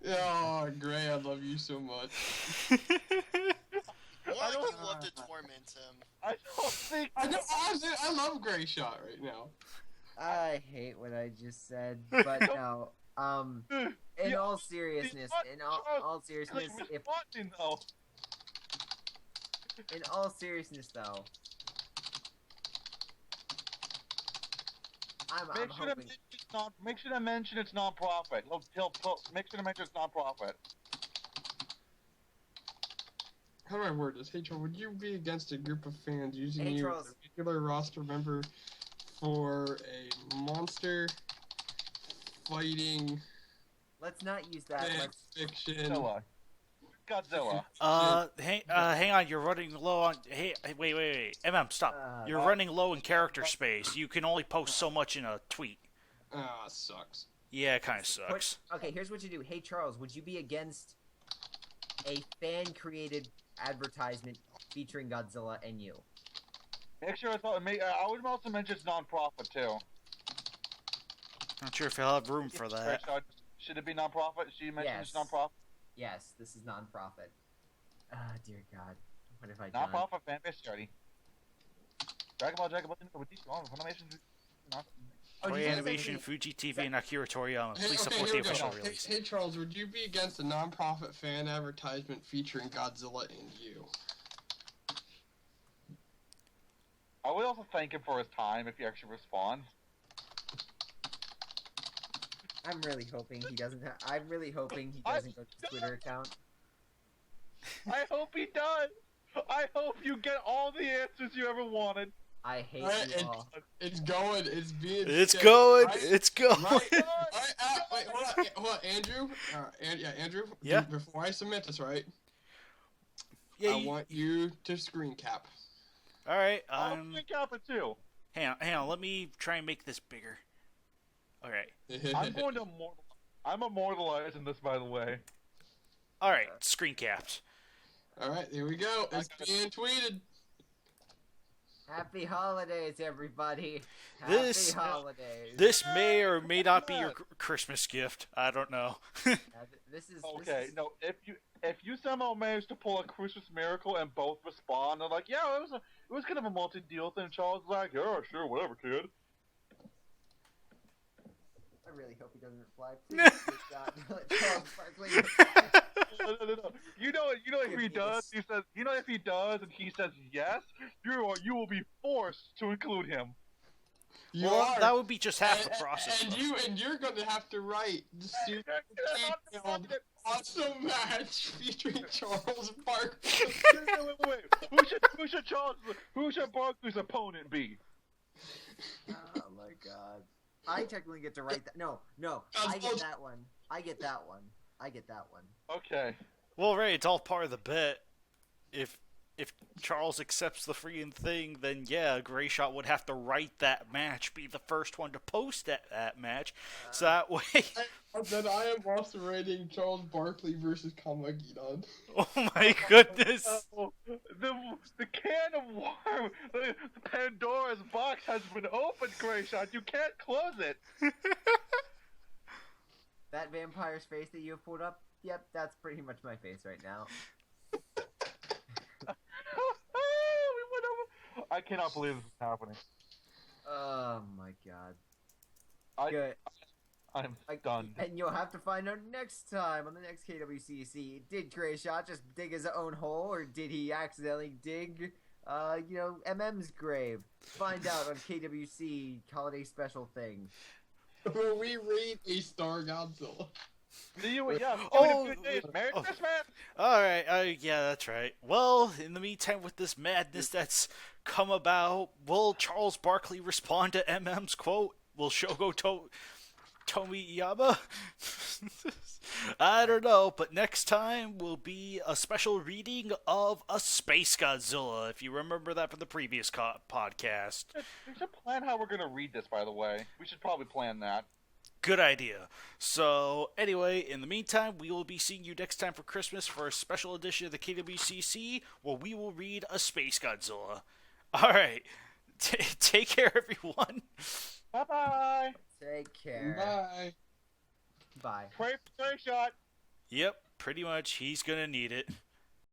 Oh, Gray, I love you so much. More like don't- you love to torment him. I don't think. Honestly, I love Gray Shot right now. I hate what I just said, but no. In all seriousness, in all seriousness, if Responding, though. in all seriousness though, I'm hoping. Make sure to mention it's non-profit. Make sure to mention it's non-profit. How do I word this? Hey, Charles, would you be against a group of fans using Hey, you Charles. as a regular roster member for a monster fighting Let's not use that. fan Let's, fiction? Godzilla. Hang on, you're running low on... Hey, wait. Stop. You're running low in character space. You can only post so much in a tweet. Ah, sucks. Yeah, it kind of sucks. okay, here's what you do. Hey Charles, would you be against a fan-created advertisement featuring Godzilla and you? Make sure it's. I would also mention it's non-profit too. Not sure if I'll have room for that. Should it be non-profit? Should you mention it's Yes. non-profit? Yes, this is non-profit. Ah, dear God. What have I done? Non-profit fan-based charity. Dragon Ball with these Funimation. Toei Animation, Fuji TV, and Akira Toriyama. Please support the here we official go. release. Hey, Charles, would you be against a non-profit fan advertisement featuring Godzilla and you? I would also thank him for his time if he actually responds. I'm really hoping he doesn't. I'm really hoping he doesn't go to his Twitter account. I hope he does. I hope you get all the answers you ever wanted. I hate Right, you all. It's going. It's being. It's said, going. right? It's going. Right. Wait, hold on, Andrew. Andrew. Yeah? Before I submit this, right? Yeah. I want you to screen cap. All right. I'll think up it too. Hang on. Let me try and make this bigger. All right. I'm going to I'm immortalizing this, by the way. All right. Screen capped. All right, here we go. It's being tweeted. Happy holidays, everybody. This- Happy holidays. This may or may not be your Christmas gift. I don't know. This is Okay, This is, no, if you somehow manage to pull a Christmas miracle and both respond, they're like, yeah, it was kind of a multi-deal thing. Charles is like, yeah, sure, whatever, kid. I really hope he doesn't reply. Please, Charles Barkley. No. You know if he does, he says, if he does and he says yes, you will be forced to include him. You Well, are. that would be just half the process. And you're going to have to write the super detailed awesome match featuring Charles Barkley. Wait. Who should Barkley's opponent be? Oh my God. I technically get to write that. No. I get that one. I get that one. Okay. Well, right. It's all part of the bet. If Charles accepts the freaking thing, then yeah, Grayshot would have to write that match, be the first one to post that match, so that way. Then I am also writing Charles Barkley versus Kamagidan. Oh my goodness! The can of worm, the Pandora's box has been opened, Grayshot. You can't close it. That vampire's face that you have pulled up, yep, that's pretty much my face right now. I cannot believe this is happening. Oh my God. Good. I'm stunned. And you'll have to find out next time on the next KWCC. Did Grayshot just dig his own hole, or did he accidentally dig, MM's grave? Find out on KWC holiday special thing. Where we read a Star Godzilla. Merry Christmas! Alright, yeah, that's right. Well, in the meantime, with this madness that's come about, will Charles Barkley respond to MM's quote? Will Shogo Tomiyama? I don't know, but next time will be a special reading of A Space Godzilla, if you remember that from the previous podcast. We should plan how we're going to read this, by the way. We should probably plan that. Good idea. So, anyway, in the meantime, we will be seeing you next time for Christmas for a special edition of the KWCC, where we will read A Space Godzilla. Alright, take care, everyone. Bye-bye. Take care. Bye. Bye. Pray for Grayshot. Yep, pretty much, he's gonna need it.